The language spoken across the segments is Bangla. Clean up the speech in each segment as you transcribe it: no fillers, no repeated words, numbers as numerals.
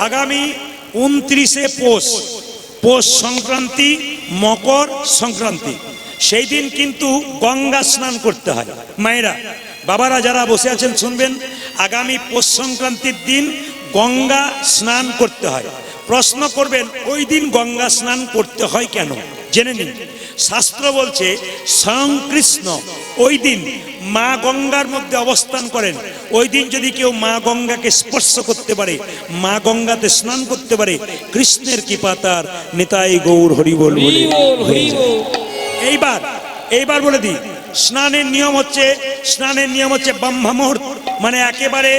আগামী 29শে পৌষ, পৌষ সংক্রান্তি, মকর সংক্রান্তি, সেই দিন কিন্তু গঙ্গা স্নান করতে হয়। মায়েরা, বাবারা যারা বসে আছেন শুনবেন, আগামী পৌষ সংক্রান্তির দিন গঙ্গা স্নান করতে হয়। প্রশ্ন করবেন ওই দিন গঙ্গা স্নান করতে হয় কেন, জেনে নিন। শাস্ত্র বলছে স্বয়ং কৃষ্ণ ওই দিন মা গঙ্গার মধ্যে অবস্থান করেন। ওই দিন যদি কেউ মা গঙ্গাকে স্পর্শ করতে পারে, মা গঙ্গাতে স্নান করতে পারে, কৃষ্ণের কৃপা তার নিতাই গৌর হরি বল বলে। এইবার বলে দিই, স্নানের নিয়ম হচ্ছে ব্রহ্ম মুহূর্ত, মানে একেবারে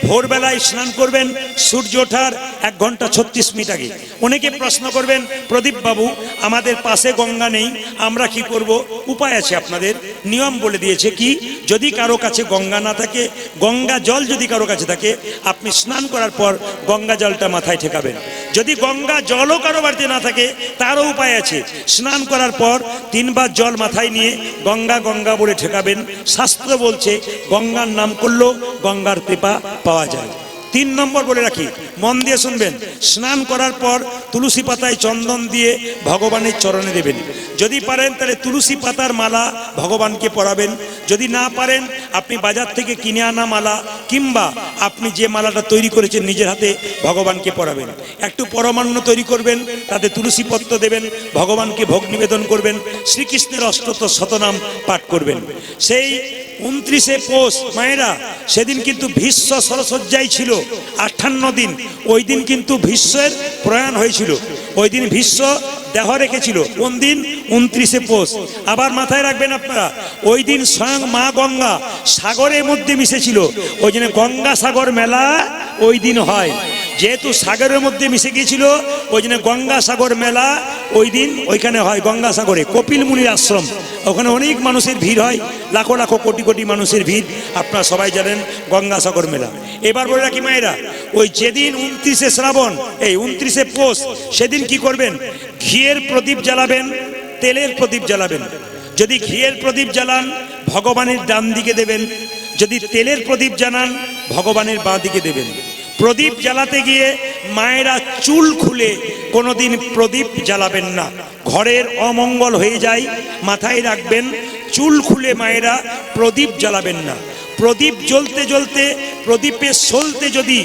ভোরবেলায় স্নান করবেন, সূর্য ওঠার 1 ঘন্টা 36 মিনিট আগে। অনেকে প্রশ্ন করবেন, প্রদীপ বাবু আমাদের পাশে গঙ্গা নেই, আমরা কি করব? উপায় আছে আপনাদের, নিয়ম বলে দিয়েছে কি, যদি কারো কাছে গঙ্গা না থাকে, গঙ্গা জল যদি কারো কাছে থাকে, আপনি স্নান করার পর গঙ্গা জলটা মাথায় ঠেকাবেন। যদি গঙ্গা জলও কারো বাড়িতে না থাকে, তারও উপায় আছে, স্নান করার পর 3 বার জল মাথায় নিয়ে গঙ্গা গঙ্গা বলে ঠেকাবেন। শাস্ত্র বলছে গঙ্গার নাম করলেও গঙ্গার কৃপা পাওয়া যায়। 3 নম্বর বলে রাখি, মন দিয়ে শুনবেন, স্নান করার পর তুলসী পাতায় চন্দন দিয়ে ভগবানের চরণে দেবেন। যদি পারেন তাহলে তুলসী পাতার মালা ভগবানকে পরাবেন। যদি না পারেন আপনি বাজার থেকে কিনে আনা মালা, কিংবা আপনি যে মালাটা তৈরি করেছেন নিজের হাতে, ভগবানকে পরাবেন। একটু পরমান্ন তৈরি করবেন, তাতে তুলসী পত্র দেবেন, ভগবানকে ভোগ নিবেদন করবেন, শ্রীকৃষ্ণের অষ্টতর শতনাম পাঠ করবেন। সেই 29শে পৌষ মায়েরা, সেদিন কিন্তু ভীষ্ম সরসজ্জায় ছিল 58 দিন। ওই দিন কিন্তু ভীষ্মের প্রয়াণ হয়েছিল। ওই দিন ভীষ্ম দেহ রেখেছিল। কোন দিন? 29শে পৌষ। আবার মাথায় রাখবেন আপনারা, ওই দিন স্বয়ং মা গঙ্গা সাগরের মধ্যে মিশেছিল। ওই জন্য গঙ্গা সাগর মেলা ওই দিন হয়। যেহেতু সাগরের মধ্যে মিশে গিয়েছিল, ওই জন্য গঙ্গা সাগর মেলা ওই দিন ওইখানে হয়। গঙ্গা সাগরে কপিল মুনির আশ্রম, ওখানে অনেক মানুষের ভিড় হয়, লাখো লাখো কোটি কোটি মানুষের ভিড়, আপনারা সবাই জানেন গঙ্গা সাগর মেলা। এবার বলে রাখি মায়েরা, ওই যেদিন 29শে শ্রাবণ, এই 29শে পৌষ, সেদিন কি করবেন? ঘিয়ের প্রদীপ জ্বালাবেন, তেলের প্রদীপ জ্বালাবেন। যদি ঘিয়ের প্রদীপ জ্বালান, ভগবানের ডান দিকে দেবেন। যদি তেলের প্রদীপ জ্বালান, ভগবানের বাঁ দিকে দেবেন। প্রদীপ জ্বালাতে গিয়ে মায়েরা চুল খুলে কোনোদিন প্রদীপ জ্বালাবেন না, ঘরের অমঙ্গল হয়ে যায়, মাথায় রাখবেন। চুল খুলে মায়েরা প্রদীপ জ্বালাবেন না। প্রদীপ জ্বলতে জ্বলতে, প্রদীপের সলতে যদি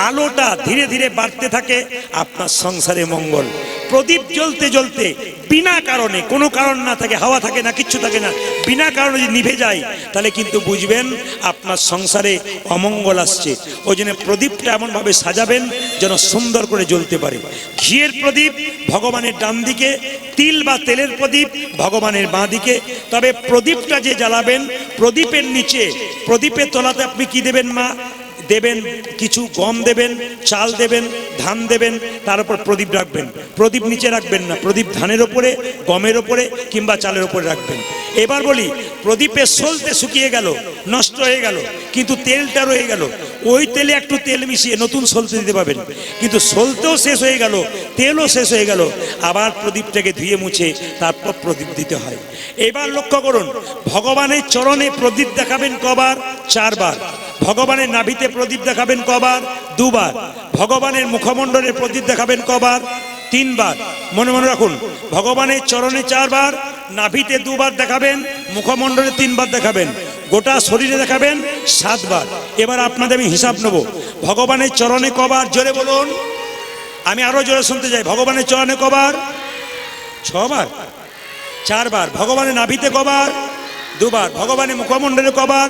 আলোটা ধীরে ধীরে বাড়তে থাকে, আপনার সংসারে মঙ্গল। প্রদীপ জ্বলতে জ্বলতে বিনা কারণে, কোনো কারণ না থাকে, হাওয়া থাকে না, কিচ্ছু থাকে না, বিনা কারণে যদি নিভে যায়, তাহলে কিন্তু বুঝবেন আপনার সংসারে অমঙ্গল আসছে। ওই জন্য প্রদীপটা এমনভাবে সাজাবেন যেন সুন্দর করে জ্বলতে পারে। ঘিয়ের প্রদীপ ভগবানের ডান দিকে, তিল বা তেলের প্রদীপ ভগবানের বাঁ দিকে। তবে প্রদীপটা যে জ্বালাবেন, প্রদীপের নিচে, প্রদীপের তলাতে আপনি কি দেবেন? মা দেবেন কিছু গম দেবেন, চাল দেবেন, ধান দেবেন, তার উপর প্রদীপ রাখবেন। প্রদীপ নিচে রাখবেন না, প্রদীপ ধানের ওপরে, গমের ওপরে কিংবা চালের ওপরে রাখবেন। এবার বলি, প্রদীপের সলতে শুকিয়ে গেল, নষ্ট হয়ে গেল, কিন্তু তেলটা রয়ে গেল, ওই তেলে একটু তেল মিশিয়ে নতুন সলতে দিতে পারবেন। কিন্তু সলতেও শেষ হয়ে গেল, তেলও শেষ হয়ে গেল, আবার প্রদীপটাকে ধুয়ে মুছে তারপর প্রদীপ দিতে হয়। এবার লক্ষ্য করুন, ভগবানের চরণে প্রদীপ দেখাবেন কবার? 4 বার। ভগবানের নাভিতে প্রদীপ দেখাবেন কবার? 2 বার। ভগবানের মুখমণ্ডলে প্রদীপ দেখাবেন কবার? 3 বার। মনে মনে রাখুন, ভগবানের চরণে 4 বার, নাভিতে 2 বার দেখাবেন, মুখমণ্ডলে 3 বার দেখাবেন, গোটা শরীরে দেখাবেন 7 বার। এবার আপনাদের আমি হিসাব নেব, ভগবানের চরণে কবার? জোরে বলুন, আমি আরো জোরে শুনতে চাই। ভগবানের চরণে কবার? 6 বার। 4 বার। ভগবানের নাভিতে কবার? 2 বার। ভগবানের মুখমণ্ডলে কবার?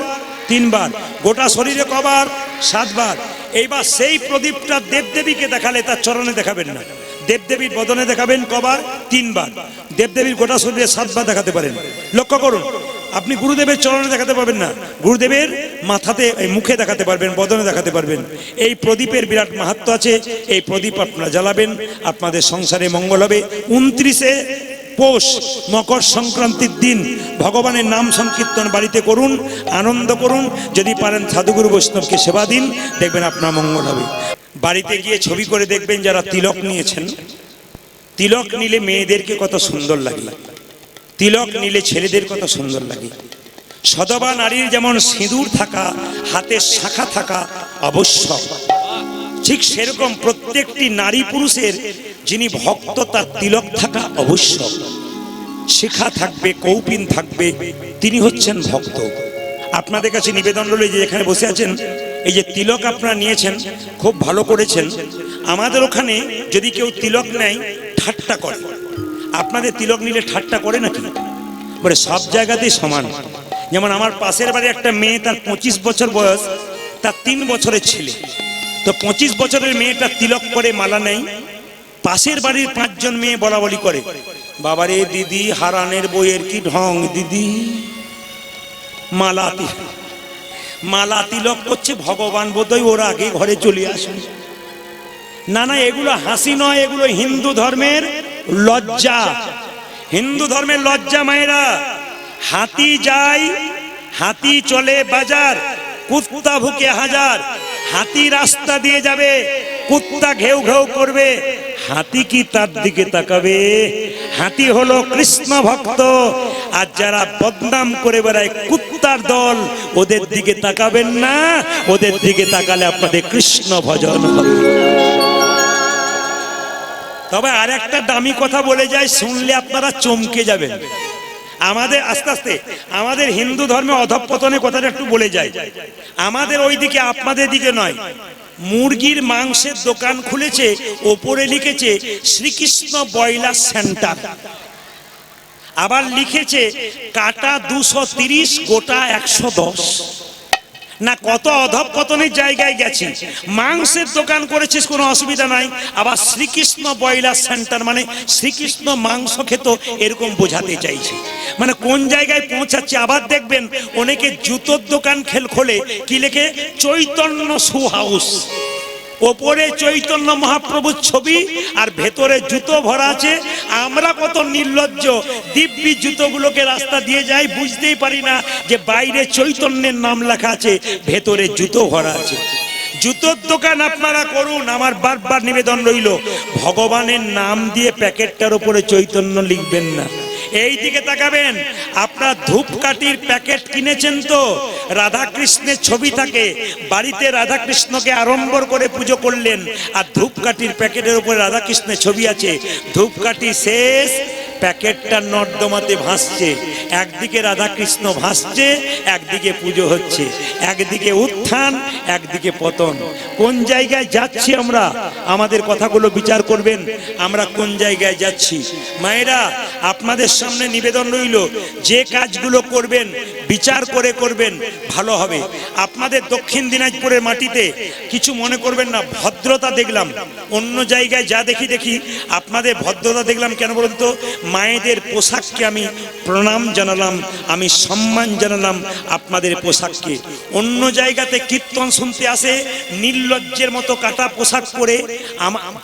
3 বার। গোটা শরীরে কবার? 7 বার। এইবার সেই প্রদীপটা দেবদেবীকে দেখালে তার চরণে দেখাবেন না, দেবদেবীর বদনে দেখাবেন কবার? 3 বার। দেবদেবীর গোটা শরীরে 7 বার দেখাতে পারেন। লক্ষ্য করুন, আপনি গুরুদেবের চরণে দেখাতে পারবেন না, গুরুদেবের মাথাতে, মুখে দেখাতে পারবেন, বদনে দেখাতে পারবেন। এই প্রদীপের বিরাট মাহাত্ম্য আছে। এই প্রদীপ আপনারা জ্বালাবেন, আপনাদের সংসারে মঙ্গল হবে। 29শে পৌষ মকর সংক্রান্তির দিন ভগবানের নাম সংকীর্তন বাড়িতে করুন, আনন্দ করুন। যদি পারেন সাধুগুরু বৈষ্ণবকে সেবা দিন, দেখবেন আপনার মঙ্গল হবে। বাড়িতে গিয়ে ছবি করে দেখবেন যারা তিলক নিয়েছেন, তিলক নিলে মেয়েদেরকে কত সুন্দর লাগে, তিলক নিলে ছেলেদের কত সুন্দর লাগে। সধবা নারীর যেমন সিঁদুর থাকা, হাতে শাখা থাকা আবশ্যক, ঠিক সেরকম প্রত্যেকটি নারী পুরুষের যিনি ভক্ত তার তিলক থাকা আবশ্যক। শিখা থাকবে, কৌপিন থাকবে, তিনি হচ্ছেন ভক্ত। আপনাদের কাছে নিবেদন রইল যে এখানে বসে আছেন, এই যে তিলক আপনারা নিয়েছেন খুব ভালো করেছেন। আমাদের ওখানে যদি কেউ তিলক নেয় ঠাট্টা করে। আপনাদের তিলক নিলে ঠাট্টা করে নাকি? বলে সব জায়গাতেই সমান। যেমন আমার পাশের বাড়ি একটা মেয়ে, তার 25 বছর বয়স, তার 3 বছরের ছেলে। তো 25 বছরের মেয়েটা তিলক করে, মালা নেই। পাশের বাড়ির 5 জন মেয়ে বলা বলি করে, বাবারে দিদি হারানের বইয়ের কি ঢং, দিদি মালা তিলক করছে, ভগবান বোধহয় ওর আগে ঘরে চলে আসুন। না না, এগুলো হাসি নয়, এগুলো হিন্দু ধর্মের লজ্জা। হিন্দু ধর্মের লজ্জা মায়েরা। হাতি যায়, হাতি চলে বাজার, কুত্তা ভুকে হাজার। হাতি রাস্তা দিয়ে যাবে, কুত্তা ঘেউ ঘেউ করবে, হাতি কি তার দিকে তাকাবে? হাতি হলো কৃষ্ণ ভক্ত, আর যারা বদনাম করে বেড়ায় কুত্তার দল, ওদের দিকে তাকাবেন না। ওদের দিকে তাকালে আপনাদের কৃষ্ণ ভজন হবে। তবে আর একটা দামি কথা বলে যায়, শুনলে আপনারা চমকে যাবেন। আমাদের আস্তে আস্তে আমাদের হিন্দু ধর্মে অধঃপতনের কথাটা একটু বলে যায়। আমাদের ওই দিকে, আপনাদের দিকে নয়, মুরগির মাংসের দোকান খুলেছে, ওপরে লিখেছে শ্রীকৃষ্ণ ব্রয়লার সেন্টার, আবার লিখেছে কাটা 230, গোটা 110। না, কত অধঃপতনের জায়গায় গেছি। মাংসের দোকান করেছিস, কোনো অসুবিধা নাই, আবার শ্রীকৃষ্ণ ব্রয়লার সেন্টার, মানে শ্রীকৃষ্ণ মাংস খেত, এরকম বোঝাতে চাইছে। মানে কোন জায়গায় পৌঁছাচ্ছে। আবার দেখবেন অনেকে জুতোর দোকান খোলে, কি লেখে চৈতন্য শু হাউস। ওপরে চৈতন্য মহাপ্রভুর ছবি আর ভেতরে জুতো ভরা আছে। আমরা কত নির্লজ্জ, দিব্যি জুতোগুলোকে রাস্তা দিয়ে যাই, বুঝতেই পারি না যে বাইরে চৈতন্যের নাম লেখা আছে, ভেতরে জুতো ভরা আছে। জুতোর দোকান আপনারা করুন, আমার বারবার নিবেদন রইল, ভগবানের নাম দিয়ে প্যাকেটটার উপরে চৈতন্য লিখবেন না। এই দিকে তাকাবেন। আপনার ধূপকাঠির প্যাকেট কিনেছেন তো, রাধা কৃষ্ণের ছবি থাকে, বাড়িতে রাধা কৃষ্ণকে আড়ম্বর করে পুজো করলেন, আর ধূপকাঠির প্যাকেটের উপরে রাধা কৃষ্ণের ছবি আছে। ধূপকাঠি শেষ, প্যাকেটটা নর্দমাতে ভাসছে। একদিকে রাধা কৃষ্ণ ভাসছে, একদিকে পুজো হচ্ছে, একদিকে উত্থান, একদিকে পতন। কোন জায়গায় যাচ্ছি আমরা? আমাদের কথাগুলো বিচার করবেন, আমরা কোন জায়গায় যাচ্ছি। মায়েরা, আপনাদের সামনে নিবেদন রইল, যে কাজগুলো করবেন বিচার করে করবেন, ভালো হবে। আপনাদের দক্ষিণ দিনাজপুরের মাটিতে কিছু মনে করবেন না, ভদ্রতা দেখলাম। অন্য জায়গায় যা দেখি আপনাদের ভদ্রতা দেখলাম। কেন বলুন তো? মায়েদের পোশাককে আমি প্রণাম জানালাম, আমি সম্মান জানালাম আপনাদের পোশাককে। অন্য জায়গাতে কীর্তন শুনতে আসে নির্লজ্জের মতো কাটা পোশাক পরে।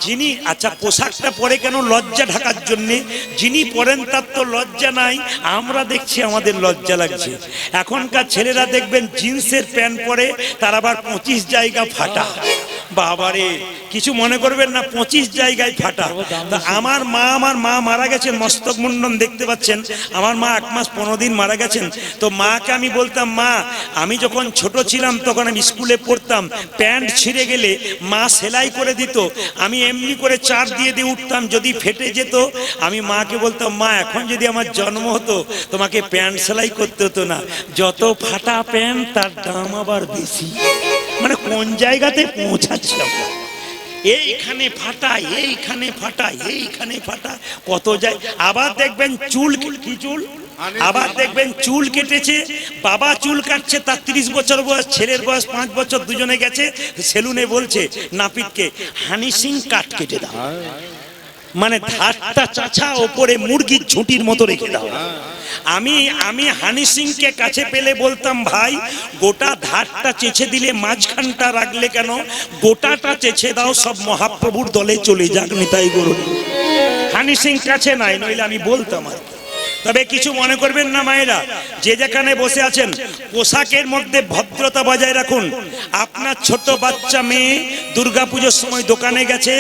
যিনি, আচ্ছা পোশাকটা পরে কেন? লজ্জা ঢাকার জন্যে। যিনি পরেন তার তো লজ্জা নাই, আমরা দেখছি আমাদের লজ্জা লাগছে। এখনকার ছেলেরা দেখবেন জিন্সের প্যান্ট পরে, তার আবার 25 জায়গা ফাটা। বাবারে, কিছু মনে করবেন না, 25 জায়গায় ফাটা। আমার মা মারা গেছেন, মস্তক মুন্ডন দেখতে পাচ্ছেন। আমার মা 1 মাস 15 দিন মারা গেছেন। তো মাকে আমি বলতাম, মা আমি যখন ছোট ছিলাম তখন আমি স্কুলে পড়তাম, প্যান্ট ছিঁড়ে গেলে মা সেলাই করে দিত, আমি এমনি করে চার দিয়ে উঠতাম, যদি ফেটে যেত আমি মাকে বলতাম, মা এখন যদি আমার জন্ম হতো তোমাকে প্যান্ট সেলাই করতে হতো না। যত ফাটা প্যান্ট তার দাম আবার বেশি। মানে কোন জায়গাতে পৌঁছাচ্ছি আমরা? এইখানে ফাটা, এইখানে ফাটা, এইখানে ফাটা, কত যায়। আবার দেখবেন চুল, কি চুল, আবার দেখবেন চুল কেটেছে, বাবা চুল কাটছে, তার 30 বছর বয়স, ছেলের বয়স 5 বছর, দুজনে গেছে সেলুনে, বলছে নাপিতকে হানি সিং কাট কেটে দাও। মানে ধারটা চাচা, ওপরে মুরগির ঝুঁটির মতো রেখে দাও। আমি হানি সিংকে কাছে পেলে বলতাম, ভাই গোটা ধারটা চেঁচে দিলে মাঝখানটা রাখলে কেন? গোটাটা চেঁচে দাও, সব মহাপ্রভুর দলে চলে যাক, নিতাই গৌর। হানি সিং কাছে নাই, নইলে আমি বলতাম আর। তবে কিছু মনে করবেন না মায়েরা, যে যেখানে বসে আছেন পোশাকের মধ্যে ভদ্রতা বজায় রাখুন। আপনার ছোট বাচ্চা মেয়ে দুর্গাপুজোর সময় দোকানে গেছে,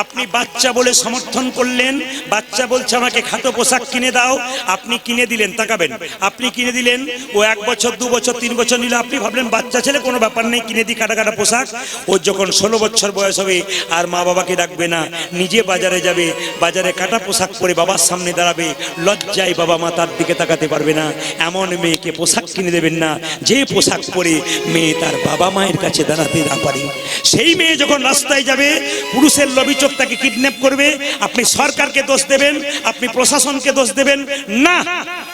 আপনি বাচ্চা বলে সমর্থন করলেন, বাচ্চা বলছে আমাকে খাটো পোশাক কিনে দাও, আপনি কিনে দিলেন, তাকাবেন, আপনি কিনে দিলেন, ও 1 বছর 2 বছর 3 বছর নিল, আপনি ভাবলেন বাচ্চা ছেলে কোনো ব্যাপার নেই, কিনে দিই কাটা কাটা পোশাক। ওর যখন 16 বছর বয়স হবে আর মা বাবাকে ডাকবে না, নিজে বাজারে যাবে, বাজারে কাটা পোশাক পরে বাবার সামনে দাঁড়াবে, লজ্জায় বাবা মা তার দিকে তাকাতে পারবে না। এমন মেয়েকে পোশাক কিনে দেবেন না যে পোশাক পরে মেয়ে তার বাবা মায়ের কাছে দাঁড়াতে না পারে। সেই মেয়ে যখন রাস্তায় যাবে, পুরুষের লবি চোখ তাকে কিডন্যাপ করবে, আপনি সরকারকে দোষ দেবেন, আপনি প্রশাসনকে দোষ দেবেন না।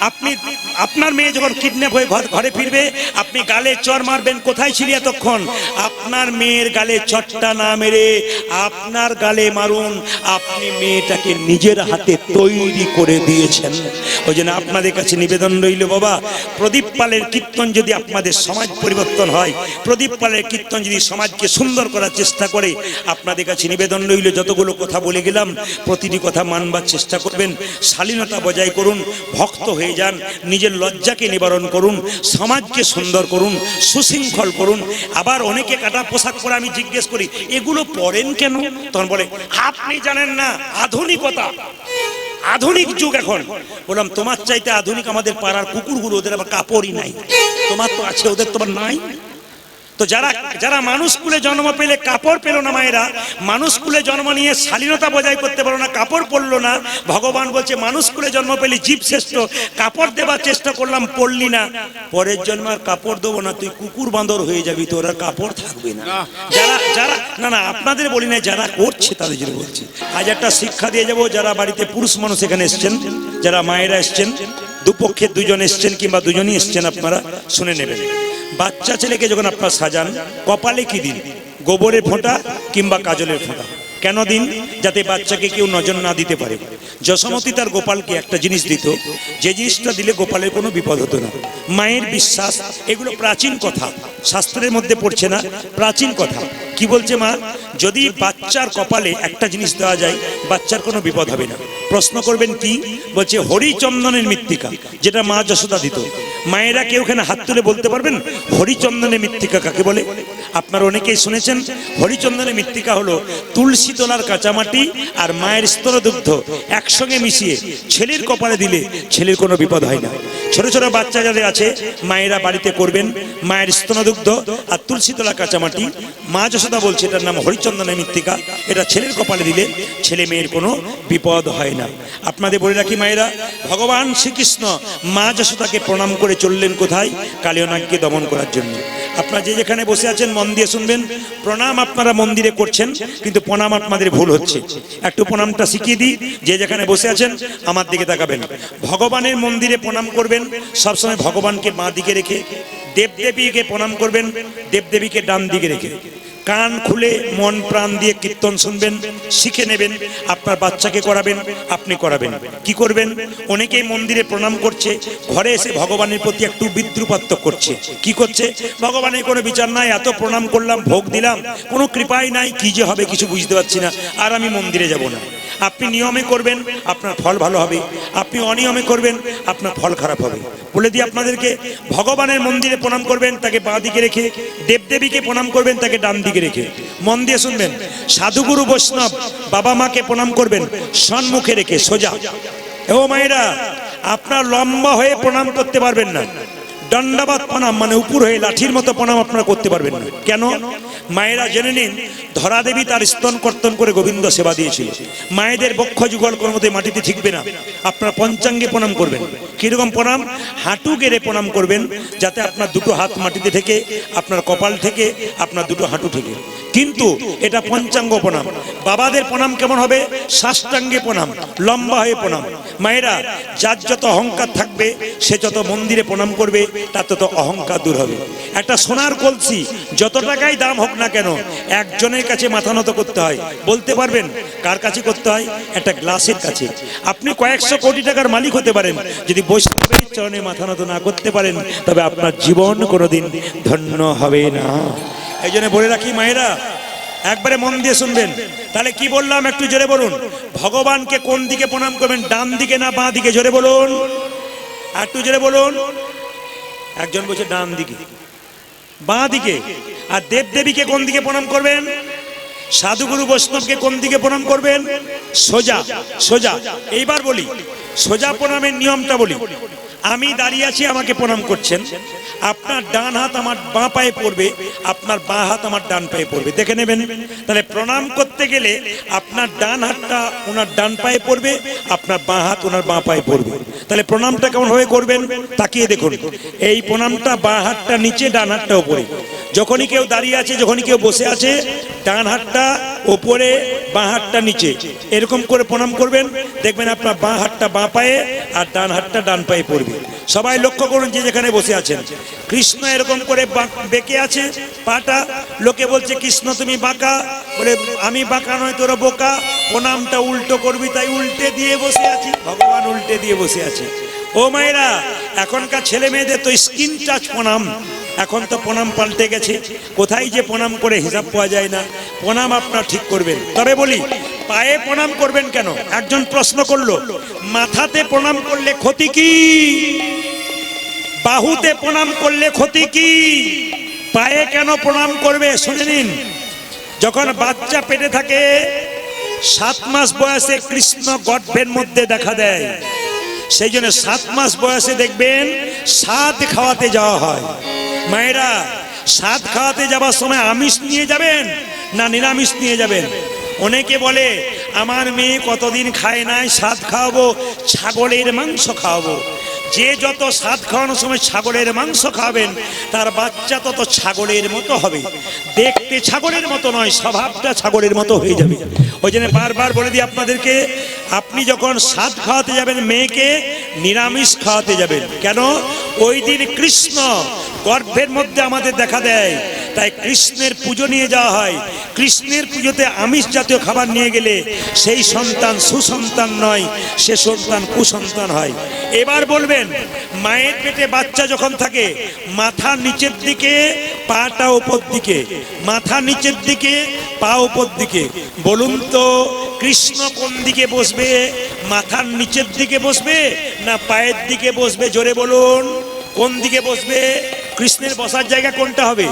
আপনি আপনার মেয়ে যখন কিডন্যাপ হয়ে ঘরে ফিরবে, আপনি গালে চর মারবেন, কোথায় ছিলি এতক্ষণ? আপনার মেয়ের গালে চটটা না মেরে আপনার গালে মারুন, আপনি মেয়েটাকে নিজের হাতে তৈরি করে দিয়েছেন। ওই জন্য আপনাদের কাছে নিবেদন রইল, বাবা প্রদীপ পালের কীর্তন যদি আপনাদের সমাজ পরিবর্তন হয়, প্রদীপ পালের কীর্তন যদি সমাজকে সুন্দর করার চেষ্টা করে, আপনাদের কাছে নিবেদন রইল, যতগুলো কথা বলে গেলাম প্রতিটি কথা মানবার চেষ্টা করবেন, শালীনতা বজায় করুন, ভক্ত হয়ে যান, নিজের লজ্জাকে নিবারণ করুন, সমাজকে সুন্দর করুন, সুশৃঙ্খল করুন। আবার অনেকে কাটা পোশাক পরে আমি জিজ্ঞেস করি এগুলো পরেন কেন, তখন বলে আপনি জানেন না আধুনিকতা, আধুনিক যুগ এখন। বললাম তোমার চাইতে আধুনিক আমাদের পাড়ার কুকুরগুলো, ওদের আবার কাপড়ই নাই, তোমার তো আছে ওদের তোমার নাই। তো যারা যারা মানুষ কুলে জন্ম পেলে কাপড় পেল না, মায়েরা মানুষ কুলে জন্ম নিয়ে শালীনতা বজায় করতে পারলো না, কাপড় পরলো না, ভগবান বলছে মানুষ কুলে জন্ম পেলে জীব শ্রেষ্ঠ, কাপড় দেবার চেষ্টা করলাম পড়লি না, পরের জন্ম আর কাপড় দেবো না, তুই কুকুর বাঁদর হয়ে যাবি, তোর আর কাপড় থাকবে না। যারা যারা না না আপনাদের বলি না, যারা করছে তাদের জন্য বলছি। আজ একটা শিক্ষা দিয়ে যাবো, যারা বাড়িতে পুরুষ মানুষ এখানে এসছেন, যারা মায়েরা এসছেন, দুপক্ষে দুজন এসছেন কিংবা দুজনই এসছেন, আপনারা শুনে নেবেন। বাচ্চা ছেলেকে যখন আপনারা সাজান, কপালে কি দিন? গোবরের ফোঁটা কিংবা কাজলের ফোঁটা। কেন দিন? যাতে বাচ্চাকে কেউ নজর না দিতে পারে। যশোমতী তার গোপালকে একটা জিনিস দিত, যে জিনিসটা দিলে গোপালের কোনো বিপদ হতো না। মায়ের বিশ্বাস, এগুলো প্রাচীন কথা, শাস্ত্রের মধ্যে পড়ছে না, প্রাচীন কথা। কি বলছে মা? যদি বাচ্চার কপালে একটা জিনিস দেওয়া যায়, বাচ্চার কোনো বিপদ হবে না। প্রশ্ন করবেন কি? বলছে হরিচন্দনের মৃত্তিকা, যেটা মা যশোদা দিত। মায়েরা কেউ এখানে হাত তুলে বলতে পারবেন হরিচন্দনের মৃত্তিকা কাকে বলে? আপনারা অনেকেই শুনেছেন। হরিচন্দনের মৃত্তিকা হলো তুলসী তলার কাঁচামাটি আর মায়ের স্তনদুগ্ধ একসঙ্গে মিশিয়ে ছেলের কপালে দিলে ছেলের কোনো বিপদ হয় না। ছোট ছোট বাচ্চা যাদের আছে, মায়েরা বাড়িতে করবেন মায়ের স্তনদুগ্ধ আর তুলসী তলা কাঁচামাটি। মা যশোদা বলছে এটার নাম হরিচন্দনের মৃত্তিকা, এটা ছেলের কপালে দিলে ছেলে মেয়ের কোনো বিপদ হয় না। আপনাদের বলে রাখি মায়েরা, ভগবান শ্রীকৃষ্ণ মা যশোদাকে প্রণাম করে চললেন কোথায়? কালিয়নাগকে দমন করার জন্য। আপনারা যে যেখানে বসে আছেন মন দিয়ে শুনবেন। প্রণাম আপনারা মন্দিরে করছেন, কিন্তু প্রণাম আপনাদের ভুল হচ্ছে। একটু প্রণামটা শিখিয়ে দিই। যে যেখানে বসে আছেন আমার দিকে তাকাবেন। ভগবানের মন্দিরে প্রণাম করবেন সবসময় ভগবানকে বাঁ দিকে রেখে, দেবদেবীকে প্রণাম করবেন দেবদেবীকে ডান দিকে রেখে। কান খুলে মন প্রাণ দিয়ে কীর্তন শুনবেন, শিখে নেবেন, আপনার বাচ্চাকে করাবেন, আপনি করাবেন। কি করবেন? অনেকেই মন্দিরে প্রণাম করছে, ঘরে এসে ভগবানের প্রতি একটু বিদ্রুপাত্মক করছে। কি করছে? ভগবানের কোনো বিচার নাই, এত প্রণাম করলাম, ভোগ দিলাম, কোনো কৃপাই নাই, কি যে হবে কিছু বুঝতে পারছি না, আর আমি মন্দিরে যাব না। আপনি নিয়মে করবেন, আপনার ফল ভালো হবে। আপনি অনিয়মে করবেন, আপনার ফল খারাপ হবে। বলে দিই আপনাদেরকে, ভগবানের মন্দিরে প্রণাম করবেন তাকে বাঁ দিকে রেখে, দেবদেবীকে প্রণাম করবেন তাকে ডান দিকে রেখে। মন দিয়ে শুনবেন। সাধুগুরু বৈষ্ণব বাবা মাকে প্রণাম করবেন সম্মুখে রেখে, সোজা। ও মায়েরা, আপনার লম্বা হয়ে প্রণাম করতে পারবেন না। দণ্ডাবাদ প্রণাম মানে উপর হয়ে লাঠির মতো প্রণাম আপনারা করতে পারবেন না। কেন? মায়েরা জেনে নিন, ধরা দেবী তার স্তন কর্তন করে গোবিন্দ সেবা দিয়েছিল। মায়েদের বক্ষ যুগল কোনো মতে মাটিতে ঠিকবে না। আপনারা পঞ্চাঙ্গে প্রণাম করবেন। কিরকম প্রণাম? হাঁটু গেড়ে প্রণাম করবেন, যাতে আপনার দুটো হাত মাটিতে থেকে, আপনার কপাল থেকে, আপনার দুটো হাঁটু থেকে। কিন্তু এটা পঞ্চাঙ্গ প্রণাম। বাবাদের প্রণাম কেমন হবে? সাষ্টাঙ্গে প্রণাম, লম্বা হয়ে প্রণাম। মায়েরা, যার যত অহংকার থাকবে সে যত মন্দিরে প্রণাম করবে তার তত অহংকার দূর হবে। একটা সোনার কলসি যত টাকাই দাম হোক না কেন, একজনের কাছে মাথা নত করতে হয়। বলতে পারবেন কার কাছে করতে হয়? একটা গ্লাসের কাছে। আপনি কয়েকশো কোটি টাকার মালিক হতে পারেন, যদি বৈষ্ণবের চরণে মাথা নত না করতে পারেন তবে আপনার জীবন কোনোদিন ধন্য হবে না। এই জন্য বলে রাখি মায়েরা, একবারে মন দিয়ে শুনবেন। তাহলে কি বললাম একটু জোরে বলুন। ভগবানকে কোন দিকে প্রণাম করবেন? ডান দিকে না বাঁ দিকে? জোরে বলুন। আর একটু জোরে বলুন। একজন বলছে ডান দিকে, বাঁ দিকে। আর দেবদেবীকে কোন দিকে প্রণাম করবেন? সাধুগুরু বৈষ্ণবকে কোন দিকে প্রণাম করবেন? সোজা সোজা। এইবার বলি সোজা প্রণামের নিয়মটা বলি। আমি দাঁড়িয়ে আছি, আমাকে প্রণাম করছেন, আপনার ডান হাত আমার বাঁ পায়ে পড়বে, আপনার বাঁ হাত আমার ডান পায়ে পড়বে, দেখে নেবেন। তাহলে প্রণাম করতে গেলে আপনার ডান হাতটা ওনার ডান পায়ে পড়বে, আপনার বাঁ হাত ওনার বাঁ পায়ে পড়বে। তাহলে প্রণামটা কেমন ভাবে করবেন তাকিয়ে দেখুন। এই প্রণামটা বাঁ হাতটা নিচে, ডান হাতটা উপরে। যখনই কেউ দাঁড়িয়ে আছে, যখনই কেউ বসে আছে, ডান হাতটা ওপরে, বাঁ হাতটা নিচে, এরকম করে প্রণাম করবেন। দেখবেন আপনার বাঁ হাতটা বাঁ পায়ে আর ডান হাতটা ডান পায়ে পড়বে। সবাই লক্ষ্য করুন যে যেখানে বসে আছেন। কৃষ্ণ এরকম করে বেঁকে আছে পাটা। লোকে বলছে কৃষ্ণ তুমি বাঁকা, বলে আমি বাঁকা নয়, তোরা বোকা। প্রণামটা উল্টো করবি, তাই উল্টে দিয়ে বসে আছি। ভগবান উল্টে দিয়ে বসে আছে। ও মায়েরা, এখনকার ছেলে মেয়েদের তো স্কিন টাচ প্রণাম। এখন তো প্রণাম পাল্টে গেছে, কোথায় যে প্রণাম করে হিসাব পাওয়া যায় না। প্রণাম আপনার ঠিক করবেন। তবে বলি, পায়ে প্রণাম করবেন কেন? একজন প্রশ্ন করলো, মাথাতে প্রণাম করলে ক্ষতি কি? বাহুতে প্রণাম করলে ক্ষতি কি? পায়ে কেন প্রণাম করবে? শুনে নিন। যখন বাচ্চা পেটে থাকে, 7 মাস বয়সে কৃষ্ণ গর্ভের মধ্যে দেখা দেয়। সেই জন্য 7 মাস বয়সে দেখবেন সাদ খাওয়াতে যাওয়া হয়। মায়েরা, সাদ খাওয়াতে যাবার সময় আমিষ নিয়ে যাবেন না নিরামিষ নিয়ে যাবেন? অনেকে বলে আমার মেয়ে কতদিন খায় নাই, সাদ খাওয়াবো, ছাগলের মাংস খাওয়াবো। যে যত সাদ খাওয়ানোর সময় ছাগলের মাংস খাবেন, তার বাচ্চা তত ছাগলের মতো হবে। দেখতে ছাগলের মতো নয়, স্বভাবটা ছাগলের মতো হয়ে যাবে। ওই জন্য বারবার বলে দিই আপনাদেরকে, আপনি যখন সাদ খাওয়াতে যাবেন মেয়েকে, নিরামিষ খাওয়াতে যাবেন। কেন? ওই দিন কৃষ্ণ গর্ভের মধ্যে আমাদের দেখা দেয়, তাই কৃষ্ণের পুজো নিয়ে যাওয়া হয়। কৃষ্ণের পুজোতে আমিষ জাতীয় খাবার নিয়ে গেলে সেই সন্তান সুসন্তান নয়, সে সন্তান কুসন্তান হয়। এবার বলবেন, মায়ের পেটে বাচ্চা যখন থাকে, মাথা নিচের দিকে, পাটা উপর দিকে, মাথা নিচের দিকে, পা উপর দিকে। বলুন তো কৃষ্ণ কোন দিকে বসবে? মাথার নিচের দিকে বসবে না পায়ের দিকে বসবে? জোরে বলুন, কোন দিকে বসবে? কৃষ্ণের বসার জায়গা কোনটা হবে?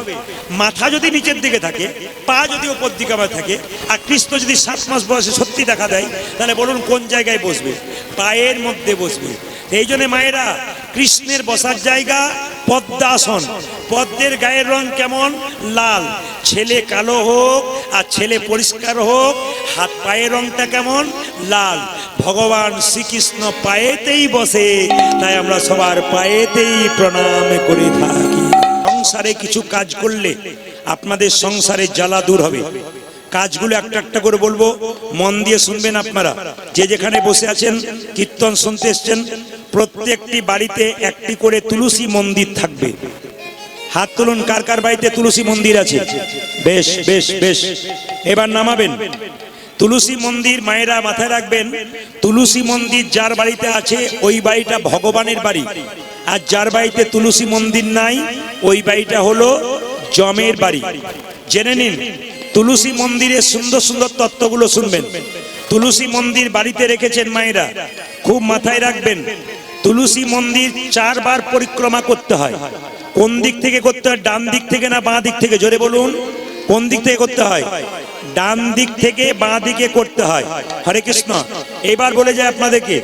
মাথা যদি নিচের দিকে থাকে, পা যদি উপর দিকে আমার থাকে, আর কৃষ্ণ যদি 7 মাস বয়সে সত্যি দেখা দেয়, তাহলে বলুন কোন জায়গায় বসবে? পায়ের মধ্যে বসবে। এই জন্য মায়েরা, কৃষ্ণের বসার জায়গা পদ্মাসন। পদ্মের গায়ের রং কেমন? লাল। ছেলে কালো হোক আর ছেলে পরিষ্কার হোক, হাত পায়ের রংটা কেমন? লাল। ভগবান শ্রীকৃষ্ণ পায়েতেই বসে, তাই আমরা সবার পায়েতেই প্রণাম করে থাকি। সংসারে কিছু কাজ করলে আপনাদের সংসারের জ্বালা দূর হবে। কাজগুলো একটা একটা করে বলবো, মন দিয়ে শুনবেন আপনারা। যে যেখানে বসে আছেন, কীর্তন শুনতে এসছেন, প্রত্যেকটি বাড়িতে একটি করে তুলসী মন্দির থাকবে। হাত তুলুন, কার কার বাড়িতে তুলসী মন্দির আছে? বেশ বেশ বেশ, এবার নামাবেন। তুলসী মন্দির মায়েরা মাথায় রাখবেন, তুলসী মন্দির যার বাড়িতে আছে ওই বাড়িটা ভগবানের বাড়ি। আর যার বাড়িতে তুলসী মন্দির নাই, ওই বাড়িটা হলো জমের বাড়ি। জেনে নিন, তুলসী মন্দিরের সুন্দর সুন্দর তত্ত্বগুলো শুনবেন। তুলসী মন্দির বাড়িতে রেখেছেন মায়েরা, খুব মাথায় রাখবেন। তুলসী মন্দির 4 বার পরিক্রমা করতে হয়। কোন দিক থেকে করতে হয়? ডান দিক থেকে না বাঁ দিক থেকে? জোরে বলুন, কোন দিক থেকে করতে হয়? ডান দিক থেকে বাঁ দিকে করতে হয়। হরে কৃষ্ণ। এবার বলে যায় আপনাদেরকে,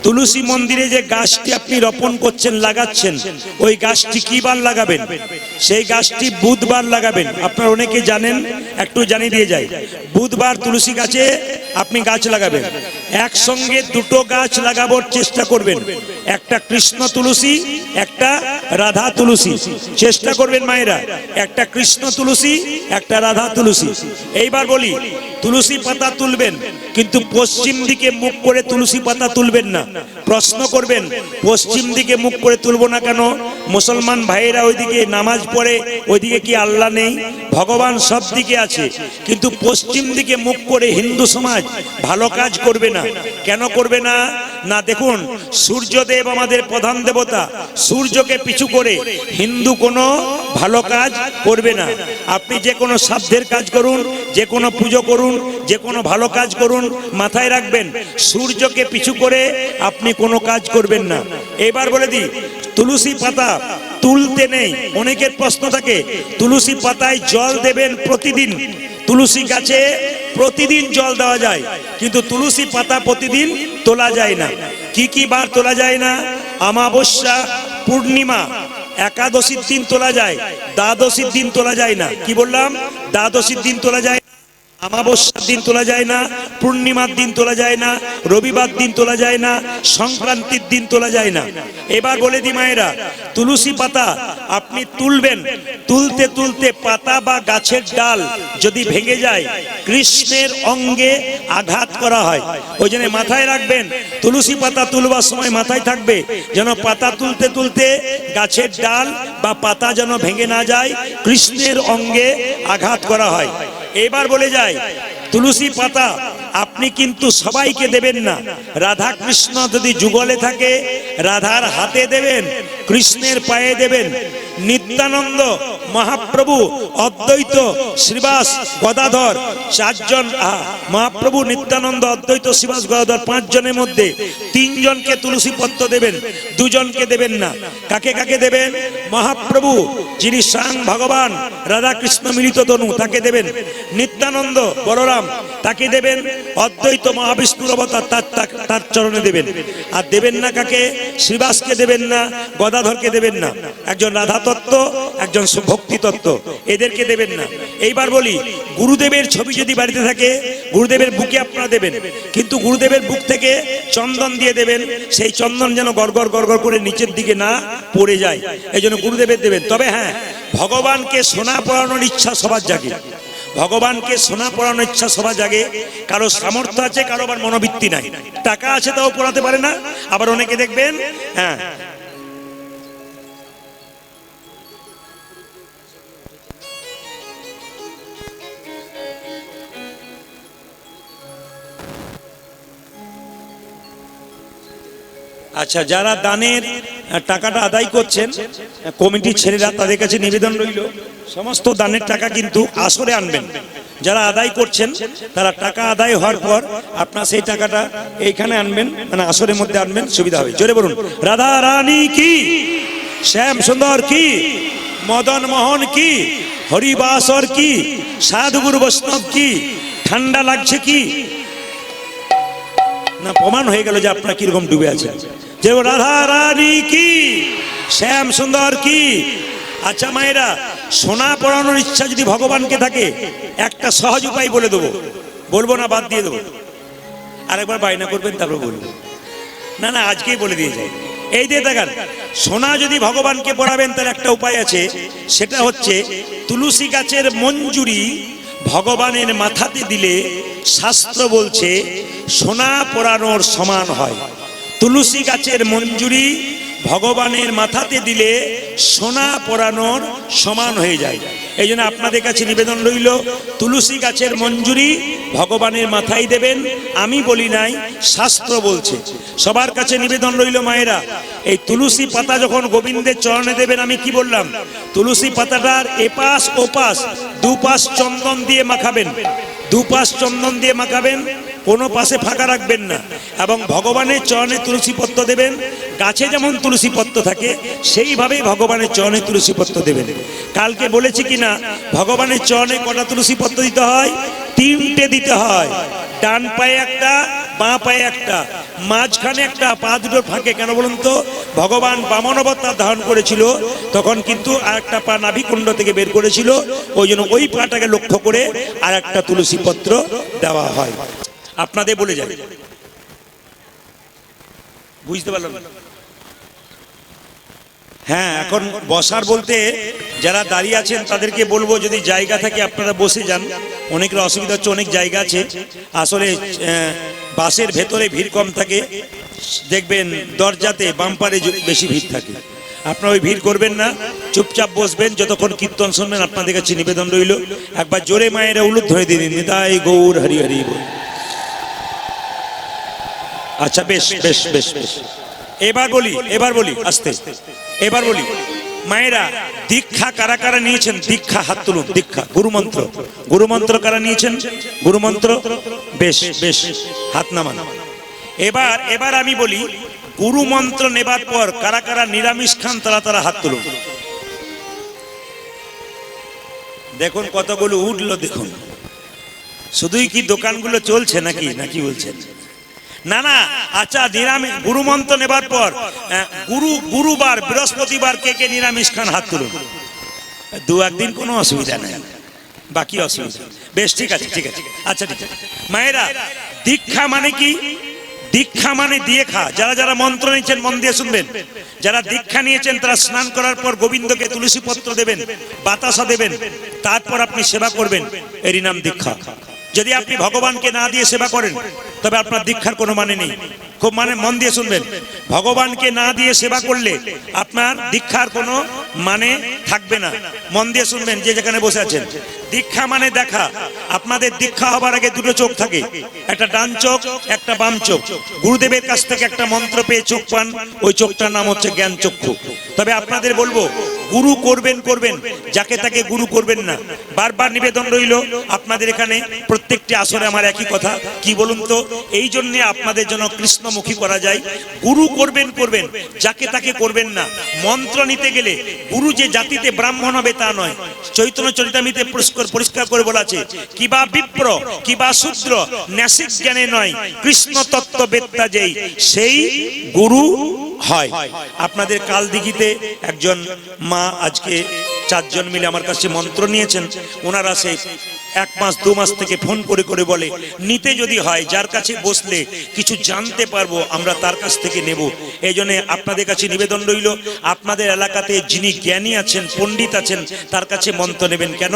তুলসী মন্দিরে যে গাছটি আপনি রোপণ করছেন, লাগাচ্ছেন, ওই গাছটি কি বার লাগাবেন? সেই গাছটি বুধবার লাগাবেন। আপনারা অনেকে জানেন, একটু জানিয়ে দিয়ে যায়। বুধবার তুলসী গাছে আপনি গাছ লাগাবেন। একসঙ্গে 2টো গাছ লাগাবার চেষ্টা করবেন, একটা কৃষ্ণ তুলসী, একটা রাধা তুলসী। চেষ্টা করবেন মায়েরা, একটা কৃষ্ণ তুলসী, একটা রাধা তুলসী। এইবার বলি, তুলসী পাতা তুলবেন, কিন্তু পশ্চিম দিকে মুখ করে তুলসী পাতা তুলবেন না। প্রশ্ন করবেন, পশ্চিম দিকে মুখ করে তুলবো না কেন? মুসলমান ভাইয়েরা ওইদিকে নামাজ পড়ে, ওইদিকে কি আল্লাহ নেই? ভগবান সব দিকে আছে, কিন্তু পশ্চিম দিকে মুখ করে হিন্দু সমাজ ভালো কাজ করবে না। কেন করবে না? না দেখুন, সূর্যদেব আমাদের প্রধান দেবতা, সূর্যকে পিছু করে হিন্দু কোনো ভালো কাজ করবে না। আপনি যে কোনো সাধ্যের কাজ করুন, যে কোনো পুজো করুন, যে কোনো ভালো কাজ করুন, মাথায় রাখবেন সূর্যকে পিছু করে আপনি কোনো কাজ করবেন না। এবার বলে দিই, তুলসী পাতা তুলতে নেই। অনেকের প্রশ্ন থাকে, তুলসী পাতায় জল দেবেন প্রতিদিন। তুলসী গাছে প্রতিদিন জল দেওয়া যায়, কিন্তু তুলসী পাতা প্রতিদিন তোলা যায় না। কি কি বার তোলা যায় না? অমাবস্যা, পূর্ণিমা, একাদশীর দিন তোলা যায়, দ্বাদশীর দিন তোলা যায় না। কি বললাম? দ্বাদশীর দিন তোলা যায়, অমাবস্যার দিন তোলা যায় না, পূর্ণিমার দিন তোলা যায় না, রবিবার দিন তোলা যায় না, সংক্রান্তির দিন তোলা যায় না। এবার বলে দি মায়েরা, তুলসী পাতা আপনি তুলবেন, তুলতে তুলতে পাতা বা গাছের ডাল যদি ভেঙে যায়, কৃষ্ণের অঙ্গে আঘাত করা হয়। ওই জন্য মাথায় রাখবেন, তুলসী পাতা তুলবার সময় মাথায় থাকবে যেন পাতা তুলতে তুলতে গাছের ডাল বা পাতা যেন ভেঙে না যায়, কৃষ্ণের অঙ্গে আঘাত করা হয়। এবার বলে যায়, তুলসী পাতা আপনি কিন্তু সবাইকে দেবেন না। রাধা কৃষ্ণ যদি যুগলে থাকে, রাধার হাতে দেবেন, কৃষ্ণের পায়ে দেবেন। নিত্যানন্দ মহাপ্রভু, অদ্বৈত শ্রীবাস গদাধর, চারজন মহাপ্রভু, নিত্যানন্দ, অদ্বৈত শ্রীবাস গদাধর, পাঁচজনের মধ্যে তিনজনকে তুলসী পত্র দেবেন, দুজনকে দেবেন না। কাকে কাকে দেবেন? মহাপ্রভু যিনি স্বয়ং ভগবান রাধা কৃষ্ণ মিলিত তনু, তাকে দেবেন। নিত্যানন্দ বলরাম, তাকে দেবেন। অদ্বৈত মহাবিষ্ণুর অবতার, তার চরণে দেবেন। আর দেবেন না কাকে? শ্রীবাসকে দেবেন না, গদাধরকে দেবেন না। একজন রাধা তত্ত্ব, একজন ভক্তি তত্ত্ব, এদেরকে দেবেন না। এইবার বলি, গুরুদেবের ছবি যদি বাড়িতে থাকে, গুরুদেবের বুকে আপনারা দেবেন, কিন্তু গুরুদেবের বুক থেকে চন্দন দিয়ে দেবেন, সেই চন্দন যেন গড়গড় গড়গড় করে নিচের দিকে না পড়ে যায়, এই জন্য গুরুদেবের দেবেন। তবে হ্যাঁ, ভগবানকে সোনা পরানোর ইচ্ছা সবার জাগে, ভগবানকে সোনা পরানোর ইচ্ছা সবার জাগে। কারো সামর্থ্য আছে, কারো আবার মনোবৃত্তি নাই, টাকা আছে তাও পড়াতে পারে না। আবার অনেকে দেখবেন, হ্যাঁ, আচ্ছা, যারা দানের টাকাটা আদায় করছেন, কমিটির ছেলেরা, তাদের কাছে নিবেদন রইল, সমস্ত দানের টাকা কিন্তু আসরে আনবেন। যারা আদায় করছেন তারা টাকা আদায় হওয়ার পর আপনার সেই টাকাটা এইখানে আনবেন, মানে আসরের মধ্যে আনবেন, সুবিধা হবে। জোরে বলুন, রাধা রানী কি, শ্যাম সুন্দর কি, মদন মোহন কি, হরিবাসর কি, সাধুগুরু বৈষ্ণব কি। ঠান্ডা লাগছে কি না? প্রমাণ হয়ে গেল যে আপনারা কিরকম ডুবে আছেন। যে রাধা রানী কি, শ্যাম সুন্দর কি। আচ্ছা মায়েরা, সোনা পরানোর ইচ্ছা যদি ভগবানকে থাকে, একটা সহজ উপায় বলে দেবো, বলবো না বাদ দিয়ে দেবো? আরেকবার বায়না করবেন, তারপর বলবো। না না, আজকেই বলে দিয়ে যাই। এই যে দেখেন, সোনা যদি ভগবানকে পরাবেন, তার একটা উপায় আছে, সেটা হচ্ছে তুলসী গাছের মঞ্জুরি ভগবানের মাথাতে দিলে শাস্ত্র বলছে সোনা পরানোর সমান হয়। তুলসী গাছের মঞ্জুরি ভগবানের মাথাতে দিলে সোনা পরানোর সমান হয়ে যায়। এই জন্য আপনাদের কাছে নিবেদন রইল, তুলসী গাছের মঞ্জুরি ভগবানের মাথায় দেবেন। আমি বলি নাই, শাস্ত্র বলছে। সবার কাছে নিবেদন রইল মায়েরা, এই তুলসী পাতা যখন গোবিন্দের চরণে দেবেন, আমি কি বললাম? তুলসী পাতাটার এপাশ ওপাশ দুপাশ চন্দন দিয়ে মাখাবেন, দুপাশ চন্দন দিয়ে মাখাবেন, কোনো পাশে ফাঁকা রাখবেন না। এবং ভগবানের চরণে তুলসী পত্র দেবেন। গাছে যেমন তুলসী পত্র থাকে, সেইভাবেই ভগবানের চরণে তুলসী পত্র দেবেন। কালকে বলেছি কিনা, ভগবানের চরণে কটা তুলসী পত্র দিতে হয়? 3টে দিতে হয়। ডান পায়ে একটা, বাঁ পায়ে একটা, মাঝখানে একটা, পা দুটোর ফাঁকে। কেন বলুন তো? ভগবান বামন অবতার ধারণ করেছিল, তখন কিন্তু আর একটা পা নাভিকুণ্ড থেকে বের করেছিল, ওই জন্য ওই পাটাকে লক্ষ্য করে আর একটা তুলসী পত্র দেওয়া হয়। আপনাদের বলে যাবে, বুঝতে পারলাম? হ্যাঁ, এখন বসার বলতে যারা দাঁড়িয়ে আছেন তাদেরকে বলবো, যদি জায়গা থাকে আপনারা বসে যান। অনেকের অসুবিধা হচ্ছে, অনেক জায়গা আছে। আসলে বাসের ভেতরে ভিড় কম থাকে, দেখবেন দরজাতে বাম্পারে বেশি ভিড় থাকে। আপনারা ওই ভিড় করবেন না, চুপচাপ বসবেন, যতক্ষণ কীর্তন শুনবেন। আপনাদের কাছে নিবেদন রইল, একবার জোরে মায়েরা উলুদ ধরে দিন, নিতাই গৌর হরি হরি বল। আচ্ছা বেশ বেশ বেশ বেশ, এবার বলি আস্তে, এবার বলি মায়েরা, দীক্ষা কারা কারা নিয়েছেন? দীক্ষা হাত তুলুন। দীক্ষা গুরুমন্ত্র কারা নিয়েছেন? গুরুমন্ত্র, বেশ বেশ, হাত নামান। এবার আমি বলি, গুরুমন্ত্র নেবার পর কারা কারা নিরামিষ খান তারা হাত তুলুন। দেখুন কতগুলো উঠলো, দেখুন। শুধুই কি দোকানগুলো চলছে নাকি বলছেন? না না, আচ্ছা নিরামিষ গুরুমন্ত্র নেবার পর গুরুবার বৃহস্পতিবার কে নিরামিষ খান হাত তুলুন। দু একদিন কোনো অসুবিধা নেই, বাকি অসুবিধা। বেশ ঠিক আছে ঠিক আছে, আচ্ছা ঠিক আছে। মায়েরা, দীক্ষা মানে কি? দীক্ষা মানে দিয়ে খা। যারা যারা মন্ত্র নিয়েছেন মন দিয়ে শুনবেন। যারা দীক্ষা নিয়েছেন তারা স্নান করার পর গোবিন্দকে তুলসী পত্র দেবেন, বাতাসা দেবেন, তারপর আপনি সেবা করবেন, এরই নাম দীক্ষা। যদি আপনি ভগবানকে না দিয়ে সেবা করেন তবে আপনার দীক্ষার কোনো মানে নেই। খুব মানে মন দিয়ে শুনবেন, ভগবানকে না দিয়ে সেবা করলে আপনার দীক্ষার কোনো মানে থাকবে না। মন দিয়ে শুনবেন যে যেখানে বসে আছেন। দীক্ষা মানে দেখা। আপনাদের দীক্ষা হবার আগে দুটো চোখ থাকে, একটা ডান চোখ একটা বাম চোখ। গুরুদেবের কাছ থেকে একটা মন্ত্র পেয়ে চোখ পান, ওই চোখটার নাম হচ্ছে জ্ঞান চক্ষু। তবে আপনাদের বলবো, গুরু করবেন, যাকে তাকে গুরু করবেন না। বারবার নিবেদন রইল আপনাদের এখানে প্রত্যেকটি আসরে আমার একই কথা, কি বলুন তো, এই জন্য আপনাদের জন্য কৃষ্ণমুখী করা যায়। গুরু করবেন, যাকে তাকে করবেন না। মন্ত্র নিতে গেলে গুরু যে জাতিতে ব্রাহ্মণ হবে তা নয়। চৈতন্য চরিতামৃতে পরিষ্কার করে বলা আছে, কিবা বিপ্র কিবা শূদ্র ন্যাসিক জ্ঞানে নয়, কৃষ্ণ তত্ত্ব বেত্তা যেই সেই গুরু হয়। আপনাদের কালদিঘিতে একজন মা আজকে 4 জন মিলে আমার কাছে মন্ত্র নিয়েছেন। ওনারা সেই 1 মাস 2 মাস থেকে ফোন করে বলে, নিতে যদি হয় যার কাছে বসলে কিছু জানতে পারবো আমরা তার কাছ থেকে নেব। এই জন্য আপনাদের কাছে নিবেদন রইল, আপনাদের এলাকাতে যিনি জ্ঞানী আছেন, পণ্ডিত আছেন, তার কাছে মন্ত্র নেবেন। কেন?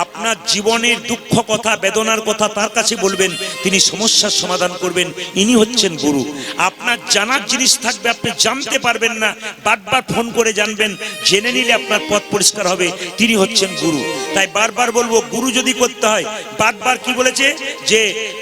আপনার জীবনের দুঃখ কথা, বেদনার কথা তার কাছে বলবেন, তিনি সমস্যার সমাধান করবেন। ইনি হচ্ছেন গুরু। আপনার জানার জিনিস থাকবে, আপনি জানতে পারবেন না, বারবার ফোন করে জানবেন, জেনে নিলে আপনার পথ পরিষ্কার হবে, তিনি হচ্ছেন গুরু। তাই বারবার বলবো, গুরু যদি করতে হয়, বারবার কি বলেছে যে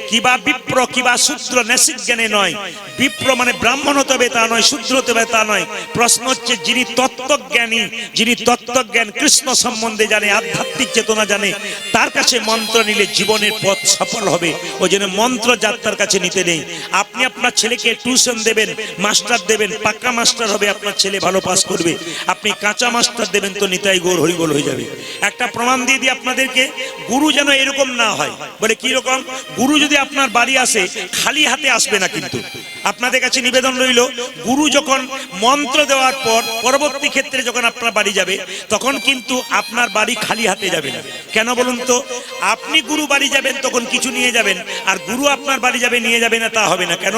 কিবা বিপ্র কিবা শূদ্র ন্যাসিক জ্ঞানে নয়। বিপ্র মানে ব্রাহ্মণ হতে হবে তা নয়, শূদ্র হতে হবে তা নয়। প্রশ্ন হচ্ছে, যিনি তত্ত্বজ্ঞানী, যিনি তত্ত্বজ্ঞান কৃষ্ণ সম্বন্ধে জানে, আধ্যাত্মিক চেতনা জানে, তার কাছে মন্ত্র নিলে জীবনের পথ সফল হবে। ওই জন্য মন্ত্র যাত্রার কাছে নিতে নেই। আপনি আপনার ছেলেকে টিউশন দেবেন, মাস্টার দেবেন, পাক্কা মাস্টার হবে, আপনার ছেলে ভালো পাস করবে। আপনি কাঁচা মাস্টার দেবেন তো নিতাই গৌর হরিবোল হয়ে যাবে। একটা প্রমাণ দিয়ে দিই আপনাদেরকে, গুরু যেন এরকম না হয়। বলে কি রকম? গুরু যদি আপনার বাড়ি আসে খালি হাতে আসবে না। কিন্তু আপনাদের কাছে নিবেদন রইল, গুরু যখন মন্ত্র দেওয়ার পর পরবর্তী ক্ষেত্রে যখন আপনার বাড়ি যাবে, তখন কিন্তু আপনার বাড়ি খালি হাতে যাবে না। কেন বলুন তো? আপনি গুরু বাড়ি যাবেন তখন কিছু নিয়ে যাবেন, আর গুরু আপনার বাড়ি যাবে নিয়ে যাবে না, তা হবে না। কেন?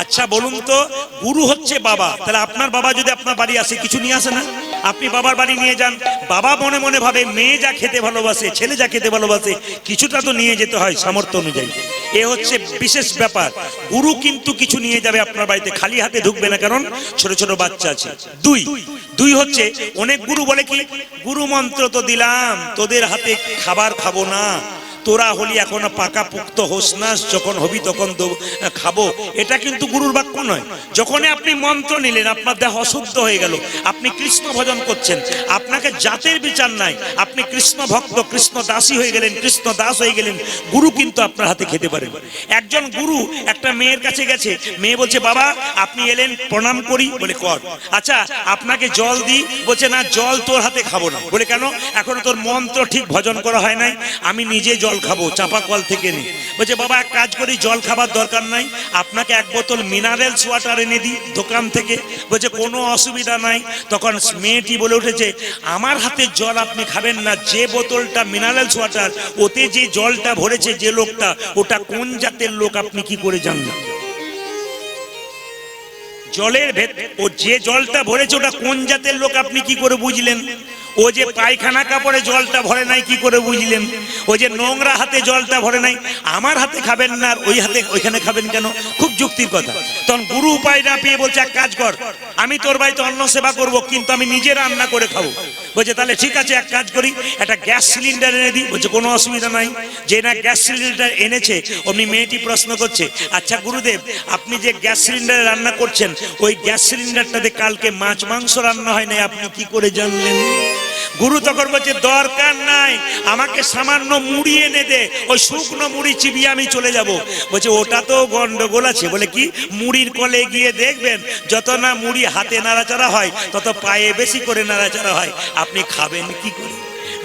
আচ্ছা বলুন তো, গুরু হচ্ছে বাবা, তাহলে আপনার বাবা যদি আপনার বাড়ি আসে কিছু নিয়ে আসে না? আপনি বাবার বাড়ি নিয়ে যান, বাবা মনে মনে ভাবে মেয়ে যা খেতে ভালোবাসে, ছেলে যা খেতে ভালোবাসে, কিছুটা তো নিয়ে যেতে হয় সামর্থ্য অনুযায়ী। এ হচ্ছে বিশেষ ব্যাপার। গুরু কিন্তু কিছু নিয়ে যাবে আপনার বাড়িতে, খালি হাতে ঢুকবে না, কারণ ছোট ছোট বাচ্চা আছে। দুই হচ্ছে, অনেক গুরু বলে কি, গুরু মন্ত্র তো দিলাম, তোদের হাতে খাবার খাবো না, তোরা হলি এখনো পাকা পুক্ত হোস না, যখন হবি তখন খাবো। এটা কিন্তু গুরুর বাক্য নয়। যখন আপনি মন্ত্র নিলেন, আপনার দেহ অশুদ্ধ হয়ে গেল, আপনি কৃষ্ণ ভজন করছেন, আপনাকে জাতের বিচার নাই, আপনি কৃষ্ণ ভক্ত, কৃষ্ণ দাসী হয়ে গেলেন, কৃষ্ণ দাস হয়ে গেলেন, গুরু কিন্তু আপনার হাতে খেতে পারেন। একজন গুরু একটা মেয়ের কাছে গেছে, মেয়ে বলছে, বাবা আপনি এলেন, প্রণাম করি। বলে কর। আচ্ছা আপনাকে জল দিই। বলছে না, জল তোর হাতে খাবো না। বলে কেন? এখনো তোর মন্ত্র ঠিক ভজন করা হয় নাই, আমি নিজে জল খাবো, চাপা কল থেকে নি। বলছে, বাবা এক কাজ করি, জল খাবার দরকার নাই, আপনাকে 1 বোতল মিনারেলস ওয়াটার এনে দিই দোকান থেকে। বলছে কোনো অসুবিধা নাই। তখন মেয়েটি বলে উঠেছে, আমার হাতে জল আপনি খাবেন না, যে বোতলটা মিনারেলস ওয়াটার, ওতে যে জলটা ভরেছে যে লোকটা, ওটা কোন জাতের লোক আপনি কি করে জানলেন? জলের ও যে জলটা ভরেছে ওটা কোন জাতের লোক আপনি কি করে বুঝলেন? ও যে পায়খানা কাপড়ে জলটা ভরে নাই কি করে বুঝলেন? ও যে নোংরা হাতে জলটা ভরে নাই, আমার হাতে খাবেন না আর ওই হাতে ওইখানে খাবেন কেন? খুব যুক্তির কথা। তখন গুরু উপায় না পেয়ে বলছে এক কাজ কর, আমি তোর বাড়িতে অন্ন সেবা করব, কিন্তু আমি নিজে রান্না করে খাবো। বলছে তাহলে ঠিক আছে, এক কাজ করি, একটা গ্যাস সিলিন্ডার এনে দিই। বলছে কোনো অসুবিধা নাই। যে না গ্যাস সিলিন্ডার এনেছে অমনি মেয়েটি প্রশ্ন করছে, আচ্ছা গুরুদেব, আপনি যে গ্যাস সিলিন্ডারে রান্না করছেন, ওই গ্যাস সিলিন্ডারটাতে কালকে মাছ মাংস রান্না হয় নাই, আপনি কি করে জানলেন? গুরু তখন বলছে দরকার নাই, আমাকে সামান্য মুড়ি এনে দে, ওই শুকনো মুড়ি চিবিয়ে আমি চলে যাব। বলছে ওটা তো গন্ডগোল আছে। বলে কি? মুড়ির কলে গিয়ে দেখবেন যত না মুড়ি হাতে নাড়াচাড়া হয় তত পায়ে বেশি করে নাড়াচাড়া হয়, আপনি খাবেন কি করে?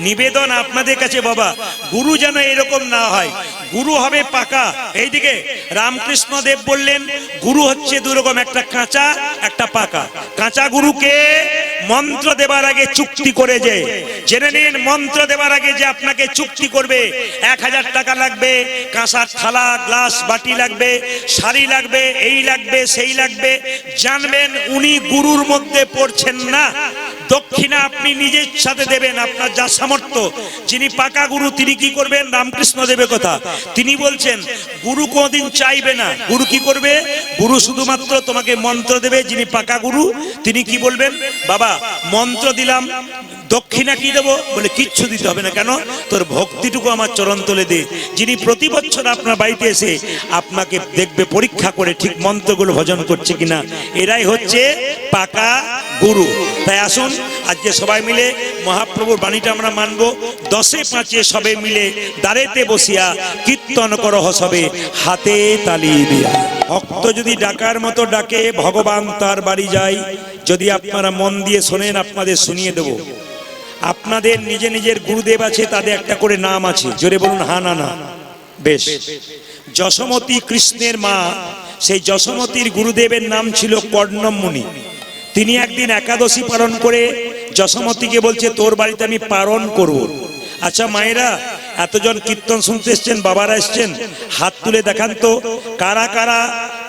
নিবেদন আপনাদের কাছে বাবা, গুরু যেন এরকম না হয়, গুরু হবে পাকা। এইদিকে রামকৃষ্ণ দেব বললেন গুরু হচ্ছে দুই রকম, একটা কাঁচা একটা পাকা। কাঁচা গুরুকে মন্ত্র দেবার আগে চুক্তি করে যে, জেনে নিন মন্ত্র দেবার আগে যে আপনাকে চুক্তি করবে, 1000 টাকা লাগবে, কাঁসার থালা গ্লাস বাটি লাগবে, শাড়ি লাগবে, এই লাগবে সেই লাগবে, জানবেন উনি গুরুর মধ্যে পড়ছেন না। দক্ষিণা আপনি নিজের সাথে দেবেন, আপনার যা সামর্থ্য। যিনি পাকা গুরু তিনি কি করবেন? রামকৃষ্ণ দেবের কথা তিনি বলছেন, গুরু কোনদিন চাইবে না। গুরু কি করবে? গুরু শুধুমাত্র তোমাকে মন্ত্র দেবে। যিনি পাকা গুরু তিনি কি বলবেন? বাবা মন্ত্র দিলাম, দক্ষিণা কি দেবো? বলে কিচ্ছু দিতে হবে না। কেন? তোর ভক্তিটুকু আমার চরণ তলে দে। যিনি প্রতি বছর আপনার বাড়িতে এসে আপনাকে দেখবে, পরীক্ষা করে ঠিক মন্ত্রগুলো ভজন করছে কিনা, এরাই হচ্ছে পাকা গুরু। তাই আসুন আজকে সবাই মিলে মহাপ্রভুর বাণীটা আমরা মানবো। 10-5 সবে মিলে দাঁড়েতে বসিয়া কীর্তন করহ সবে হাতে তালি দিয়া। ভক্ত যদি ডাকার মতো ডাকে ভগবান তার বাড়ি যায়। যদি আপনারা মন দিয়ে শোনেন আপনাদের শুনিয়ে দেব। আপনাদের নিজে নিজের গুরুদেব আছে, তাদের একটা করে নাম আছে, জোরে বলুন হা না না। বেশ, যশোমতী কৃষ্ণের মা, সেই যশোমতীর গুরুদেবের নাম ছিল কর্ণম মুনি। তিনি একদিন একাদশী পালন করে যশোমতীকে বলছে তোর বাড়িতে আমি পালন করব। আচ্ছা মায়েরা, এতজন কীর্তন শুনতে এসছেন, বাবারা এসছেন, হাত তুলে দেখান তো কারা কারা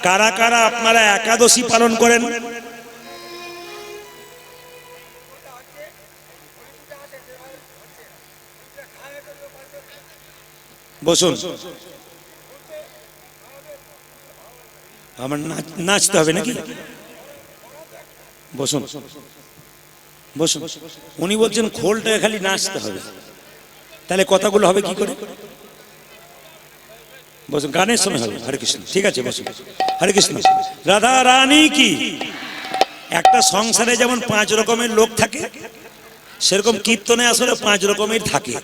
কারা কারা আপনারা একাদশী পালন করেন? বসুন, আমার নাচতে হবে নাকি? বসুন বসুন। উনি বলছেন খোলটা খালি নাচতে হবে, তাহলে কথাগুলো হবে কি করে? বসুন, গানের সময় হবে। হরে কৃষ্ণ। ঠিক আছে বসুন। হরে কৃষ্ণ। রাধা রানী কি? একটা সংসারে যেমন 5 রকমের লোক থাকে, সেরকম কীর্তনে আসলে 5 রকমের থাকে।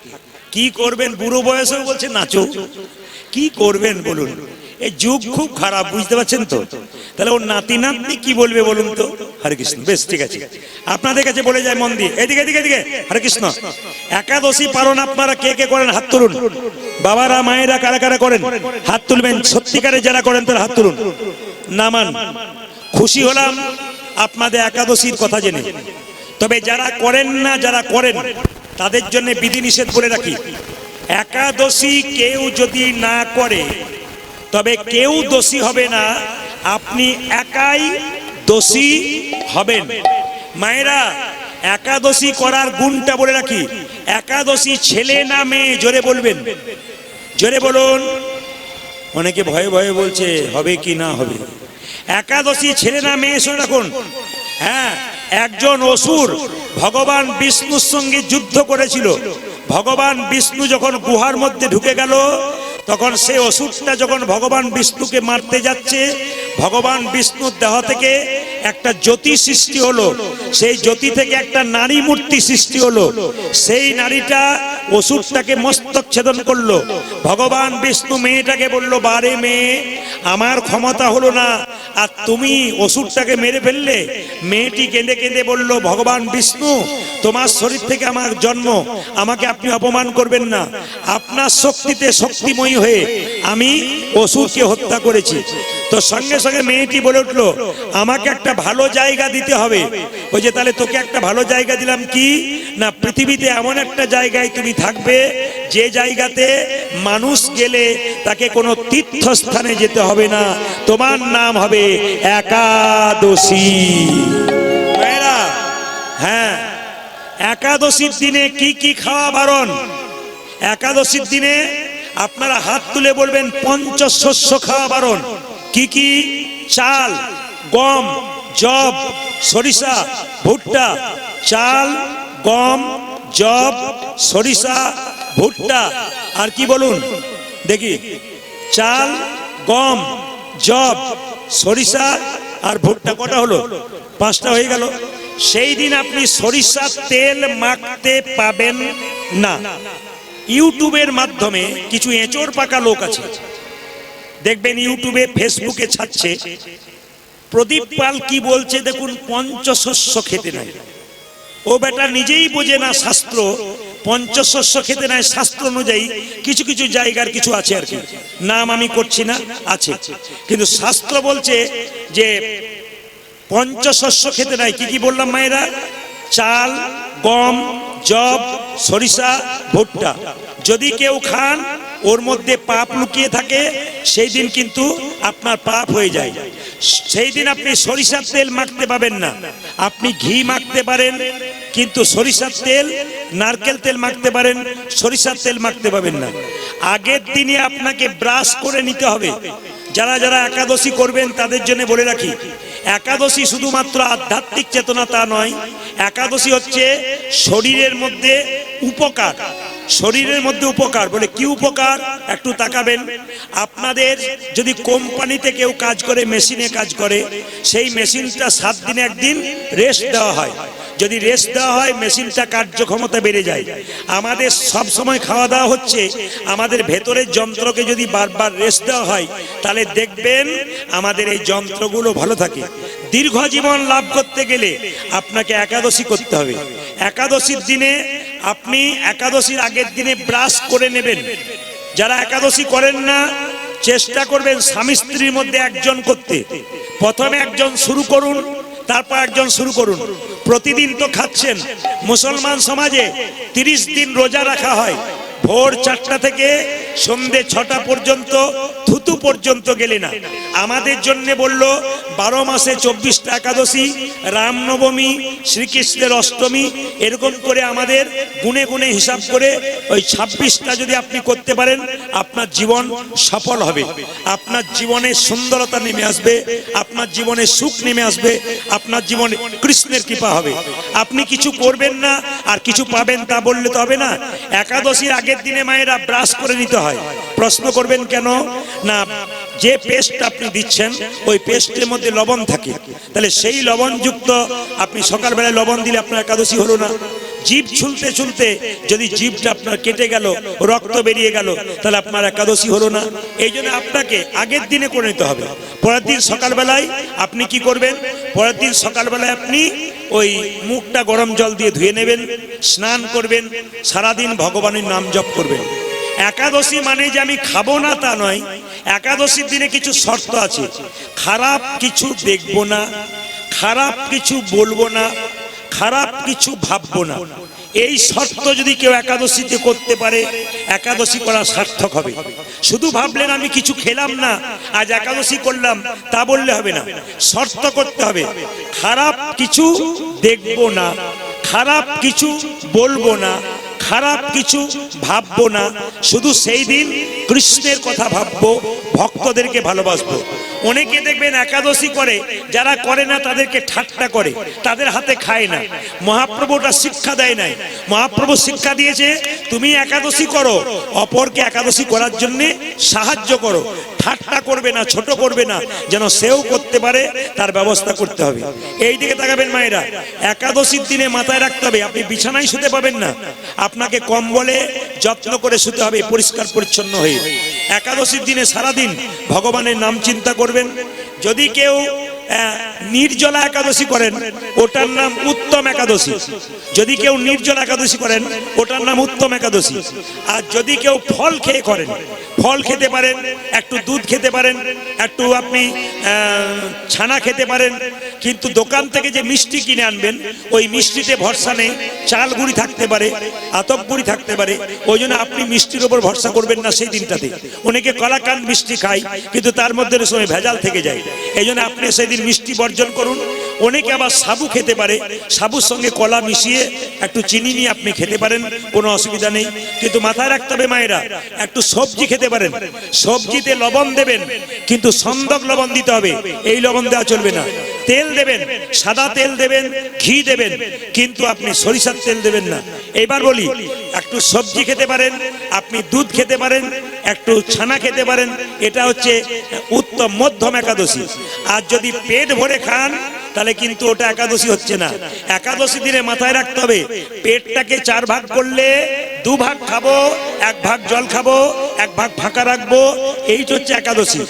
কি করবেন? বুড়ো বয়সেও বলছে নাচো। কি করবেন বলুন? এই যুগ খুব খারাপ, বুঝতে পারছেন তো? তাহলে ওর নাতি নাতনি কি বলবে বলুন তো? হরে কৃষ্ণ। বেশ ঠিক আছে, আপনাদের কাছে বলে যায় মন দিয়ে। এদিকে এদিকে এদিকে। হরে কৃষ্ণ। একাদশী পালন আপনারা কে কে করেন? হাত তুলুন। বাবারা মায়েরা কারা কারা করেন? হাত তুলবেন। সত্যিকারে যারা করেন তারা হাত তুলুন। নামান। খুশি হলাম আপনাদের একাদশীর কথা জেনে। তবে যারা করেন না, যারা করেন তাদের জন্য বিধিনিষেধ বলে রাখি। একাদশী কেউ যদি না করে তবে কেউ দোষী হবে না, আপনি একাই দোষী হবেন। মায়েরা, একাদশী করার গুণটা বলে রাখি। একাদশী ছেলে না মেয়ে? জোরে বলবেন, জোরে বলুন। অনেকে ভয়ে ভয়ে বলছে হবে কি না হবে। একাদশী ছেলে না মেয়ে? শুনে রাখুন। হ্যাঁ, একজন অসুর ভগবান বিষ্ণুর সঙ্গে যুদ্ধ করেছিল। ভগবান বিষ্ণু যখন গুহার মধ্যে ঢুকে গেল, তখন সে অসুরটা যখন ভগবান বিষ্ণুকে মারতে যাচ্ছে, ভগবান বিষ্ণুর দেহ থেকে একটা জ্যোতি সৃষ্টি হলো। সেই জ্যোতি থেকে একটা নারী মূর্তি সৃষ্টি হলো। সেই নারীটা অসুরটাকে মস্তক ছেদন করলো। ভগবান বিষ্ণু মেয়েটাকে বলল, বারে মেয়ে, আমার ক্ষমতা হলো না আর তুমি অসুরটাকে মেরে ফেললে। মেয়েটি কেঁদে কেঁদে বলল, ভগবান বিষ্ণু, তোমার শরীর থেকে আমার জন্ম, আমাকে আপনি অপমান করবেন না। আপনার শক্তিতে শক্তিময়ী হয়ে আমি অসুরকে হত্যা করেছি। তো সঙ্গে সঙ্গে মেয়েটি বলে উঠলো, আমাকে একটা ভালো জায়গা দিতে হবে। ওই যে তাহলে তোকে একটা ভালো জায়গা দিলাম, কি না, পৃথিবীতে এমন একটা জায়গায় তুমি থাকবে যে জায়গাতে মানুষ গেলে তাকে কোনো তীর্থস্থানে যেতে হবে না, তোমার নাম হবে একাদশী। হ্যাঁ, একাদশীর দিনে কি কি খাওয়া বারণ? একাদশীর দিনে আপনারা হাত তুলে বলবেন পঞ্চশস্য খাওয়া বারণ। কি কি? চাল, গম, যব, সরিষা, ভুট্টা। চাল, গম, যব, সরিষা, ভুট্টা। আর কি বলুন দেখি? চাল, গম, যব, সরিষা আর ভুট্টা। কটা হলো? 5টা হয়ে গেল। সেই দিন আপনি সরিষার তেল মাখতে পাবেন না। ইউটিউবের মাধ্যমে কিছু এঁচড় পাকা লোক আছে, দেখবেন ইউটিউবে ফেসবুকে ছাড়ছে। প্রদীপ পাল কি বলছে দেখুন, পঞ্চশস্য খেতে নাই। ও বেটা নিজেই বোঝে না শাস্ত্র। পঞ্চশস্য খেতে নাই শাস্ত্র অনুযায়ী কিছু কিছু জায়গার কিছু আছে আর কি, নাম আমি করছি না, আছে। কিন্তু শাস্ত্র বলছে যে পঞ্চশস্য খেতে নাই। কি কি বললাম মায়েরা? চাল, গম, যব, সরিষা, ভুট্টা। যদি কেউ খান ওর মধ্যে পাপ লুকিয়ে থাকে, সেই দিন কিন্তু আপনার পাপ হয়ে যায়। সেই দিন আপনি সরিষার তেল মাখতে পাবেন না। আপনি ঘি মাখতে পারেন, কিন্তু সরিষার তেল, নারকেল তেল মাখতে পারেন, সরিষার তেল মাখতে পাবেন না। আগের দিনে আপনাকে ব্রাশ করে নিতে হবে। যারা যারা একাদশী করবেন তাদের জন্য বলে রাখি, একাদশী শুধুমাত্র আধ্যাত্মিক চেতনা তা নয়। একাদশী হচ্ছে শরীরের মধ্যে উপকার। শরীরের মধ্যে উপকার বলে কি উপকার? একটু তাকাবেন। আপনাদের যদি কোম্পানিতে কেউ কাজ করে, মেশিনে কাজ করে, সেই মেশিনটা 7 দিনে একদিন রেস্ট দেওয়া হয়। যদি রেস্ট দেওয়া হয় মেশিনটা কার্যক্ষমতা বেড়ে যায়। আমাদের সব সময় খাওয়া দাওয়া হচ্ছে, আমাদের ভেতরের যন্ত্রকে যদি বারবার রেস্ট দেওয়া হয় তাহলে দেখবেন আমাদের এই যন্ত্রগুলো ভালো থাকে। দীর্ঘ জীবন লাভ করতে গেলে আপনাকে একাদশী করতে হবে। একাদশীর দিনে আপনি একাদশীর আগের দিনে ব্রাশ করে নেবেন। যারা একাদশী করেন না চেষ্টা করবেন স্বামী স্ত্রীর মধ্যে একজন করতে। প্রথমে একজন শুরু করুন, তারপর একজন শুরু করুন। প্রতিদিন তো খাচ্ছেন। মুসলমান সমাজে 30 দিন রোজা রাখা হয়। ভোর 4টা থেকে সন্ধে 6টা পর্যন্ত, থুতু পর্যন্ত গেলে না। আমাদের জন্য বলল 12 মাসে 24টা একাদশী, রামনবমী, শ্রীকৃষ্ণের অষ্টমী, এরকম করে আমাদের গুনে গুনে হিসাব করে ওই 26টা যদি আপনি করতে পারেন আপনার জীবন সফল হবে। আপনার জীবনে সুন্দরতা নেমে আসবে, আপনার জীবনে সুখ নেমে আসবে, আপনার জীবনে কৃষ্ণের কৃপা হবে। আপনি কিছু করবেন না আর কিছু পাবেন তা বললে তো হবে না। একাদশীর আগের দিনে মায়েরা ব্রাশ করে নিতে হয়। প্রশ্ন করবেন কেন? না, যে পেস্ট আপনি দিচ্ছেন ওই পেস্টের মধ্যে লবণ থাকে, তাহলে সেই লবণযুক্ত আপনি সকালবেলায় লবণ দিলে আপনার একাদশী হলো না। জীব ছুলতে ছুলতে যদি জীবটা আপনার কেটে গেল, রক্ত বেরিয়ে গেল, তাহলে আপনার একাদশী হলো না। এই জন্য আপনাকে আগের দিনে করে নিতে হবে। পরের দিন সকালবেলায় আপনি কি করবেন? পরের দিন সকালবেলায় আপনি ওই মুখটা গরম জল দিয়ে ধুয়ে নেবেন, স্নান করবেন, সারাদিন ভগবানের নাম জপ করবেন। একাদশী মানে যে আমি খাবো না তা নয়। একাদশীর দিনে কিছু শর্ত আছে। খারাপ কিছু দেখবো না, খারাপ কিছু বলবো না, খারাপ কিছু ভাববো না। এই শর্ত যদি কেউ একাদশীতে করতে পারে একাদশী করা সার্থক হবে। শুধু ভাবলেন আমি কিছু খেলাম না, আজ একাদশী করলাম, তা বললে হবে না। শর্ত করতে হবে, খারাপ কিছু দেখবো না, খারাপ কিছু বলবো না, খারাপ কিছু ভাববো না। শুধু সেই দিন কৃষ্ণের কথা ভাববো, ভক্তদেরকে ভালোবাসবো। অনেকে দেখবেন একাদশী করে, যারা করে না তাদেরকে ঠাট্টা করে, তাদের হাতে খায় না। মহাপ্রভুটা শিক্ষা দেয় নাই। মহাপ্রভু শিক্ষা দিয়েছে তুমি একাদশী করো, অপরকে একাদশী করার জন্য সাহায্য করো। ঠাট্টা করবে না, ছোট করবে না, যেন সেও করতে পারে তার ব্যবস্থা করতে হবে। এই দিকে তাকাবেন মায়েরা। একাদশীর দিনে মাথায় রাখতে হবে আপনি বিছানায় শুতে পাবেন না, আপনাকে কম্বলে যত্ন করে শুতে হবে, পরিষ্কার পরিচ্ছন্ন হয়ে। একাদশীর দিনে সারাদিন ভগবানের নাম চিন্তা করবেন। যদি কেউ নির্জলা একাদশী করেন ওটার নাম উত্তম একাদশী। যদি কেউ নির্জলা একাদশী করেন ওটার নাম উত্তম একাদশী। আর যদি কেউ ফল খেয়ে করেন, ফল খেতে পারেন, একটু দুধ খেতে পারেন, একটু আপনি ছানা খেতে পারেন, কিন্তু দোকান থেকে যে মিষ্টি কিনে আনবেন ওই মিষ্টিতে ভরসা নেই। চাল গুঁড়ি থাকতে পারে, আতপ গুঁড়ি থাকতে পারে, ওই জন্য আপনি মিষ্টির উপর ভরসা করবেন না সেই দিনটাতে। অনেকে কলাকান মিষ্টি খায় কিন্তু তার মধ্যে সময় ভেজাল থেকে যায়। এই জন্য আপনি সেদিন মিষ্টি বর্জন করুন। অনেকে আবার সাবু খেতে পারে, সাবুর সঙ্গে কলা মিশিয়ে একটু চিনি নিয়ে আপনি খেতে পারেন, কোনো অসুবিধা নেই। কিন্তু মাথায় রাখতে হবে মায়েরা, একটু সবজি খেতে পারেন, সবজিতে লবণ দেবেন, কিন্তু সন্দক লবণ দিতে হবে, এই লবণ দেওয়া চলবে না। তেল দেবেন, সাদা তেল দেবেন, ঘি দেবেন, কিন্তু আপনি সরিষার তেল দেবেন না। এবার বলি, একটু সবজি খেতে পারেন, আপনি দুধ খেতে পারেন, একটু ছানা খেতে পারেন, এটা হচ্ছে উত্তম মধ্যম একাদশী। আর যদি পেট ভরে খান তাহলে কিন্তু ওটা একাদশী হচ্ছে না। একাদশী দিনে মাথায় রাখতে হবে, পেটটাকে 4 ভাগ করলে 2 ভাগ খাবো, 1 ভাগ জল খাবো, 1 ভাগ ফাঁকা রাখবো, এইটা হচ্ছে একাদশী।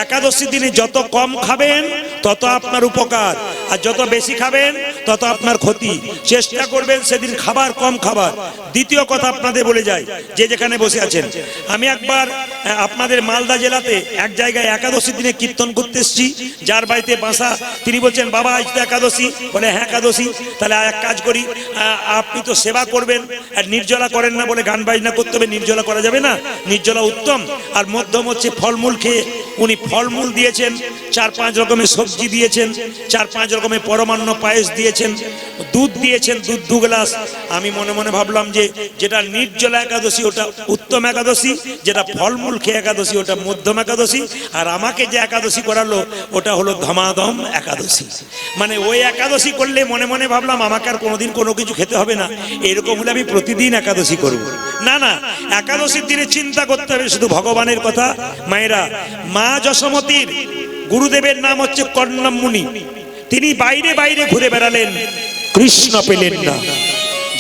একাদশী দিনে যত কম খাবেন তত আপনার উপকার, আর যত বেশি খাবেন তত আপনার ক্ষতি। চেষ্টা করবেন সেদিন খাবার কম খাবার। দ্বিতীয় কথা আপনাদের বলে যাই, যে যেখানে বসে আছেন, আমি একবার আপনাদের মালদা জেলাতে এক জায়গায় একাদশী দিনে কীর্তন করতে এসেছি। যার বাড়িতে বাসা তিনি বলছেন, বাবা আজ তো একাদশী। বলে হ্যাঁ একাদশী, তাহলে এক কাজ করি, আপনি তো সেবা করবেন আর নির্জলা করেন না, বলে গান বাজনা করতে হবে, নির্জলা করা যাবে না, নির্জলা উত্তম। আর মধ্যম হচ্ছে ফলমূল খেয়ে, উনি ফলমূল দিয়েছেন, 4-5 রকমের সবজি দিয়েছেন, 4-5 রকমের পরমান্ন পায়েস দিয়েছেন, দুধ দিয়েছেন, দুধ 2 গ্লাস। আমি মনে মনে ভাবলাম যে যেটা নির্জলা একাদশী ওটা উত্তম একাদশী, যেটা ফলমূল খেয়ে একাদশী ওটা মধ্যম একাদশী, আর আমাকে যে একাদশী করালো ওটা হলো ধমাধম একাদশী। মানে ওই একাদশী করলে মনে মনে ভাবলাম আমাকে আর কোনোদিন কোনো কিছু খেতে হবে না, এরকম হলে আমি প্রতিদিন একাদশী করব। না না, একাদশীর দিনে চিন্তা করতে হবে শুধু ভগবানের কথা। মায়েরা, মা যশোমতীর গুরুদেবের নাম হচ্ছে কর্ণম মুনি। তিনি বাইরে বাইরে ঘুরে বেড়ালেন, কৃষ্ণ পেলেন না।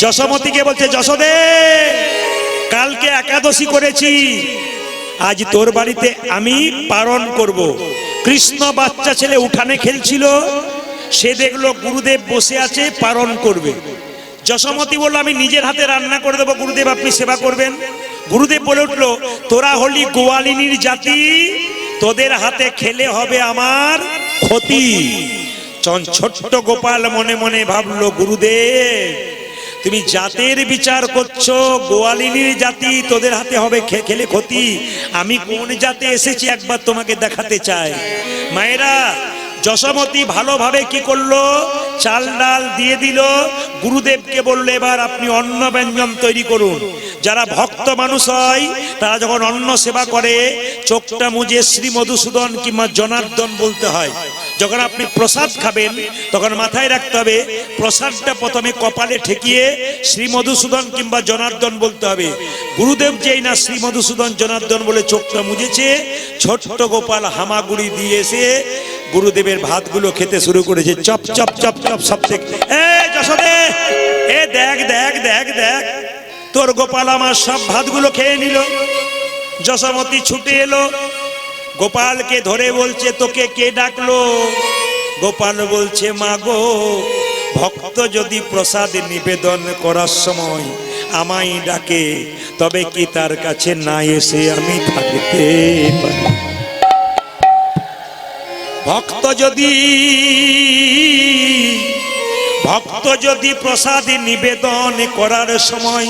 যশোমতীকে বলছে, যশোদে কালকে একাদশী করেছি, আজ তোর বাড়িতে আমি পালন করব। কৃষ্ণ বাচ্চা ছেলে উঠানে খেলছিল, সে দেখলো গুরুদেব বসে আছে, পালন করবে। যশোমতী বলল, আমি নিজের হাতে রান্না করে দেবো, গুরুদেব আপনি সেবা করবেন। গুরুদেব বলে উঠলো, তোরা হলি গোয়ালিনীর জাতি, তোদের হাতে খেলে হবে আমার ক্ষতি। ছোট্ট গোপাল মনে মনে ভাবলো, গুরুদেব তুমি জাতের বিচার করছো, গোয়ালিনীর জাতি, তোদের হাতে হবে খেলে ক্ষতি। আমি কোন জাতে এসেছি একবার তোমাকে দেখাতে চাই। মায়েরা, যশোমতী ভালোভাবে কি করলো, চাল ডাল দিয়ে দিল। গুরুদেবকে বললো, এবার আপনি অন্ন ব্যঞ্জন তৈরি করুন। যারা ভক্ত মানুষ হয় তারা যখন অন্ন সেবা করে চোখটা মুজে শ্রী মধুসূদন কিংবা জনার্দন বলতে হয়। যখন আপনি প্রসাদ খাবেন তখন মাথায় রাখতে হবে, প্রসাদটা প্রথমে কপালে ঠেকিয়ে শ্রী মধুসূদন কিংবা জনার্দন বলতে হবে। গুরুদেব যেই না শ্রী মধুসূদন জনার্দন বলে চোখটা মুজেছে, ছোট্ট গোপাল হামাগুড়ি দিয়ে এসে গুরুদেবের ভাতগুলো খেতে শুরু করেছে। চপ চপ চপ চপ সব থেকে, এ যশোদে, এ দেখ দেখ দেখ দেখ, তোর গোপাল আমার সব ভাতগুলো খেয়ে নিল। যশোমতী ছুটে এলো, গোপালকে ধরে বলছে, তোকে কে ডাকলো? গোপাল বলছে, মা গো, ভক্ত যদি প্রসাদ নিবেদন করার সময় আমায় ডাকে, তবে কি তার কাছে না এসে আমি থাকতে পারি? ভক্ত যদি প্রসাদ নিবেদন করার সময়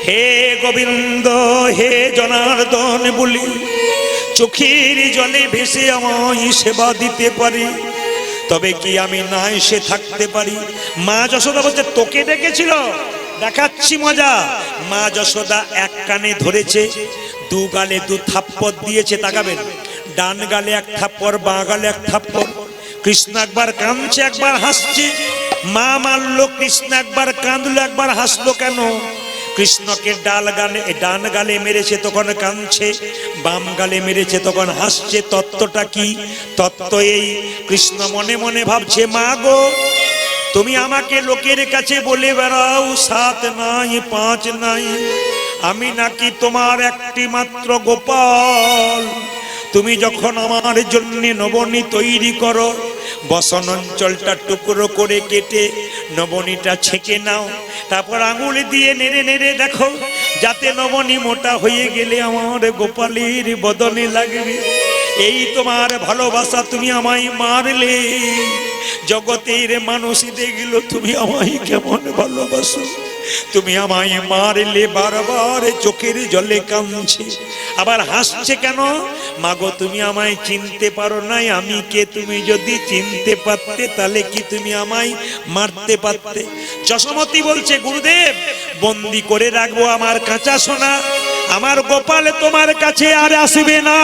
হে গোবিন্দ হে জনার্দন বলি চোখের জলে ভেসে আমায় সেবা দিতে পারি, তবে কি আমি না এসে থাকতে পারি? মা যশোদা বলছে, তোকে ডেকেছিল, দেখাচ্ছি মজা। মা যশোদা এক কানে ধরেছে, 2 গালে 2 থাপ্পড় দিয়েছে। তাকাবেন, ডান গালে 1 থাপ্পড়, বাঁ গালে 1 থাপ্পড়। কৃষ্ণ একবার কাঁদছে, একবার হাসছে। মা মারলো, কৃষ্ণ একবার কাঁদলো, একবার হাসলো। কেন? কৃষ্ণকে ডান গালে মেরেছে তখন কাঁদছে, বাম গালে মেরেছে তখন হাসছে। তত্ত্বটা কি? তত্ত্ব এই, কৃষ্ণ মনে মনে ভাবছে, মা গো, তুমি আমাকে লোকের কাছে বলে বেড়াও 7 নাই 5 নাই, আমি নাকি তোমার একটি মাত্র গোপাল। তুমি যখন আমার জন্য নবনী তৈরি করো, বসন অঞ্চলটা টুকরো করে কেটে নবনীটা ছেঁকে নাও, তারপর আঙুল দিয়ে নেড়ে নেড়ে দেখো যাতে নবনী মোটা হয়ে গেলে আমার গোপালের বদনে লাগবে। এই তোমার ভালোবাসা, তুমি আমায় মারলে জগতের মানুষ দেখলো তুমি আমায় কেমন ভালোবাসো। তুমি আমায় মারলে বারবার চোখের জলে কাঁদছে, আবার হাসছে কেন? মাগো তুমি আমায় চিনতে পারো নাই, আমি কে তুমি যদি চিনতে পারতে তাহলে কি তুমি আমায় মারতে পারতে? যশোমতী বলছে গুরুদেব বন্দি করে রাখবো আমার কাঁচা সোনা, আমার গোপাল তোমার কাছে আর আসবে না।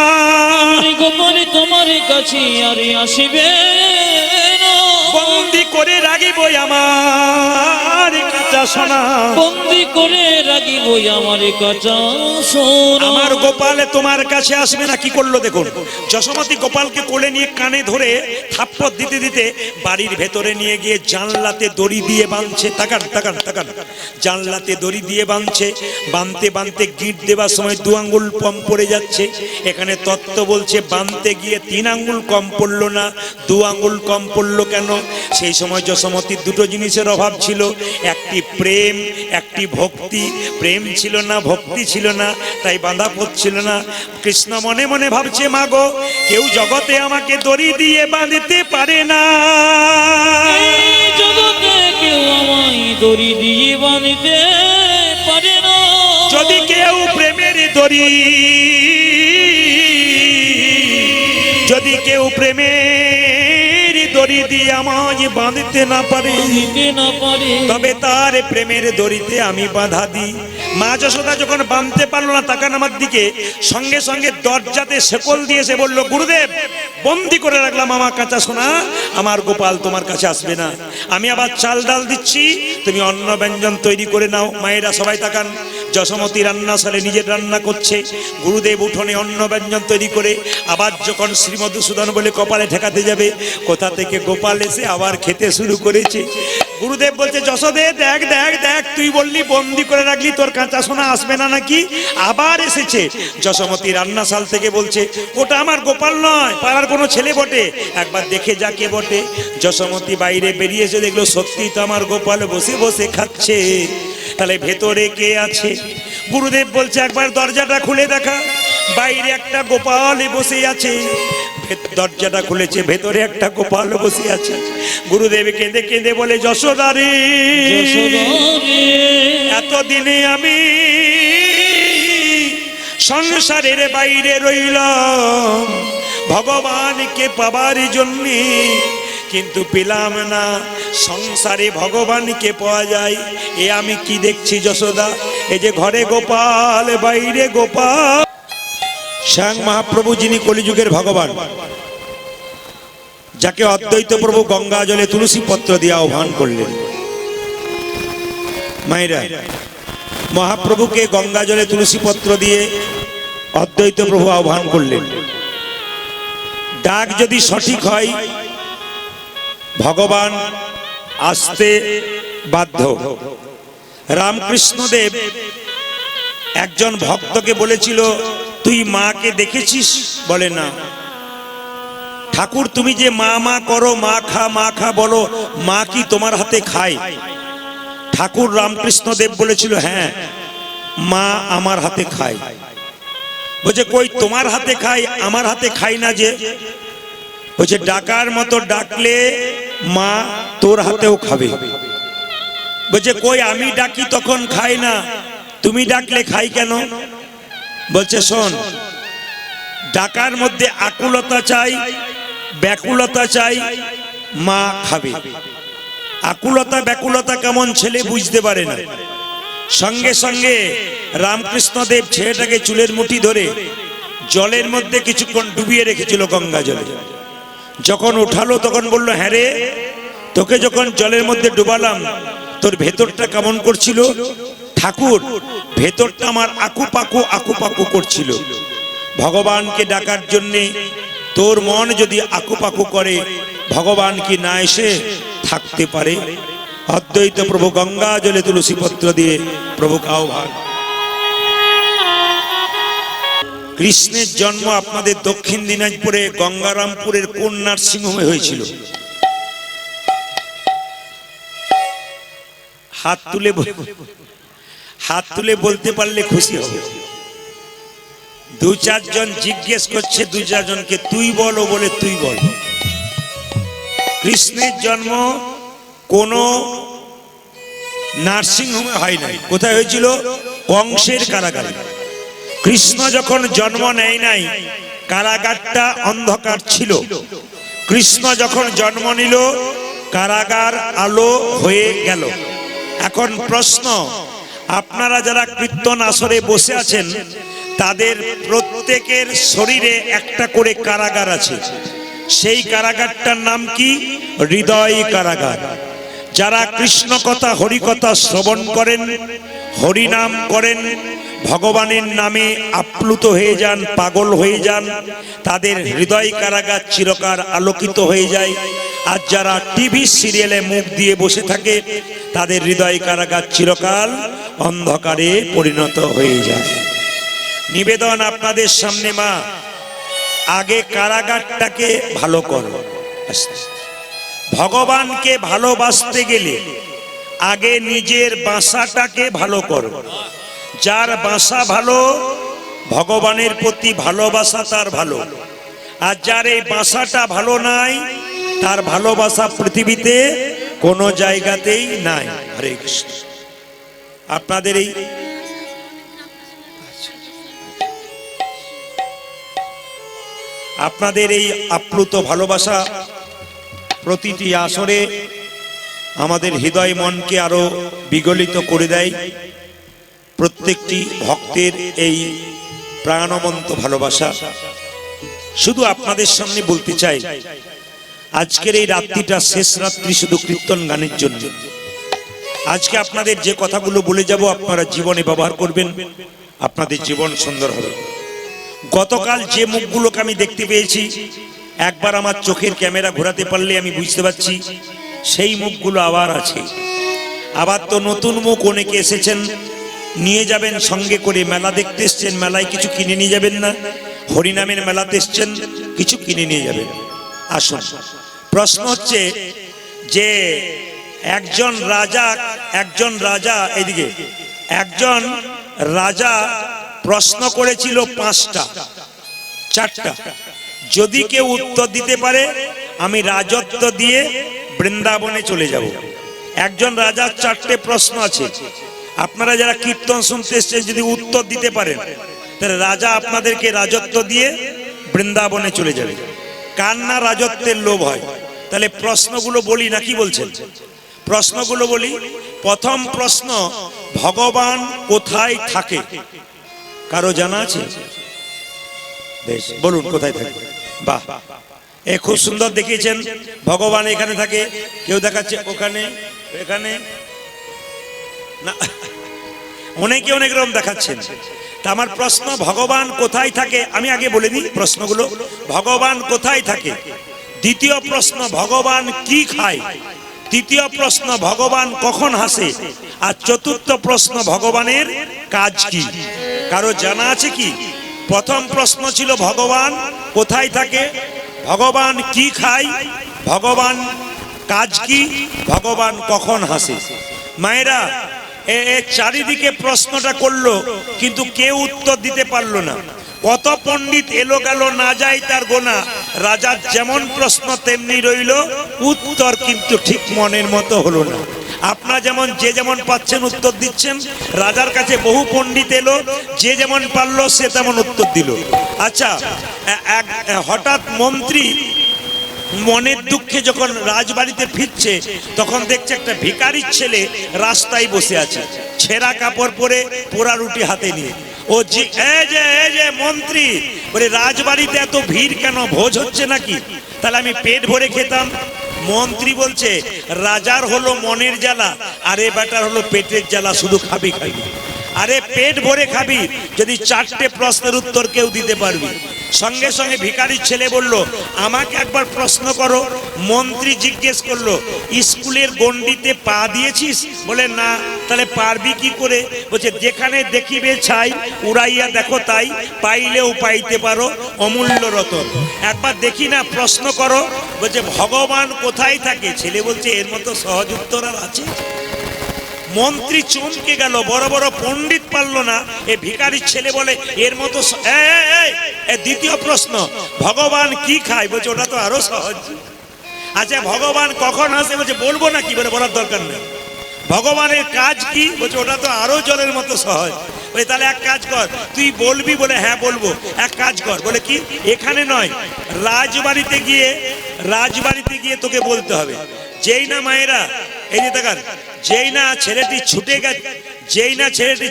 গোপাল তোমার কাছে আর আসবে না। বন্দি করে রাখিব আমার কাঁচা সোনা, বন্দি করে রাখিব আমার কাঁচা সোনা। আমার গোপাল তোমার কাছে আসবে না। কি করলো দেখুন, যশোমতী গোপালকে কোলে নিয়ে কানে ধরে থাপ্পড় দিতে দিতে বাড়ির ভেতরে নিয়ে গিয়ে জানলাতে দড়ি দিয়ে বাঁধছে। তাকান তাকান তাকান, জানলাতে দড়ি দিয়ে বাঁধছে। বাঁধতে বাঁধতে গিট দেবার সময় 2 আঙ্গুল কম পড়ে যাচ্ছে। এখানে তত্ত্ব বলছে বাঁধতে গিয়ে 3 আঙ্গুল কম পড়লো না, 2 আঙ্গুল কম পড়লো কেন? সেই সময় যশোমতীর 2টো জিনিসের অভাব ছিল, একটি প্রেম, একটি ভক্তি। প্রেম ছিল না, ভক্তি ছিল না, তাই বাঁধা পড়ছিল না। কৃষ্ণ মনে মনে ভাবছে মাগো কেউ জগতে আমাকে দড়ি দিয়ে বাঁধতে পারে না, জগতে কেউ আমায় দড়ি দিয়ে বাঁধতে পারে না। যদি কেউ প্রেমের দড়ি, যদি কেউ প্রেমের দড়ি দিয়ে আমায় বাঁধতে না পারে, তবে তার প্রেমের দড়িতে আমি বাধা দিই। মা যশোদা যখন বাঁধতে পারলো না, তাকান আমার দিকে, সঙ্গে সঙ্গে দরজাতে শেকল দিয়ে সে বলল গুরুদেব বন্দি করে রাখলাম আমার কাঁচা সোনা, আমার গোপাল তোমার কাছে আসবে না। আমি আবার চাল ডাল দিচ্ছি, তুমি অন্ন ব্যঞ্জন তৈরি করে নাও। মায়েরা সবাই তাকান, যশোমতী রান্নাশালে নিজের রান্না করছে, গুরুদেব উঠোনে অন্ন ব্যঞ্জন তৈরি করে আবার যখন শ্রী মধুসূদন বলে কপালে ঠেকাতে যাবে, কোথা থেকে গোপাল এসে আবার খেতে শুরু করেছে। গুরুদেব বলছে যশোদে দেখ দেখ দেখ, তুই বললি বন্দি করে রাখলি, তোর কাঁচা সোনা আসবে না নাকি? আবার এসেছে। যশোমতী রান্নাশাল থেকে বলছে ওটা আমার গোপাল নয়, পাড়ার কোনো ছেলে বটে, একবার দেখে যা কে বটে। যশোমতী বাইরে বেরিয়ে এসে দেখলো সত্যি তো আমার গোপাল বসে বসে খাচ্ছে। তাহলে ভেতরে কে আছে? গুরুদেব বলছে একবার দরজাটা খুলে দেখা, বাইরে একটা গোপাল বসে আছে। দরজাটা খুলেছে, ভেতরে একটা গোপাল বসে আছে। গুরুদেব কেঁদে কেঁদে বলে যশোদা রে, এতদিনে আমি সংসারের বাইরে রইলাম ভগবানকে পাবার জন্যে, কিন্তু পেলাম না। সংসারে ভগবানকে পাওয়া যায়, এ আমি কি দেখছি যশোদা? এই যে ঘরে গোপাল, বাইরে গোপাল। স্বয়ং মহাপ্রভু যিনি কলিযুগের ভগবান, যাকে অদ্বৈত প্রভু গঙ্গা জলে তুলসী পত্র দিয়ে আহ্বান করলেন। মায়েরা, মহাপ্রভুকে গঙ্গা জলে তুলসী পত্র দিয়ে অদ্বৈত প্রভু আহ্বান করলেন। ডাক যদি সঠিক হয় ভগবান আসতে বাধ্য। রামকৃষ্ণদেব একজন ভক্তকে বলেছিল তুই মাকে দেখেছিস? বলে না। ঠাকুর তুমি যে মা মা করো, মা খা বলো, মা কি তোমার হাতে খায়? ঠাকুর রামকৃষ্ণদেব বলেছিল হ্যাঁ, মা আমার হাতে খায়। বলছে কই তোমার হাতে খায়, আমার হাতে খাই না যে। বলছে ডাকার মতো ডাকলে মা তোর হাতেও খাবে। বলছে কই আমি ডাকি তখন খাই না, তুমি ডাকলে খাই কেন? বলছে শোন, ডাকার মধ্যে আকুলতা চাই, ব্যাকুলতা চাই, মা খাবে। আকুলতা ব্যাকুলতা কেমন ছেলে বুঝতে পারে না। সঙ্গে সঙ্গে রামকৃষ্ণদেব ছেলেটাকে চুলের মুঠি ধরে জলের মধ্যে কিছুক্ষণ ডুবিয়ে রেখেছিল গঙ্গা জলে। যখন উঠালো তখন বলল হ্যাঁ রে, তোকে যখন জলের মধ্যে ডুবালাম তোর ভেতরটা কেমন করছিল? ঠাকুর ভেতরটা আমার আকুপাকু করছিল। ভগবানকে ডাকার জন্যে তোর মন যদি আকুপাকু করে, ভগবান কি না এসে থাকতে পারে? অদ্বৈত প্রভু গঙ্গা জলে তুলসী পত্র দিয়ে প্রভুকে আহ্বান। কৃষ্ণের জন্ম আপনাদের দক্ষিণ দিনাজপুরে গঙ্গারামপুরের কোন নার্সিংহোমে হয়েছিল? হাত তুলে বলতে পারলে খুশি হবে। 2-4 জন জিজ্ঞেস করছে, 2-4 জনকে তুই বলো বলে তুই বল। কৃষ্ণের জন্ম কোন নার্সিং হোমে হয় নাই, কোথায় হয়েছিল? কংসের কারাগারে। কৃষ্ণ যখন জন্ম নেয় নাই, কারাগারটা অন্ধকার ছিল। কৃষ্ণ যখন জন্ম নিল, কারাগার আলো হয়ে গেল। এখন প্রশ্ন, আপনারা যারা কীর্তন আসরে বসে আছেন, তাদের প্রত্যেকের শরীরে একটা করে কারাগার আছে। সেই কারাগারটার নাম কি? হৃদয় কারাগার। যারা কৃষ্ণ কথা হরিকথা শ্রবণ করেন, হরিনাম করেন, ভগবানের নামে আপ্লুত হয়ে যান, পাগল হয়ে যান, তাদের হৃদয় কারাগার চিরকাল আলোকিত হয়ে যায়। আর যারা টিভি সিরিয়ালে মুখ দিয়ে বসে থাকে, তাদের হৃদয় কারাগার চিরকাল অন্ধকারে পরিণত হয়ে যায়। নিবেদন আপনাদের সামনে, মা, আগে কারাগারটাকে ভালো করো। ভগবানকে ভালোবাসতে গেলে আগে নিজের বাসাটাকে ভালো করো। যার বাসা ভালো, ভগবানের প্রতি ভালোবাসা তার ভালো। আর যার এই বাসাটা ভালো নাই, তার ভালোবাসা পৃথিবীতে কোনো জায়গাতেই নাই। হরে কৃষ্ণ। আপনাদের এই আপ্লুত ভালোবাসা প্রতিটি আসরে আমাদের হৃদয় মনকে আরো বিগলিত করে দেয়। প্রত্যেকটি ভক্তের এই প্রাণবন্ত ভালোবাসা। শুধু আপনাদের সামনে বলতে চাই, আজকের এই রাত্রিটা শেষ রাত্রি শুধু কীর্তন গানের জন্য। আজকে আপনাদের যে কথাগুলো বলে যাব, আপনারা জীবনে ব্যবহার করবেন, আপনাদের জীবন সুন্দর হবে। গতকাল যে মুখগুলোকে আমি দেখতে পেয়েছি, একবার আমার চোখের ক্যামেরা ঘোরাতে পারলে আমি বুঝতে পারছি সেই মুখগুলো আবার আছে। আবার তো নতুন মুখ অনেকে এসেছেন, নিয়ে যাবেন সঙ্গে করে। মেলা দেখতে এসছেন, মেলায় কিছু কিনে নিয়ে যাবেন না? হরিনামের মেলাতে এসছেন, কিছু কিনে নিয়ে যাবেন। আসুন, প্রশ্ন হচ্ছে যে একজন রাজা প্রশ্ন করেছিল 5টা 4টা। যদি কেউ উত্তর দিতে পারে, আমি রাজত্ব দিয়ে বৃন্দাবনে চলে যাব। একজন রাজার 4টে প্রশ্ন আছে। আপনারা যারা কীর্তন শুনতে এসেছেন, যদি উত্তর দিতে পারেন, তাহলে রাজা আপনাদেরকে রাজত্ব দিয়ে বৃন্দাবনে চলে যাবে। কার না রাজত্বের লোভ হয়? তাহলে প্রশ্নগুলো বলি, নাকি বলছেন? প্রশ্নগুলো বলি। প্রথম প্রশ্ন, ভগবান কোথায় থাকে? কারো জানা আছে? বেশ, বলুন কোথায় থাকে? বাহ, এ খুব সুন্দর দেখিয়েছেন। ভগবান এখানে থাকে, কেউ দেখাচ্ছে ওখানে, এখানে না, অনেকে অনেক রকম দেখাচ্ছেন। তা আমার প্রশ্ন, ভগবান কোথায় থাকে? আমি আগে বলে দিই প্রশ্নগুলো। ভগবান কোথায় থাকে? দ্বিতীয় প্রশ্ন, ভগবান কি খায়? তৃতীয় প্রশ্ন, ভগবান কখন হাসে? আর চতুর্থ প্রশ্ন, ভগবানের কাজ কি? কারো জানা আছে কি? প্রথম প্রশ্ন ছিল ভগবান কোথায় থাকে, ভগবান কি খায়, ভগবান কাজ কি, ভগবান কখন হাসে। মায়েরা, চারিদিকে প্রশ্নটা করলো, কিন্তু কেউ উত্তর দিতে পারলো না। কত পণ্ডিত এলো গেল, না যায় তার গোনা। রাজার যেমন প্রশ্ন তেমনি রইল, উত্তর কিন্তু ঠিক মনের মতো হলো না। আপনারা যেমন যে যেমন পাচ্ছেন উত্তর দিচ্ছেন, রাজার কাছে বহু পণ্ডিত এলো, যে যেমন পারলো সে তেমন উত্তর দিল। আচ্ছা, হঠাৎ মন্ত্রী মনের দুঃখে যখন রাজবাড়িতে ফিরছে, তখন দেখছে একটা ভিখারির ছেলে রাস্তায় বসে আছে, ছেঁড়া কাপড় পরে, পোড়া রুটি হাতে নিয়ে। ও জি, এই যে মন্ত্রী, বলে রাজবাড়িতে এত ভিড় কেন? ভোজ হচ্ছে নাকি? তাহলে আমি পেট ভরে খেতাম। মন্ত্রী বলছে, রাজার হলো মনের জ্বালা, আরে বেটার হলো পেটের জ্বালা, শুধু খাবি খাবি। আরে পেট ভরে খাবি যদি 4টে প্রশ্নের উত্তর কেউ দিতে পারবি। সঙ্গে সঙ্গে ভিখারির ছেলে বলল, আমাকে একবার প্রশ্ন করো। মন্ত্রী জিজ্ঞেস করলো, স্কুলের গণ্ডিতে পা দিয়েছিস? বলে না। তাহলে পারবি কি করে? বলছে, যেখানে দেখিবে ছাই, উড়াইয়া দেখো তাই, পাইলেও পাইতে পারো অমূল্য রতন। একবার দেখি না, প্রশ্ন করো। বলছে, ভগবান কোথায় থাকে? ছেলে বলছে, এর মতো সহজ উত্তর আর আছে? মন্ত্রী চমকে গেল, বড় বড় পণ্ডিত পারলো না। এ ভিখারির ছেলে বলে, এর মতো। দ্বিতীয় প্রশ্ন, ভগবান কি খায়? বলছে, ওটা তো আরো সহজ। আচ্ছা, ভগবান কখন হাসে? বলছে, বলবো না কি? বলে, বলার দরকার নেই। ভগবানের কাজ কি? বলছে ওটা তো আরো জলের মতো সহজ। বলে তাহলে এক কাজ কর, তুই বলবি? বলে হ্যাঁ বলবো। এক কাজ কর। বলে কি? এখানে নয়, রাজবাড়িতে গিয়ে তোকে বলতে হবে। যেই না মায়েরা, এই যে দেখান, যেই না ছেলেটি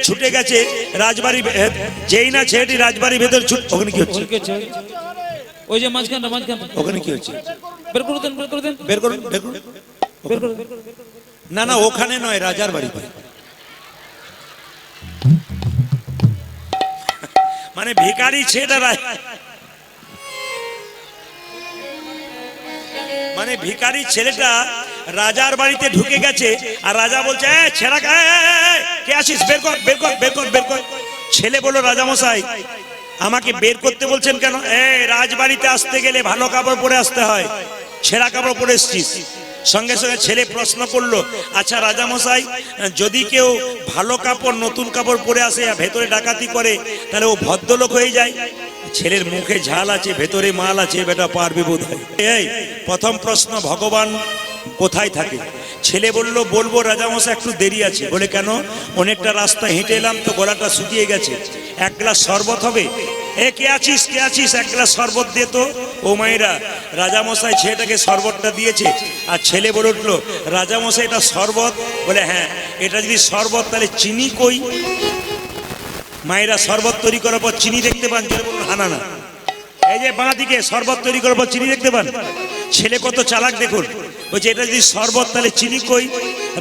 ছুটে গেছে রাজবাড়ি, যেই না ছেলেটি রাজবাড়ির ভেতর ওখানে কি হচ্ছে? ওই যে মাঝখানটা ওখানে কি হচ্ছে? বের করে দেন বের করুন। না না, ওখানে নয়, রাজার বাড়ি। মানে ভিখারি ছেলেটা, মানে ভিখারি ছেলেটা রাজার বাড়িতে ঢুকে গেছে, আর রাজা বলছে ছেড়া, কে আসিস? বের কর। ছেলে বলল, রাজামশাই আমাকে বের করতে বলছেন কেন? রাজবাড়িতে আসতে গেলে ভালো কাপড় পরে আসতে হয়, ছেঁড়া কাপড় পরে এসছিস। সঙ্গে সঙ্গে ছেলে প্রশ্ন করলো, আচ্ছা রাজামশাই, যদি কেউ ভালো কাপড়, নতুন কাপড় পরে আসে আর ভেতরে ডাকাতি করে, তাহলে ও ভদ্রলোক হয়ে যায়? ছেলের মুখে ঝাল আছে, ভেতরে মাল আছে, বেটা পারবে বোধ হয়। এই প্রথম প্রশ্ন, ভগবান কোথায় থাকে? ছেলে বলবো রাজামশাই একটু দেরি আছে। বলে কেন? অনেকটা রাস্তা হেঁটে এলাম তো, গলাটা শুকিয়ে গেছে, এক গ্লাস শরবত হবে? কে আছিস? এক গ্লাস শরবত দে তো। ও মায়েরা, রাজামশাই ছেলেটাকে শরবতটা দিয়েছে, আর ছেলে বলে উঠলো, রাজামশাই এটা শরবত? বলে হ্যাঁ। এটা যদি শরবত, তাহলে চিনি কই? মায়েরা, শরবত তৈরি করার পর চিনি দেখতে পান? না, এই যে বাঁ দিকে শরবত তৈরি করার পর চিনি দেখতে পান? ছেলে কত চালাক দেখুন। বলছে এটা যদি শরবত, তাহলে চিনি কই?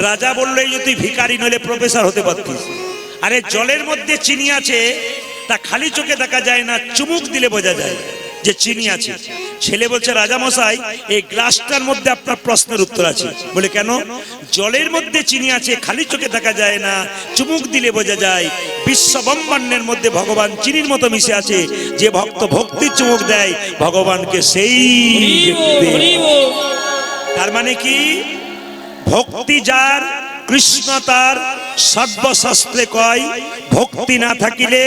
রাজা বললো, এই যে তুই ভিখারি নইলে প্রফেসর হতে পারতিস। আরে জলের মধ্যে চিনি আছে, তা খালি চোখে দেখা যায় না, চুমুক দিলে বোঝা যায় যে চিনি আছে। ছেলে বলছে, রাজামশাই এই গ্লাসটার মধ্যে আপনার প্রশ্নের উত্তর আছে। বলে কেন? জলের মধ্যে চিনি আছে, খালি চোখে দেখা যায় না, চুমুক দিলে বোঝা যায়। বিশ্ব ব্রহ্মাণ্ডের মধ্যে ভগবান চিনির মতো মিশে আছে। যে ভক্ত ভক্তির চুমুক দেয় ভগবানকে, সেই তার মানে কি? ভক্তি যার, কৃষ্ণ তার, সর্বশাস্ত্রে কয়, ভক্তি না থাকিলে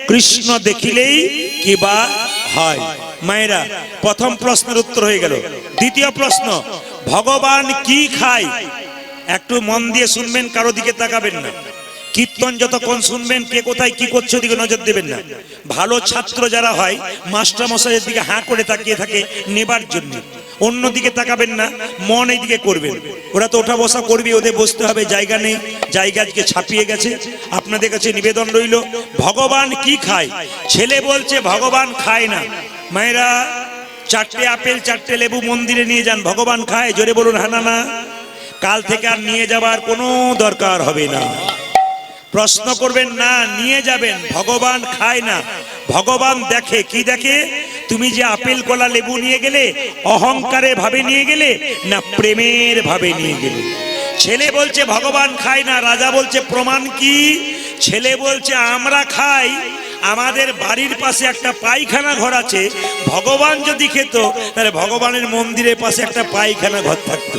কৃষ্ণ দেখিলেই কিবা হয়। মায়েরা, প্রথম প্রশ্নের উত্তর হয়ে গেল। দ্বিতীয় প্রশ্ন, ভগবান কি খায়? একটু মন দিয়ে শুনবেন, কারো দিকে তাকাবেন না। কীর্তন যতক্ষণ শুনবেন, কে কোথায় কি করছে ওদিকে নজর দেবেন না। ভালো ছাত্র যারা হয়, মাস্টার মশাইয়ের দিকে হাঁ করে তাকিয়ে থাকে নেবার জন্য, অন্যদিকে তাকাবেন না, মন এইদিকে করবেন। ওরা তো ওঠা বসা করবে, ওদের বসতে হবে, জায়গা নেই, জায়গা আজকে ছাপিয়ে গেছে। আপনাদের কাছে নিবেদন রইল, ভগবান কি খায়? ছেলে বলছে ভগবান খায় না। মায়েরা, 4টে আপেল 4টে লেবু মন্দিরে নিয়ে যান, ভগবান খায়? জোরে বলুন হ্যাঁ না। কাল থেকে আর নিয়ে যাবার কোনো দরকার হবে না। প্রশ্ন করবেন না, নিয়ে যাবেন। ভগবান খায় না, ভগবান দেখে। কি দেখে? তুমি যে আপেল কলা লেবু নিয়ে গেলে, অহংকারে ভাবে নিয়ে গেলে না প্রেমের ভাবে নিয়ে গেলে? ছেলে বলছে ভগবান খায় না। রাজা বলছে প্রমাণ কি? ছেলে বলছে আমরা খাই, আমাদের বাড়ির পাশে একটা পায়খানা ঘর আছে। ভগবান যদি খেত, তাহলে ভগবানের মন্দিরের পাশে একটা পায়খানা ঘর থাকতো।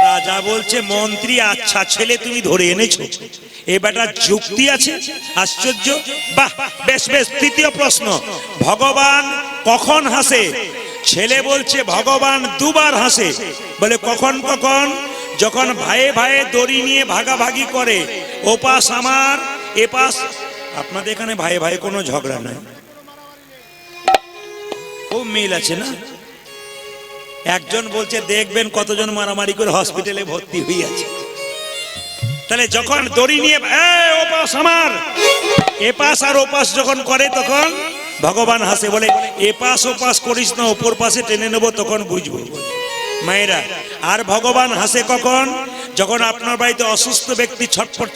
রাজা বলছে মন্ত্রী, আচ্ছা ছেলে তুমি ধরে এনেছো, এ বেটার যুক্তি আছে। আশ্চর্য। বাহ, বেশ। তৃতীয় প্রশ্ন, ভগবান কখন হাসে? ছেলে বলছে ভগবান দুবার হাসে। বলে কখন? যখন ভাইয়ে ভাইয়ে দড়ি নিয়ে ভাগাভাগি করে, ওপাশ আমার, এপাশ। আপনাদের এখানে ভাইয়ে ভাইয়ে কোনো ঝগড়া নাই? খুব মিল আছে না? একজন বলছে দেখবেন কতজন মারামারি করে হসপিটালে ভর্তি হয়ে আছে। তাহলে যখন দড়ি নিয়ে ওপাশ আমার, এপাশ আর ওপাশ যখন করে, তখন ভগবান হাসে। বলে এপাশ ওপাশ করিস না, ওপর পাশে টেনে নেবো, তখন বুঝবো। মায়েরা, আর ভগবান হাসে কখন? যখন আপনার বাড়িতে অসুস্থ ব্যক্তি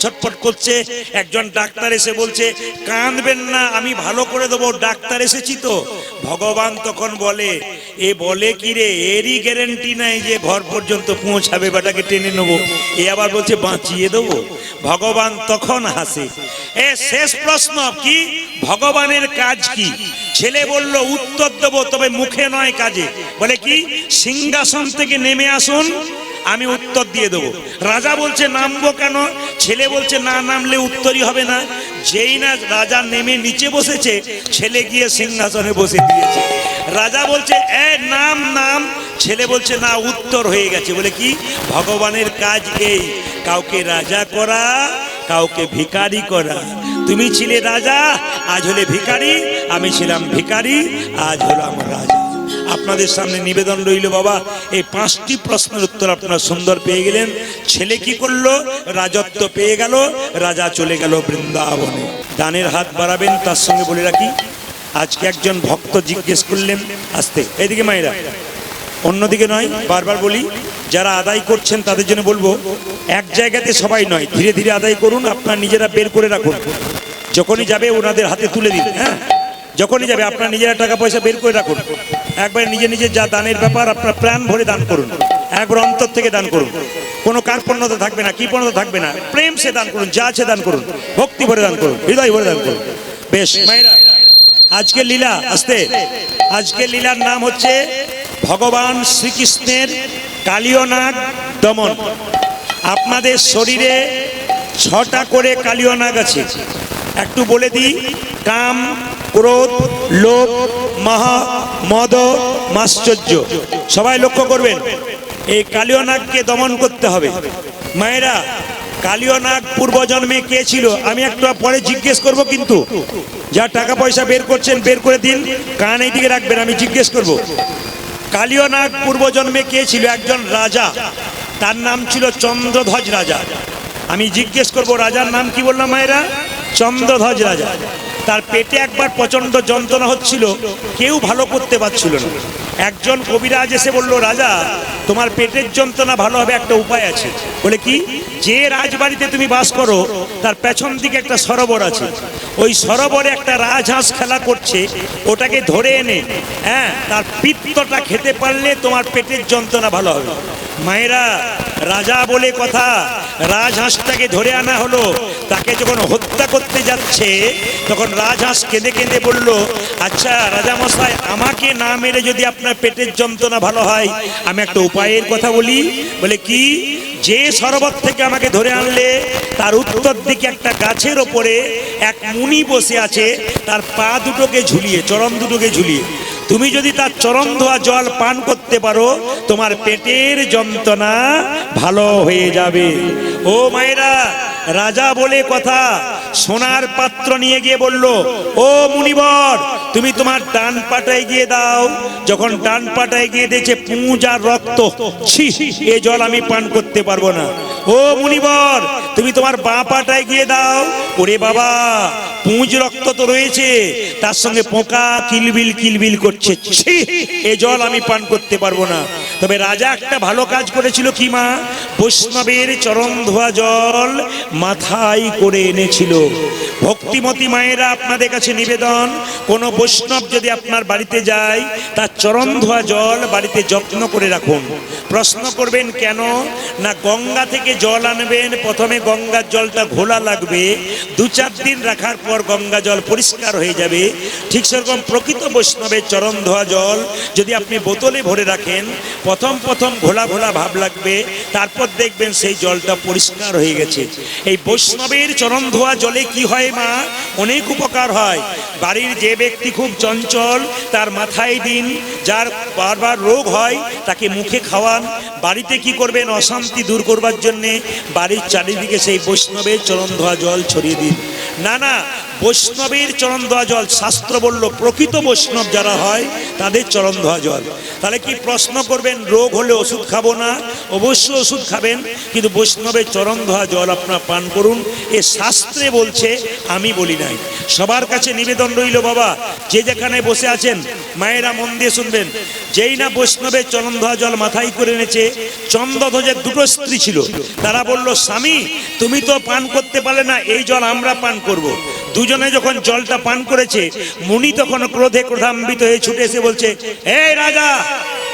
ছটফট করছে, একজন ডাক্তার এসে বলছে কাঁদবেন না, আমি ভালো করে দেবো, ডাক্তার এসেছি তো। ভগবান তখন বলে, এ বলে কি রে, এরই গ্যারেন্টি নাই যে ঘর পর্যন্ত পৌঁছাবে, বেটাকে টেনে নেবো। এ আবার বলছে বাঁচিয়ে দেবো। ভগবান তখন হাসে। শেষ প্রশ্ন কি? ভগবানের কাজ কি? ছেলে বলল উত্তর দেবো, তবে মুখে নয়, কাজে। বলে কি? সিংহাসন থেকে নেমে আসুন, আমি উত্তর দিয়ে দেবো। রাজা বলছে নামবো কেন? ছেলে বলছে না নামলে উত্তরই হবে না। যেই না রাজা নেমে নিচে বসেছে, ছেলে গিয়ে সিংহাসনে বসে দিয়েছে। রাজা বলছে নাম। ছেলে বলছে না, উত্তর হয়ে গেছে। বলে কি? ভগবানের কাজ এই, কাউকে রাজা করা, কাউকে ভিখারি করা। তুমি ছিলে রাজা, আজ হলে ভিখারি। আমি ছিলাম ভিখারি, আজ হলাম রাজা। আপনাদের সামনে নিবেদন রইল বাবা, এই 5টি প্রশ্নের উত্তর আপনারা সুন্দর পেয়ে গেলেন। ছেলে কি করলো? রাজত্ব পেয়ে গেল, রাজা চলে গেল বৃন্দাবনে। দানের হাত বাড়াবেন। তার সঙ্গে বলে রাখি, আজকে একজন ভক্ত জিজ্ঞেস করলেন, আসতে এইদিকে মায়েরা, অন্যদিকে নয়, বারবার বলি, যারা আদায় করছেন তাদের জন্য বলবো, এক জায়গাতে সবাই নয়, ধীরে ধীরে আদায় করুন। আপনার নিজেরা বের করে রাখুন, যখনই যাবে ওনাদের হাতে তুলে দিন। হ্যাঁ, যখনই যাবে আপনার নিজেরা টাকা পয়সা বের করে রাখুন। একবার নিজে নিজে যা দানের ব্যাপার আপনার প্রাণ ভরে দান করুন, একবার অন্তর থেকে দান করুন। কোনো কার্পণ্যতা থাকবে না, কৃপণতা থাকবে না, প্রেম সে দান করুন, যা আছে দান করুন, ভক্তি ভরে দান করুন, হৃদয় ভরে দান করুন। বেশ মায়েরা, আজকে লীলা আসতে, আজকে লীলার নাম হচ্ছে ভগবান শ্রীকৃষ্ণের কালীয় নাগ দমন। আপনাদের শরীরে 6টা করে কালীয় নাগ আছে। একটু বলে দিই, কাম, ক্রোধ, লোভ, মহা, মদ, মাশ্চর্য। সবাই লক্ষ্য করবেন, এই কালীয় নাগকে দমন করতে হবে। মায়েরা, কালীয় নাগ পূর্বজন্মে কে ছিল? আমি একটু পরে জিজ্ঞেস করব, কিন্তু যা টাকা পয়সা বের করছেন বের করে দিন, কান এইদিকে রাখবেন, আমি জিজ্ঞেস করব। কালীয় নাগ পূর্বজন্মে কে ছিল? একজন রাজা, তার নাম ছিল চন্দ্রধ্বজ রাজা। আমি জিজ্ঞেস করব, রাজার নাম কি বললাম মায়েরা? চন্দ্রধ্বজ রাজা। তার পেটে একবার প্রচন্ড যন্ত্রণা হচ্ছিল, কেউ ভালো করতে পারছিল না। একজন কবিরাজ এসে বলল, রাজা তোমার পেটের যন্ত্রণা ভালো হবে, একটা উপায় আছে। বলে কি? যে রাজবাড়িতে তুমি বাস করো তার পেছন দিকে একটা সরোবর আছে, ওই সরোবরে একটা রাজহাঁস খেলা করছে, ওটাকে ধরে এনে তার পিত্তটা খেতে পারলে তোমার পেটের যন্ত্রণা ভালো হবে। মায়েরা, রাজা বলে কথা, রাজহাঁসটাকে ধরে আনা হলো। তাকে যখন হত্যা করতে যাচ্ছে তখন রাজহাঁস কেঁদে কেঁদে বলল, আচ্ছা রাজামশাই, আমাকে না মেরে যদি আপনার পেটের যন্ত্রণা ভালো হয়, আমি একটা উপায়ের কথা বলি। বলে কি? যে সরোবর থেকে আমাকে ধরে আনলে তার উত্তর দিকে একটা গাছের ওপরে এক মুনি বসে আছে, তার পা দুটোকে ঝুলিয়ে, চরণ দুটোকে ঝুলিয়ে তুমি যদি তার চরণ ধোয়া জল পান করতে পারো, তোমার পেটের যন্ত্রণা ভালো হয়ে যাবে। ও মায়েরা, রাজা বলে কথা, সোনার পাত্র নিয়ে গিয়ে বলল, ও মুনিবর, তুমি তোমার ডান পাটায় গিয়ে দাও। যখন ডান পাটায় গিয়ে দিয়েছে পুঁজ আর রক্ত, ছি, এ জল আমি পান করতে পারবো না। ও মুনিবর, তুমি তোমার বাঁ পাটায় গিয়ে দাও। ওরে বাবা, পুঁজ রক্ত তো রয়েছে, তার সঙ্গে পোকা কিলবিল কিলবিল করছে, ছি, এ জল আমি পান করতে পারবো না। তবে রাজা একটা ভালো কাজ করেছিল কি মা? বৈষ্ণবের চরণ ধোয়া জল মাথায় করে এনেছিল। ভক্তিমতী মায়েরা, আপনাদের কাছে নিবেদন, কোন বৈষ্ণব যদি আপনার বাড়িতে যায়, তার চরণ ধোয়া জল বাড়িতে যত্ন করে রাখুন। প্রশ্ন করবেন কেন? না, গঙ্গা থেকে জল আনবেন, প্রথমে গঙ্গার জলটা ঘোলা লাগবে, 2-4 দিন রাখার পর গঙ্গা জল পরিষ্কার হয়ে যাবে। ঠিক সেরকম প্রকৃত বৈষ্ণবের চরণ ধোয়া জল যদি আপনি বোতলে ভরে রাখেন, প্রথম প্রথম ঘোলা ঘোলা ভাব লাগবে, তারপর দেখবেন সেই জলটা পরিষ্কার হয়ে গেছে। এই বৈষ্ণবের চরণ ধোয়া জলে কি হয় মা? অনেক উপকার হয়। বাড়ির যে ব্যক্তি খুব চঞ্চল, তার মাথায় দিন। যার বারবার রোগ হয় তাকে মুখে খাওয়ান। বাড়িতে কি করবেন? অশান্তি দূর করবার জন্যে বাড়ির চারিদিকে সেই বৈষ্ণবের চরণ ধোয়া জল ছড়িয়ে দিন। না না, বৈষ্ণবের চরণ ধোয়া জল, শাস্ত্র বলল প্রকৃত বৈষ্ণব যারা হয় তাদের চরণ ধোয়া জল। তাহলে কি প্রশ্ন করবেন, রোগ হলে ওষুধ খাবো না? অবশ্যই ওষুধ খাবেন, কিন্তু বৈষ্ণবের চরণ ধোয়া জল আপনার পান করুন। এ শাস্ত্রে বলছে, আমি বলি নাই। সবার কাছে নিবেদন রইল বাবা, যে যেখানে বসে আছেন মায়েরা মন দিয়ে শুনবেন। যেই না বৈষ্ণবের চরণ ধোয়া জল মাথায় করে এনেছে, চন্দ্রধ্বজের 2টো স্ত্রী ছিল, তারা বলল, স্বামী তুমি তো পান করতে পারলে না, এই জল আমরা পান করব। দুজনে যখন জলটা পান করেছে, মুনি তখন ক্রোধে ক্রোধান্বিত হয়ে ছুটে এসে বলছে, এই রাজা,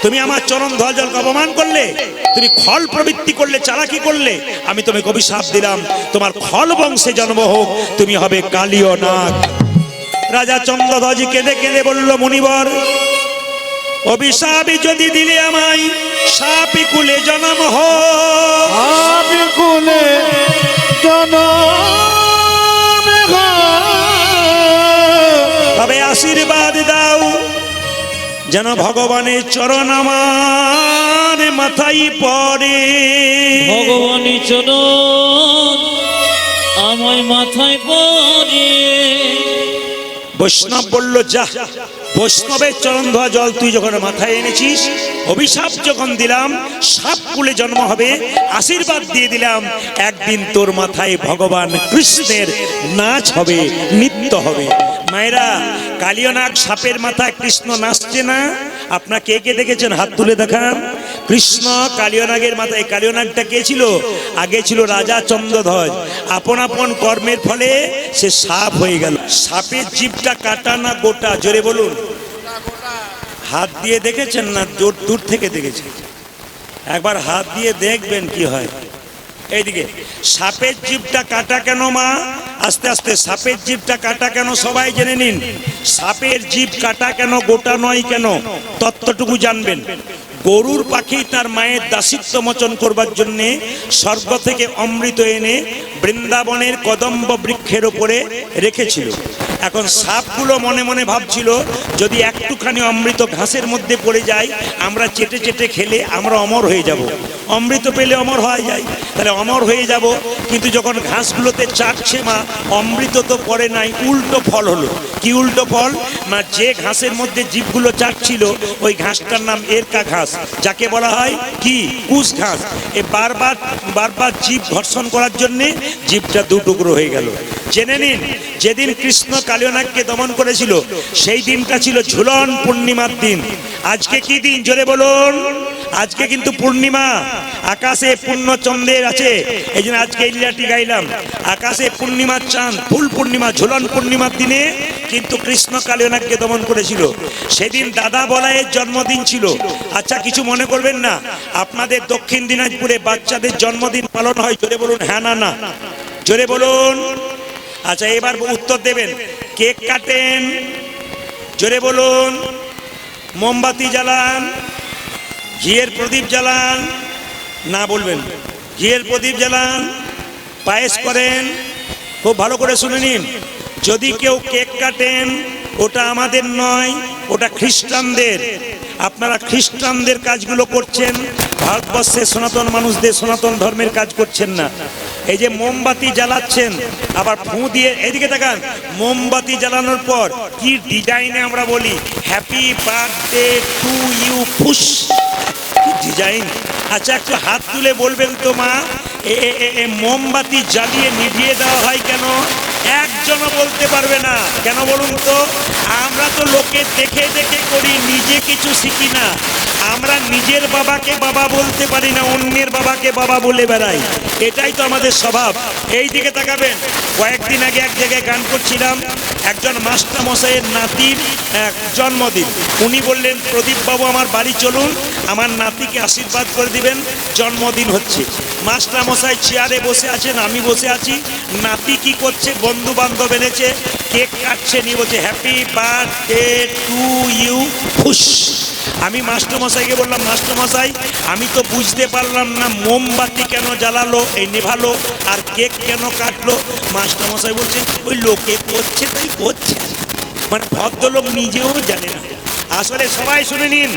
তুমি আমার চরণ ধোয়া জলকে অপমান করলে, তুমি খল প্রবৃত্তি করলে, চালাকি করলে, আমি তোমাকে অভিশাপ দিলাম, তোমার খল বংশে জন্ম হোক, তুমি হবে কালীয় নাগ। রাজা চন্দ্রধ্বজ কেঁদে কেঁদে বলল, মুনিবর, অভিশাপই যদি দিলে আমায়, সাপি কুলে জন্ম হোক, সাপি কুলে জন্ম, তবে আশীর্বাদ দাও যেন ভগবানের চরণ আমার মাথায় পড়ে। ভগবানী চরণ আমায় মাথায় পড়ে। বৈষ্ণব বলল, যা, বৈষ্ণবের চরণ ধোয়া জল তুই যখন মাথায় এনেছিস, অভিশাপ যখন দিলাম সাপ কুলে জন্ম হবে, আশীর্বাদ দিয়ে দিলাম একদিন তোর মাথায় ভগবান কৃষ্ণের নাচ হবে, নৃত্য হবে। মায়েরা, কালিয়নাগ সাপের মাথায় কৃষ্ণ নাচছে না? আপনারা কে কে দেখেছেন? হাত তুলে দেখান। কৃষ্ণ কালিয়নাগের মাথায়, কালিয়নাগটা কে ছিল? আগে ছিল রাজা চন্দ্রধ্বজ। আপন আপন কর্মের ফলে সে সাপ হয়ে গেল। সাপের জিভটা কাটা না গোটা? জোরে বলুন। হাত দিয়ে দেখেছেন না দূর থেকে দেখেছেন? একবার হাত দিয়ে দেখবেন কি হয়। এইদিকে সাপের জিভটা কাটা কেন মা? আস্তে আস্তে, সাপের জিভটা কাটা কেন সবাই জেনে নিন। সাপের জিভ কাটা কেন, গোটা নয় কেন? তত্ত্বটুকু জানবেন। গরুর পাখি তার মায়ের দাসিত্ব মোচন করবার জন্যে স্বর্গ থেকে অমৃত এনে বৃন্দাবনের কদম্ব বৃক্ষের ওপরে রেখেছিল। এখন সাপগুলো মনে মনে ভাবছিল, যদি একটুখানি অমৃত ঘাসের মধ্যে পড়ে যায়, আমরা চেটে চেটে খেলে আমরা অমর হয়ে যাব। অমৃত পেলে অমর হয়ে যায়, তাহলে অমর হয়ে যাব। কিন্তু যখন ঘাসগুলোতে চাটছে মা, অমৃত তো পড়ে নাই, উল্টো ফল হলো। কি উল্টো ফল? না, যে ঘাসের মধ্যে জীবগুলো চাটছিল ওই ঘাসটার নাম এরকা ঘাস, যাকে বলা হয় কি? কুশ ঘাস। এ বারবার বারবার জীব ঘর্ষণ করার জন্যে জীবটা দুটুকরো হয়ে গেল। জেনে নিন, যেদিন কৃষ্ণ কালিয়নাগকে দমন করেছিল সেই দিনটা ছিল ঝুলন পূর্ণিমার দিন। আজকে কি দিন? জোরে বলুন। আজকে কিন্তু পূর্ণিমা, আকাশে পূর্ণচন্দ্রের আছে, এই জন্য আজকে এই লীলাটি গাইলাম। আকাশে পূর্ণিমার চাঁদ, ফুল পূর্ণিমা, ঝুলন পূর্ণিমার দিনে কিন্তু কৃষ্ণ কালিয়নাগকে দমন করেছিল। সেদিন দাদা বলাইয়ের জন্মদিন ছিল। আচ্ছা, কিছু মনে করবেন না, আপনাদের দক্ষিণ দিনাজপুরে বাচ্চাদের জন্মদিন পালন হয়? জোরে বলুন হ্যাঁ না না? জোরে বলুন। আচ্ছা, এবার উত্তর দেবেন। কেক কাটেন? জোরে বলুন। মোমবাতি জ্বালান? ঘিয়ের প্রদীপ জ্বালান? না বলবেন। ঘিয়ের প্রদীপ জ্বালান? পায়েস করেন? খুব ভালো করে শুনে নিন। যদি কেউ কেক কাটেন, ওটা আমাদের নয়, ওটা খ্রিস্টানদের। আপনারা খ্রিস্টানদের কাজগুলো করছেন, ভারতবর্ষের সনাতন মানুষদের সনাতন ধর্মের কাজ করছেন না। এই যে মোমবাতি জ্বালাচ্ছেন, আবার ফু দিয়ে, এদিকে তাকান, মোমবাতি জ্বালানোর পর কি ডিজাইনে আমরা বলি হ্যাপি বার্থডে টু ইউ, ফুস, কি ডিজাইন। আচ্ছা, একটু হাত তুলে বলবেন তো মা, মোমবাতি জ্বালিয়ে নিভিয়ে দেওয়া হয় কেন? একজনও বলতে পারবে না। কেন বলুন তো? আমরা তো লোকে দেখে দেখে করি, নিজে কিছু শিখি না। আমরা নিজের বাবাকে বাবা বলতে পারি না, অন্যের বাবাকে বাবা বলে বেড়াই। এটাই তো আমাদের স্বভাব। এই দিকে তাকাবেন, কয়েকদিন আগে এক জায়গায় গান করছিলাম, একজন মাস্টার মশাইয়ের নাতির জন্মদিন। উনি বললেন, প্রদীপ বাবু আমার বাড়ি চলুন, আমার নাতিকে আশীর্বাদ করে দিবেন, জন্মদিন হচ্ছে। মাস্টার মশাই চেয়ারে বসে আছেন, আমি বসে আছি। নাতি কি করছে? বন্ধু বান্ধব এনেছে, কেক কাটছে, নিয়ে বলছে হ্যাপি বার্থডে টু ইউ, ফুস। আমি মাস্টার মশাইকে বললাম, মাস্টার মশাই আমি তো বুঝতে পারলাম না, মোমবাতি কেন জ্বালালো, এই নেভালো, আর কেক কেন কাটলো? মাস্টার মশাই বলছে, ওই লোকে করছে তাই করছে। মানে ভদ্রলোক নিজেও জানে না। আসলে সবাই শুনে নিন,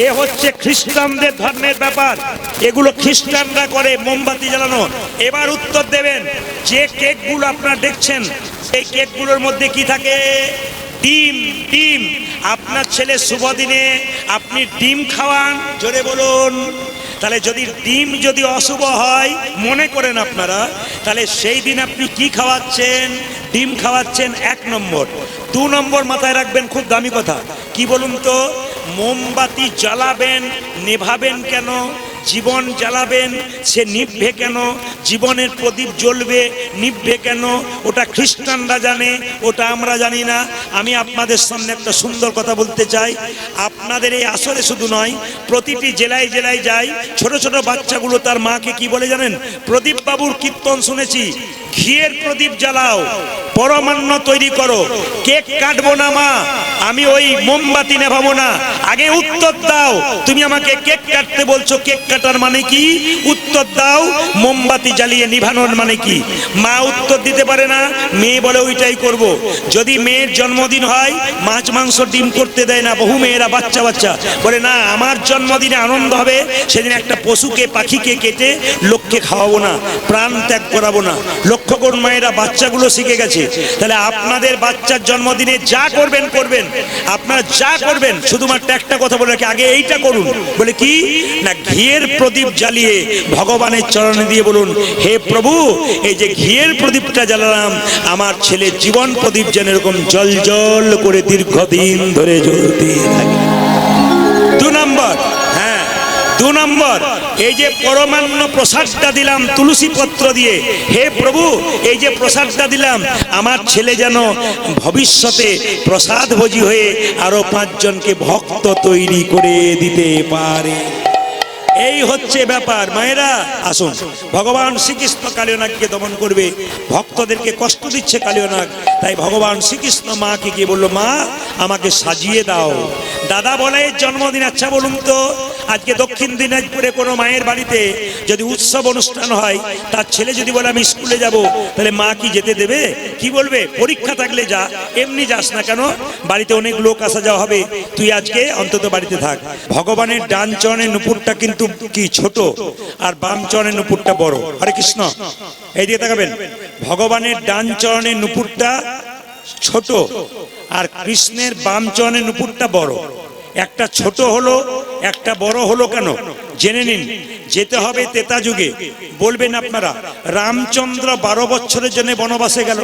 এ হচ্ছে খ্রিস্টানদের ধর্মের ব্যাপার, এগুলো খ্রিস্টানরা করে, মোমবাতি জ্বালানো। এবার উত্তর দেবেন, যে কেকগুলো আপনারা দেখছেন সেই কেকগুলোর মধ্যে কি থাকে? ডিম। ডিম। আপনার ছেলে শুভ দিনে আপনি ডিম খাওয়ান? জোরে বলুন। তাহলে যদি ডিম যদি অশুভ হয় মনে করেন আপনারা, তাহলে সেই দিন আপনি কি খাওয়াচ্ছেন? ডিম খাওয়াচ্ছেন, 1 নম্বর। 2 নম্বর মাথায় রাখবেন, খুব দামি কথা। কি বলুন তো? মোমবাতি জ্বালাবেন, নেভাবেন কেন? জীবন জ্বালাবেন, সে নিভবে কেন? জীবনের প্রদীপ জ্বলবে, নিভবে কেন? ওটা খ্রিস্টানরা জানে, ওটা আমরা জানি না। আমি আপনাদের সামনে একটা সুন্দর কথা বলতে চাই। আপনাদের এই আসরে শুধু নয়, প্রতিটি জেলায় জেলায় যাই, ছোট ছোট বাচ্চাগুলো তার মাকে কি বলে জানেন? প্রদীপ বাবুর কীর্তন শুনেছি, ঘিয়ের প্রদীপ জ্বালাও, পরমান্ন তৈরি করো। কেক কাটবো না মা, আমি ওই মোমবাতি নেভাবো না। আগে উত্তর দাও, তুমি আমাকে কেক কাটতে বলছো, কেক কাটার মানে কি? উত্তর দাও। মোমবাতি জ্বালিয়ে নিভানোর মানে কি? মা উত্তর দিতে পারে না, মেয়ে বলে ওইটাই করব। যদি মেয়ের জন্মদিন হয়, মাছ মাংস ডিম করতে দেয় না। বহু মেয়েরা বাচ্চা বাচ্চা বলে না, আমার জন্মদিনে আনন্দ হবে, সেদিন একটা পশুকে পাখিকে কেটে লোককে খাওয়াবো না, প্রাণ ত্যাগ করাবো না। লক্ষ্য করুন মায়েরা, বাচ্চাগুলো শিখে গেছে। তাহলে আপনাদের বাচ্চার জন্মদিনে যা করবেন করবেন, আপনারা যা করবেন, শুধুমাত্র একটা কথা বলে রাখি, আগে এইটা করুন। বলে কি না, ঘিয়ের প্রদীপ জ্বালিয়ে ভগবানের চরণে দিয়ে বলুন, হে প্রভু, এই যে ঘিয়ের প্রদীপটা জ্বালালাম, আমার ছেলের জীবন প্রদীপ যেন এরকম জল জল করে দীর্ঘদিন ধরে জ্বলতে থাকে। 2 নম্বর, হ্যাঁ 2 নম্বর, এই যে পরমান্ন প্রসাদটা দিলাম তুলসী পত্র দিয়ে, হে প্রভু, এই যে প্রসাদটা দিলাম, আমার ছেলে যেন ভবিষ্যতে প্রসাদ ভোজী হয়ে আরো 5 জনকে ভক্ত তৈরি করে দিতে পারে। এই হচ্ছে ব্যাপার। মায়েরা আসুন, ভগবান শ্রীকৃষ্ণ কালীয়নাগকে দমন করবে, ভক্তদেরকে কষ্ট দিচ্ছে কালীয়নাগ। তাই ভগবান শ্রীকৃষ্ণ মাকে গিয়ে বললো, মা আমাকে সাজিয়ে দাও। দাদা বলে জন্মদিন। আচ্ছা বলুন তো, আজকে দক্ষিণ দিনাজপুরে কোনো মায়ের বাড়িতে যদি উৎসব অনুষ্ঠান হয়, তার ছেলে যদি বলে আমি স্কুলে যাব, তাহলে মা কি যেতে দেবে? কি বলবে? পরীক্ষা থাকলে যা, এমনি যাস না কেন, বাড়িতে অনেক লোক আসা যাওয়া হবে, তুই আজকে অন্তত বাড়িতে থাক। ভগবানের ডান চরণের নুপুরটা কিন্তু কি ছোট, আর বাম চরণের নুপুরটা বড়। হরে কৃষ্ণ, এই দিকে তাকাবেন। ভগবানের ডান চরণের নুপুরটা ছোট, আর কৃষ্ণের বাম চরণের নুপুরটা বড়। একটা ছোট হলো, একটা বড় হলো কেন জেনে নিন। যেতে হবে ত্রেতা যুগে। বলবেন আপনারা, রামচন্দ্র 12 বছরের জন্য বনবাসে গেল।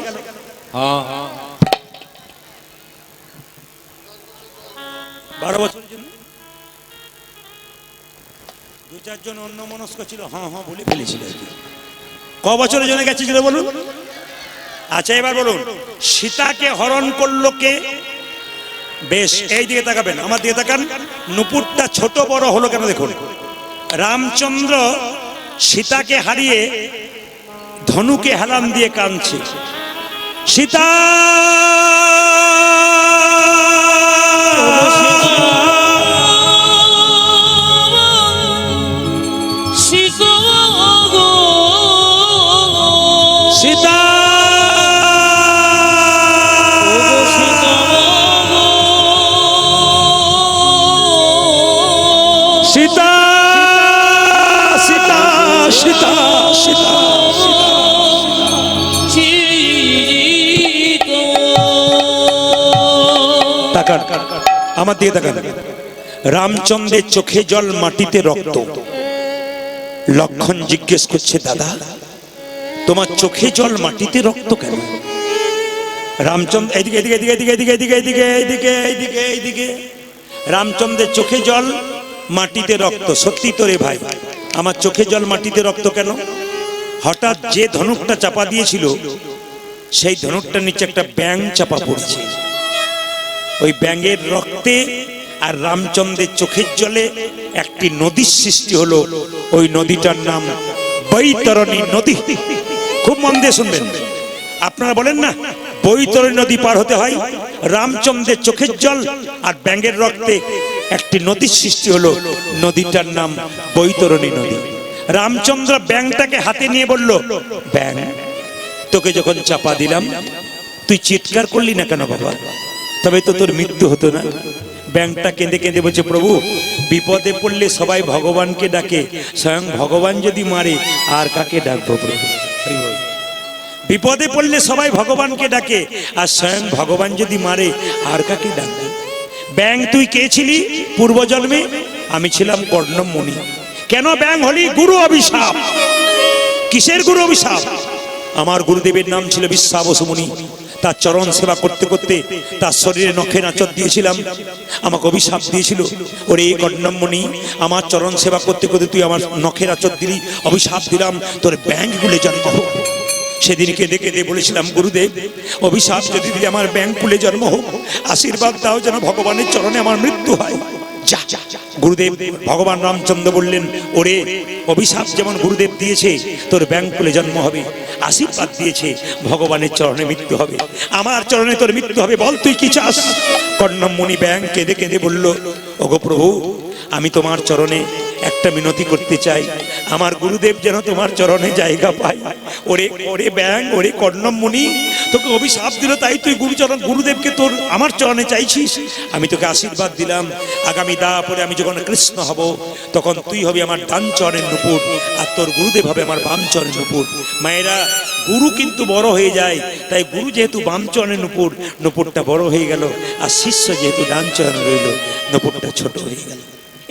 12 বছরের জন্য 2-4 জন অন্য মনস্ক ছিল, হ্যাঁ হ্যাঁ বলে ফেলেছিল। ক বছরের জন্য গেছিল বলুন? আচ্ছা এবার বলুন, সীতাকে হরণ করলো কে? বেশ, এই দিকে তাকাবেন, আমার দিকে তাকান। নুপুরটা ছোট বড় হলো কেন দেখুন। রামচন্দ্র সীতাকে হারিয়ে ধনুকে হেলান দিয়ে কাঁদছে। সীতা সীতা সীতা সীতা সীতা সীতা তাকান, আমার দিয়ে তাকান। রামচন্দ্রের চোখে জল, মাটিতে রক্ত। লক্ষণ জিজ্ঞেস করছে, দাদা তোমার চোখে জল, মাটিতে রক্ত কেন? রামচন্দ্র এইদিকে এইদিকে এইদিকে এইদিকে এইদিকে এইদিকে এইদিকে এইদিকে এইদিকে। রামচন্দ্রের চোখে জল, মাটিতে রক্ত। সত্যি তো রে ভাই, আমার চোখে জল, মাটিতে রক্ত কেন? হঠাৎ যে ধনুকটা চাপা দিয়েছিল, সেই ধনুকটার নিচে একটা ব্যাঙ চাপা পড়েছে। ওই ব্যাঙের রক্তে আর রামচন্দ্রের চোখের জলে একটি নদীর সৃষ্টি হলো। ওই নদীটার নাম বৈতরণী নদী। খুব মন দিয়ে শুনবেন। আপনারা বলেন না, বৈতরণী নদী পার হতে হয়। রামচন্দ্রের চোখের জল আর ব্যাঙের রক্তে একটি নদীর সৃষ্টি হলো, নদীটার নাম বৈতরণী নদী। রামচন্দ্র ব্যাঙটাকে হাতে নিয়ে বলল, ব্যাঙ তোকে যখন চাপা দিলাম, তুই চিৎকার করলি না কেন বাবা? তবে তো তোর মৃত্যু হতো না। ব্যাঙটা কেঁদে কেঁদে বলছে, প্রভু বিপদে পড়লে সবাই ভগবানকে ডাকে, স্বয়ং ভগবান যদি মারে আর কাকে ডাকবো প্রভু? বিপদে পড়লে সবাই ভগবানকে ডাকে, আর স্বয়ং ভগবান যদি মারে আর কাকে ডাকবে? ব্যাঙ তুই কে ছিলি পূর্বজন্মে? আমি ছিলাম কর্ণম মুনি। কেন ব্যাঙ হলি? গুরু অভিশাপ। কিসের গুরু অভিশাপ? আমার গুরুদেবের নাম ছিল বিশ্বাবসু মুনি। তার চরণ সেবা করতে করতে তার শরীরে নখের আঁচড় দিয়েছিলাম, আমাকে অভিশাপ দিয়েছিল, ওরে কর্ণম মুনি, আমার চরণ সেবা করতে করতে তুই আমার নখের আঁচড় দিলি, অভিশাপ দিলাম তোর ব্যাঙ গুলে জন্ম হোক। সেদিন কেঁদে কেঁদে বলেছিলাম, গুরুদেব অভিশাপ যদি দিলে আমার ব্যাঙ কুলে জন্ম হোক, আশীর্বাদ দাও যেন ভগবানের চরণে আমার মৃত্যু হয়। যা। গুরুদেব ভগবান রামচন্দ্র বললেন, ওরে অভিশাপ যেমন গুরুদেব দিয়েছে তোর ব্যাঙ্কুলে জন্ম হবে, আশীর্বাদ দিয়েছে ভগবানের চরণে মৃত্যু হবে, আমার চরণে তোর মৃত্যু হবে, বল তুই কি চাস? কর্ণম মুনি ব্যাঙ্ক কেঁদে কেঁদে বলল, ওগো প্রভু, আমি তোমার চরণে একটা মিনতি করতে চাই, আমার গুরুদেব যেন তোমার চরণে জায়গা পায়। ওরে ওরে ব্যাং, ওরে কর্ণম মুনি, তোকে অভিশাপ দিল তাই তুই গুরুদেবকে তোর আমার চরণে চাইছিস, আমি তোকে আশীর্বাদ দিলাম, আগামী পরে আমি যখন কৃষ্ণ হব তখন তুই হবি আমার ডান চরণের নুপুর, আর তোর গুরুদেব হবে আমার বাম চরণের নুপুর। মায়েরা, গুরু কিন্তু বড় হয়ে যায়, তাই গুরু যেহেতু বাম চরণের নুপুর, নুপুরটা বড় হয়ে গেল, আর শিষ্য যেহেতু ডান চরণে রইল, নুপুরটা ছোট হয়ে গেল।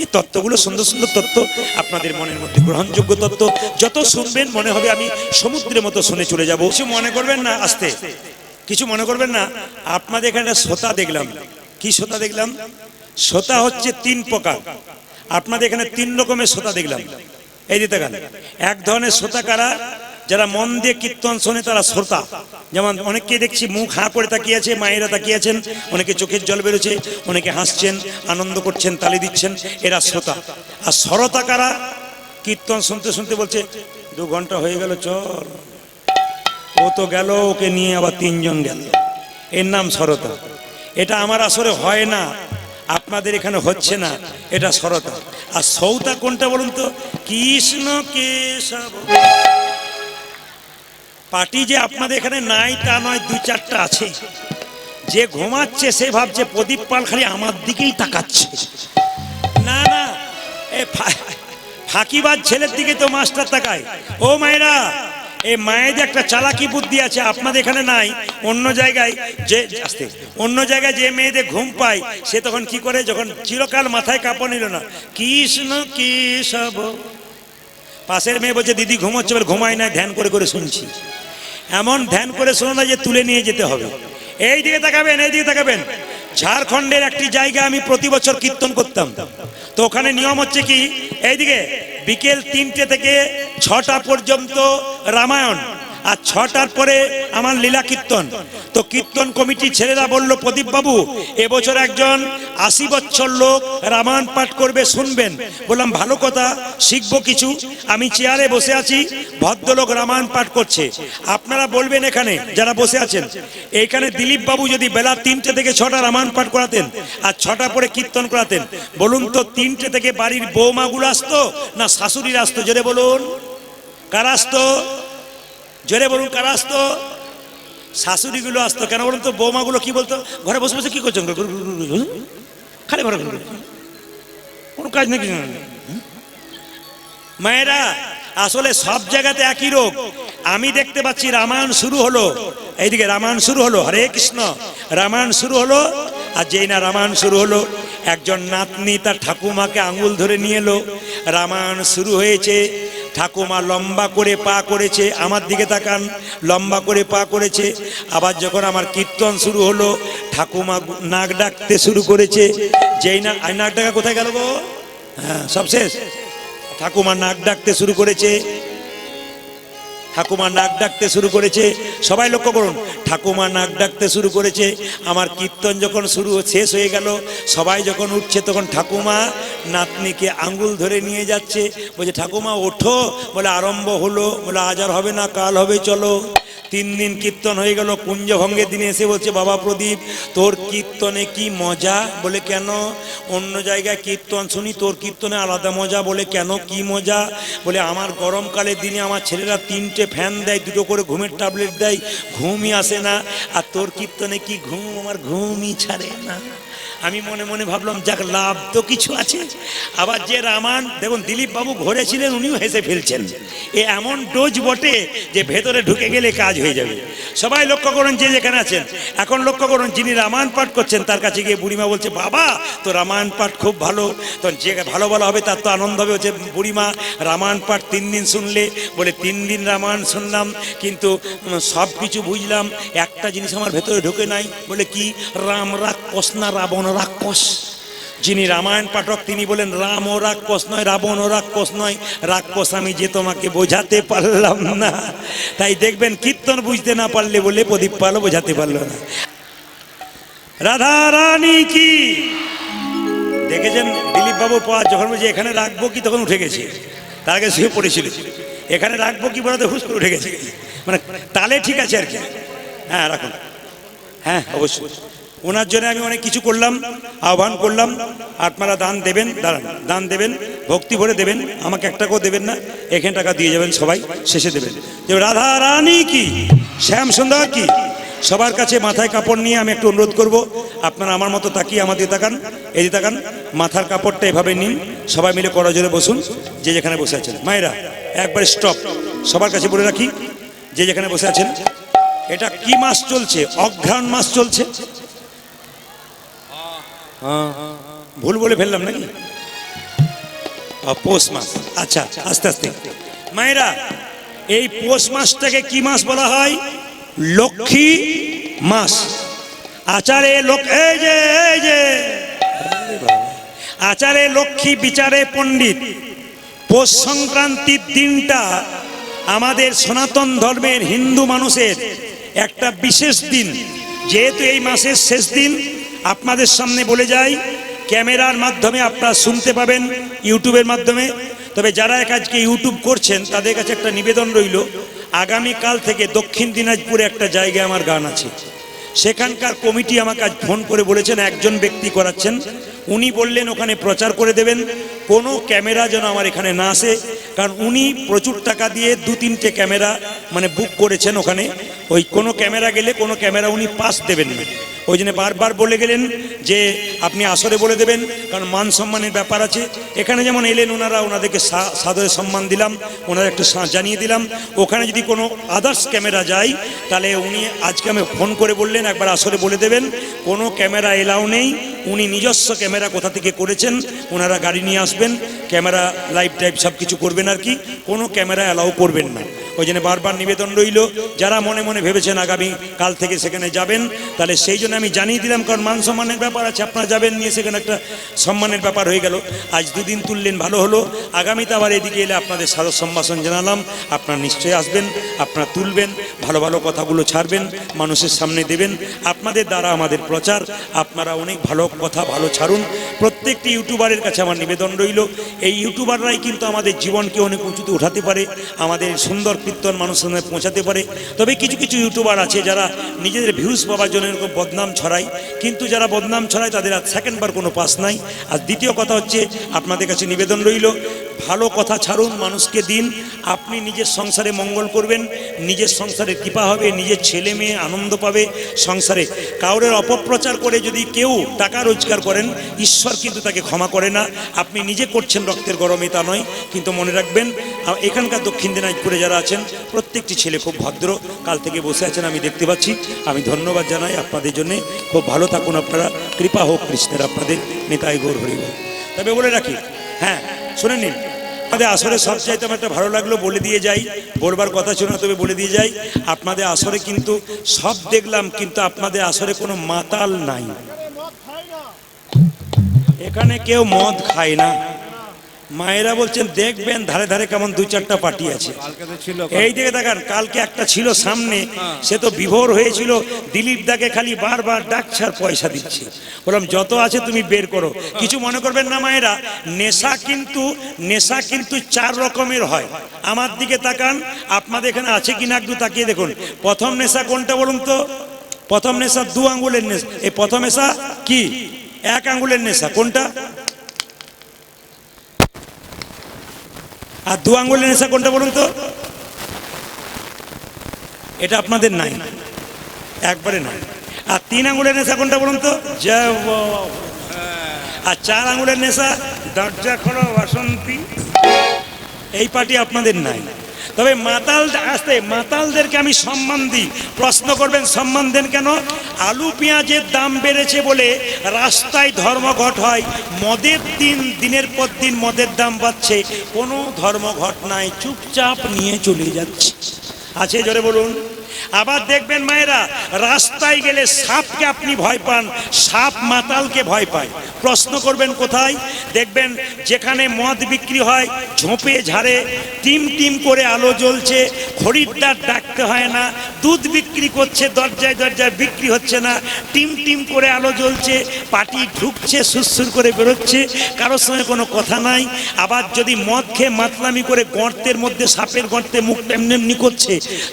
এই তত্ত্বগুলো সুন্দর সুন্দর তত্ত্ব, আপনাদের মনের মধ্যে গ্রহণযোগ্য তত্ত্ব, যত শুনবেন মনে হবে আমি সমুদ্রের মতো শুনে চলে যাব। কিছু মনে করবেন না, আসতে কিছু মনে করবেন না। আপনাদের এখানে শ্রোতা দেখলাম, কি শ্রোতা দেখলাম? শ্রোতা হচ্ছে 3 প্রকার। আপনাদের এখানে 3 রকমের শ্রোতা দেখলাম। এই দিতে গেল এক ধরনের শ্রোতা কারা? যারা মন দিয়ে কীর্তন শোনে তারা শ্রোতা। যেমন অনেককে দেখছি মুখ হাঁ করে তাকিয়ে আছে, মায়েরা তাকিয়ে আছেন, অনেকে চোখের জল বেরোচ্ছে, অনেকে হাসছেন, আনন্দ করছেন, তালি দিচ্ছেন, এরা শ্রোতা। আর শ্রোতা কারা? কীর্তন শুনতে শুনতে বলছে 2 ঘন্টা হয়ে গেল, চল, ও তো গেল, ওকে নিয়ে আবার 3 জন গেল, এর নাম শ্রোতা। এটা আমার আসলে হয় না, আপনাদের এখানে হচ্ছে না, এটা শ্রোতা। আর সৌতা কোনটা বলুন তো? কৃষ্ণ কেশব পার্টি যে আপনাদের এখানে নাই তা নয়, 2-4টা আছে। যে ঘুমাচ্ছে সে ভাবছে প্রদীপ পাল খালি আমার দিকেই তাকাচ্ছে। না না, এ ফাঁকিবাজ ছেলের দিকে তো মাস্টার তাকায়। ও মায়েরা, এই মায়েদের একটা চালাকি বুদ্ধি আছে, আপনাদের এখানে নাই। অন্য জায়গায় যে মেয়েদের ঘুম পায় সে তখন কি করে, যখন চিরকাল মাথায় কাপড় নিল না, কৃষ্ণ কেশব, পাশের মেয়ে বলছে দিদি ঘুমোচ্ছে, বলে ঘুমায় না, ধ্যান করে করে শুনছি। এমন ধ্যান করে শোনো না যে তুলে নিয়ে যেতে হবে। এই দিকে তাকাবেন, এই দিকে তাকাবেন। ঝাড়খণ্ডের একটি জায়গা আমি প্রতি বছর কীর্তন করতাম, তো ওখানে নিয়ম হচ্ছে কি, এইদিকে বিকেল 3টে থেকে 6টা পর্যন্ত রামায়ণ, আর 6টার পরে আমার লীলা কীর্তন। তো কীর্তন কমিটির ছেলেরা বলল, প্রদীপ বাবু এবছর একজন 80 বছর লোক রামায়ণ পাঠ করবে, শুনবেন। বললাম ভালো কথা, শিখবো কিছু। আমি চেয়ারে বসে আছি, ভদ্রলোক রামায়ণ পাঠ করছে, আপনারা বলবেন এখানে যারা বসে আছেন, এইখানে দিলীপ বাবু যদি বেলা 3টে থেকে 6টা রামায়ণ পাঠ করাতেন আর 6টা পরে কীর্তন করাতেন, বলুন তো 3টে থেকে বাড়ির বৌমাগুলো আসতো না শাশুড়িরা আসতো? জোরে বলুন, কারা আসতো? জোরে বলুন, কারা আসতো? শাশুড়িগুলো আসতো। কেন বলুন তো? বৌমাগুলো কি বলতো, ঘরে বসে বসে কি করছেন, খালি ঘরে কোনো কাজ নেই। মায়েরা, আসলে সব জায়গাতে একই রোগ। আমি দেখতে পাচ্ছি রামায়ণ শুরু হলো, এইদিকে রামায়ণ শুরু হলো, হরে কৃষ্ণ, রামায়ণ শুরু হলো, আর যেই না রামায়ণ শুরু হলো, একজন নাতনি তার ঠাকুমাকে আঙুল ধরে নিয়ে এলো। রামায়ণ শুরু হয়েছে, ঠাকুমা লম্বা করে পা করেছে, আমার দিকে তাকান, লম্বা করে পা করেছে। আবার যখন আমার কীর্তন শুরু হলো, ঠাকুমা নাক ডাকতে শুরু করেছে। যেই না নাক ডাকা কোথায় গেল গো? হ্যাঁ, সব শেষ। ঠাকুমা নাক ডাকতে শুরু করেছে, ঠাকুমা নাক ডাকতে শুরু করেছে। সবাই লক্ষ্য করুন, ঠাকুমা নাক ডাকতে শুরু করেছে। আমার কীর্তন যখন শেষ হয়ে গেল, সবাই যখন উঠছে, তখন ঠাকুমা নাতনিকে আঙ্গুল ধরে নিয়ে যাচ্ছে, বলছে ঠাকুমা ওঠো। বলে আরম্ভ হলো, বলে আজ আর হবে না, কাল হবে, চলো। 3 দিন কীর্তন হয়ে গেল। কুঞ্জভঙ্গের দিনে এসে বলছে, বাবা প্রদীপ তোর কীর্তনে কি মজা? বলে কেন? অন্য জায়গায় কীর্তন শুনি, তোর কীর্তনে আলাদা মজা। বলে কেন, কি মজা? বলে আমার গরমকালের দিনে আমার ছেলেরা 3টে ফ্যান দেয়, 2টো করে ঘুমের ট্যাবলেট দেয়, ঘুমই আসে না। আর তোর কীর্তনে কি ঘুম, আমার ঘুমই ছাড়ে না। আমি মনে মনে ভাবলাম, যাক লাভ তো কিছু আছে। আবার যে রামায়ণ দেখুন, দিলীপ বাবু ঘরে ছিলেন, উনিও হেসে ফেলছেন। এ এমন ডোজ বটে যে ভেতরে ঢুকে গেলে কাজ হয়ে যাবে। সবাই লক্ষ্য করুন, যে যেখানে আছেন এখন লক্ষ্য করুন, যিনি রামায়ণ পাঠ করছেন তার কাছে গিয়ে বুড়িমা বলছে, বাবা তো রামায়ণ পাঠ খুব ভালো। তখন যে ভালো বলা হবে তার তো আনন্দ হবে। হচ্ছে বুড়িমা রামায়ণ পাঠ 3 দিন শুনলে? বলে 3 দিন রামায়ণ শুনলাম, কিন্তু সব কিছু বুঝলাম, একটা জিনিস আমার ভেতরে ঢুকে নাই। বলে কি? রাম রাক্ষস না রাবণ রাক্ষস? যিনি রামায়ণ পাঠক তিনি বলেন, রাম ও রাক্ষস নয়, রাবণ ও রাক্ষস নয়, রাক্ষস আমি যে তোমাকে বোঝাতে পারলাম না। তাই দেখবেন কীর্তন বুঝতে না পারলে বলে প্রদীপ পালও বোঝাতে পারল না। রাধা রানী কি? দেখেছেন দিলীপ বাবুর পা যখন বলছে এখানে রাখবো কি তখন উঠে গেছে, তার আগে শুয়ে পড়েছিল, এখানে রাখবো কি বলতে হুস করে উঠে গেছে, মানে তালে ঠিক আছে আর কি। হ্যাঁ রাখুন, হ্যাঁ অবশ্যই। ওনার জন্য আমি অনেক কিছু করলাম, আহ্বান করলাম, আপনারা দান দেবেন, দাঁড়ান, দান দেবেন, ভক্তি ভরে দেবেন, আমাকে এক টাকাও দেবেন না, এখানে টাকা দিয়ে যাবেন সবাই, শেষে দেবেন। যে রাধা রানী কি, শ্যাম সুন্দর কি, সবার কাছে মাথায় কাপড় নিয়ে আমি একটু অনুরোধ করব, আপনারা আমার মতো তাকিয়ে আমাদের তাকান, এই যে তাকান, মাথার কাপড়টা এভাবে নিন, সবাই মিলে করজোরে বসুন, যে যেখানে বসে আছেন। মায়েরা একবার স্টপ, সবার কাছে বলে রাখি, যে যেখানে বসে আছেন, এটা কি মাস চলছে? অঘ্রাণ মাস চলছে। ভুল বলে ফেললাম নাকি? পৌষ মাস। আচ্ছা, আস্তে আস্তে মায়েরা, এই পৌষ মাসটাকে কি মাস বলা হয়? লক্ষ্মী মাস। আচারে লোক, এই যে আচারে লক্ষ্মী বিচারে পণ্ডিত। পৌষ সংক্রান্তির দিনটা আমাদের সনাতন ধর্মের হিন্দু মানুষের একটা বিশেষ দিন। যেহেতু এই মাসের শেষ দিন, আপনাদের সামনে বলে যাই, ক্যামেরার মাধ্যমে আপনারা শুনতে পাবেন, ইউটিউবের মাধ্যমে। তবে যারা আজকে ইউটিউব করছেন তাদের কাছে একটা নিবেদন রইল, আগামীকাল থেকে দক্ষিণ দিনাজপুরে একটা জায়গায় আমার গান আছে, সেখানকার কমিটি আমাকে আজ ফোন করে বলেছেন, একজন ব্যক্তি করাচ্ছেন, উনি বললেন ওখানে প্রচার করে দেবেন, কোনো ক্যামেরা যেন আমার এখানে না আসে, কারণ উনি প্রচুর টাকা দিয়ে 2-3টে ক্যামেরা মানে বুক করেছেন ওখানে। ওই কোনো ক্যামেরা গেলে কোনো ক্যামেরা উনি পাস দেবেন না, ওই জন্য বারবার বলে গেলেন যে আপনি আসরে বলে দেবেন, কারণ মান সম্মানের ব্যাপার আছে। এখানে যেমন এলেন ওনারা, ওনাদেরকে সাদরে সম্মান দিলাম, ওনারা একটু জানিয়ে দিলাম। ওখানে যদি কোনো আদার্স ক্যামেরা যায়, তাহলে উনি আজকে আমি ফোন করে বললেন একবার আসরে বলে দেবেন, কোনো ক্যামেরা এলাও নেই। উনি নিজস্ব ক্যামেরা কোথা থেকে করেছেন, ওনারা গাড়ি নিয়ে আসবেন, ক্যামেরা লাইভ টাইপ সব কিছু করবেন আর কি, কোনো ক্যামেরা অ্যালাউ করবেন না। ওই জন্য বারবার নিবেদন রইল, যারা মনে মনে ভেবেছেন আগামী কাল থেকে সেখানে যাবেন, তাহলে সেই জন্য আমি জানিয়ে দিলাম, কারণ মান সম্মানের ব্যাপার আছে, আপনারা যাবেন নিয়ে, সেখানে একটা সম্মানের ব্যাপার হয়ে গেল। আজ 2 দিন তুললেন, ভালো হলো, আগামীতে আবার এদিকে এলে আপনাদের সাদর সম্ভাষণ জানালাম, আপনারা নিশ্চয়ই আসবেন, আপনারা তুলবেন, ভালো ভালো কথাগুলো ছাড়বেন, মানুষের সামনে দেবেন, আপনাদের দ্বারা আমাদের প্রচার, আপনারা অনেক ভালো কথা ভালো ছাড়ুন। প্রত্যেকটি ইউটিউবারের কাছে আমার নিবেদন রইল, এই ইউটিউবাররাই কিন্তু আমাদের জীবনকে অনেক উঁচুতে উঠাতে পারে, আমাদের সুন্দর কীর্তন মানুষের সামনে পৌঁছাতে পারে। তবে কিছু কিছু ইউটিউবার আছে যারা নিজেদের ভিউজ পাওয়ার জন্য এরকম বদনাম ছড়ায়, কিন্তু যারা বদনাম ছড়ায় তাদের আর সেকেন্ডবার কোনো পাস নাই। আর দ্বিতীয় কথা হচ্ছে, আপনাদের কাছে নিবেদন রইল, ভালো কথা ছাড়ুন, মানুষকে দিন, আপনি নিজের সংসারে মঙ্গল করবেন, নিজের সংসারে কৃপা হবে, নিজের ছেলে মেয়ে আনন্দ পাবে সংসারে। কাউরের অপপ্রচার করে যদি কেউ টাকা রোজগার করেন, ঈশ্বর কিন্তু তাকে ক্ষমা করে না। আপনি নিজে করছেন রক্তের গরমে, তা নয়। কিন্তু মনে রাখবেন, এখানকার দক্ষিণ দিনাজপুরে যারা আছেন প্রত্যেকটি ছেলে খুব ভদ্র, কাল থেকে বসে আছেন আমি দেখতে পাচ্ছি। আমি ধন্যবাদ জানাই আপনাদের জন্যে, খুব ভালো থাকুন আপনারা, কৃপা হোক কৃষ্ণের, আপনাদের নিতাই গৌর হরি বল। তবে বলে রাখি, হ্যাঁ শুনে নিন, আপনাদের আসরে সবচাইতে আমার একটা ভালো লাগলো, বলে দিয়ে যাই, বলবার কথা ছিল না তবে বলে দিয়ে যাই, আপনাদের আসরে কিন্তু সব দেখলাম, কিন্তু আপনাদের আসরে কোনো মাতাল নাই, এখানে কেউ মদ খায় না। মায়েরা বলছেন দেখবেন ধারে ধারে কেমন 2-4টা পার্টি আছে, এই দিকে দেখান, কালকে একটা ছিল সামনে, সে তো বিভোর হয়েছিল, দিলীপ দাকে খালি বারবার ডাকছে আর পয়সা দিচ্ছে। বললাম যত আছে তুমি বের করো, কিছু মনে করবেন না মায়েরা। নেশা কিন্তু 4 রকমের হয়। আমার দিকে তাকান, আপনাদের এখানে আছে কিনা একটু তাকিয়ে দেখুন। প্রথম নেশা কোনটা বলুন তো? প্রথম নেশা 2 আঙ্গুলের নেশা। এই প্রথম নেশা কি? 1 আঙ্গুলের নেশা কোনটা? আর 2 আঙ্গুলের নেশা কোনটা বলুন তো? এটা আপনাদের নাই, একবারে নাই। আর 3 আঙ্গুলের নেশা কোনটা বলুন তো? জয় বাবা। আর 4 আঙ্গুলের নেশা দরজা খোলো বাসন্তী, এই পার্টি আপনাদের নাই। তবে মাতাল আসতে, মাতালদেরকে আমি সম্মান দিই। প্রশ্ন করবেন সম্মান দেন কেন? আলু পেঁয়াজের দাম বেড়েছে বলে রাস্তায় ধর্মঘট হয়, মদের দিনের পর দিন মদের দাম বাড়ছে, কোনো ধর্মঘট নাই, চুপচাপ নিয়ে চলে যাচ্ছে। আছে জোরে বলুন। আবার দেখবেন মায়েরা, রাস্তায় গেলে সাপকে আপনি ভয় পান, সাপ মাতালকে ভয় পায়। প্রশ্ন করবেন কোথায়? দেখবেন যেখানে মদ বিক্রি হয়, ঝোপে ঝাড়ে টিম টিম করে আলো জ্বলছে, খরিদ্দার ডাকতে হয় না, দুধ বিক্রি করছে দরজায় দরজায়, বিক্রি হচ্ছে না, টিম টিম করে আলো জ্বলছে, পাটি ঢুকছে, সুরসুর করে বেরোচ্ছে, কারোর সঙ্গে কোনো কথা নাই। আবার যদি মদ খেয়ে মাতলামি করে গর্তের মধ্যে, সাপের গর্তে মুখ এমনি এমনি করছে,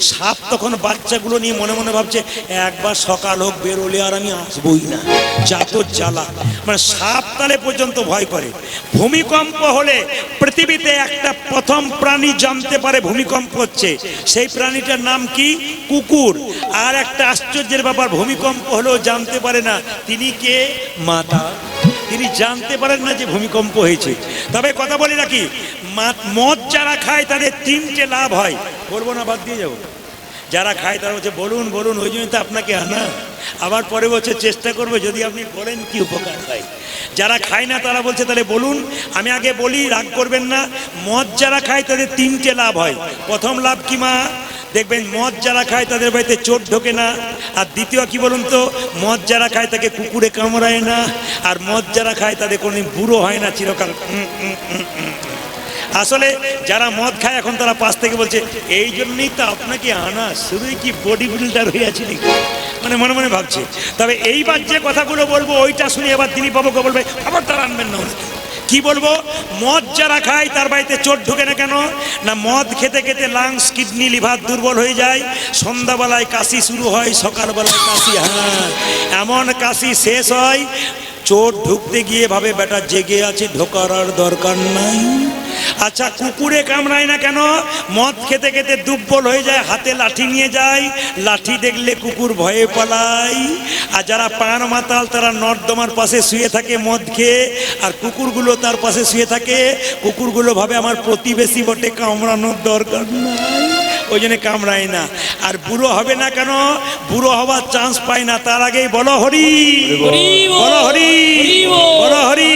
সাপ তখন বাচ্চাগুলো নিয়ে মনে মনে ভাবছে একবার সকাল হোক, বেরোলে আর আমি আসবই না, যা তো জ্বালা। মানে সাপ তালে পর্যন্ত ভয় করে। ভূমিকম্প হলে পৃথিবীতে একটা প্রথম প্রাণী জানতে পারে ভূমিকম্প হচ্ছে, সেই প্রাণীটার নাম কি? কুকুর। আর একটা আশ্চর্যের ব্যাপার, ভূমিকম্প হলেও জানতে পারে না তিনি কে? মাতা। তিনি জানতে পারেন না যে ভূমিকম্প হয়েছে। তবে কথা বলি নাকি, মদ যারা খায় তাদের তিনটে লাভ হয়। বলবো না, বাদ দিয়ে যাবো? যারা খায় তারা বলছে বলুন বলুন, ওই জন্য তো আপনাকে আনা। আবার পরে বলছে চেষ্টা করবে যদি আপনি বলেন কি উপকার হয়। যারা খায় না তারা বলছে তাহলে বলুন। আমি আগে বলি, রাগ করবেন না। মদ যারা খায় তাদের তিনটে লাভ হয়। প্রথম লাভ কি মা? দেখবেন মদ যারা খায় তাদের বাড়িতে চোর ঢোকে না। আর দ্বিতীয় কি বলুন তো? মদ যারা খায় তাকে কুকুরে কামড়ায় না। আর মদ যারা খায় তাদের কোনোদিন বুড়ো হয় না চিরকাল। আসলে যারা মদ খায় এখন তারা পাশ থেকে বলছে এই জন্যই তো আপনাকে আনা, শুধুই কি বডি বিল্ডার হয়ে আছে নাকি, মানে মনে মনে ভাবছে। তবে এইবার যে কথাগুলো বলবো ওইটা শুনে এবার দিলীপ বাবুকে বলবে আবার তারা আনবেন না। কি বলবো? মদ যারা খায় তার বাড়িতে চোর ঢোকে না কেন? না, মদ খেতে খেতে লাংস, কিডনি, লিভার দুর্বল হয়ে যায়। সন্ধ্যাবেলায় কাশি শুরু হয়, সকালবেলায় কাশি, হ্যাঁ এমন কাশি শেষ হয় চোর ঢুকতে গিয়ে ভাবে বেটা জেগে আছে, ঢোকার আর দরকার নাই। আচ্ছা, কুকুরে কামড়ায় না কেন? মদ খেতে খেতে দুর্বল হয়ে যায়, হাতে লাঠি নিয়ে যায়, লাঠি দেখলে কুকুর ভয়ে পালায়। আর যারা পান মাতাল তারা নর্দমার পাশে শুয়ে থাকে মদ খেয়ে, আর কুকুরগুলো তার পাশে শুয়ে থাকে। কুকুরগুলো ভাবে আমার প্রতিবেশী বটে, কামড়ানোর দরকার নাই, ওই জন্য কামড়ায় না। আর বুড়ো হবে না কেন? বুড়ো হওয়ার চান্স পায় না, তার আগেই বলো হরি, বলো হরি, বলো হরি।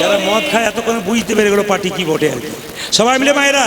যারা মদ খায় এতক্ষণ বুঝতে পেরে গেলো পার্টি কি বটে আর কি। সবাই মিলে মায়েরা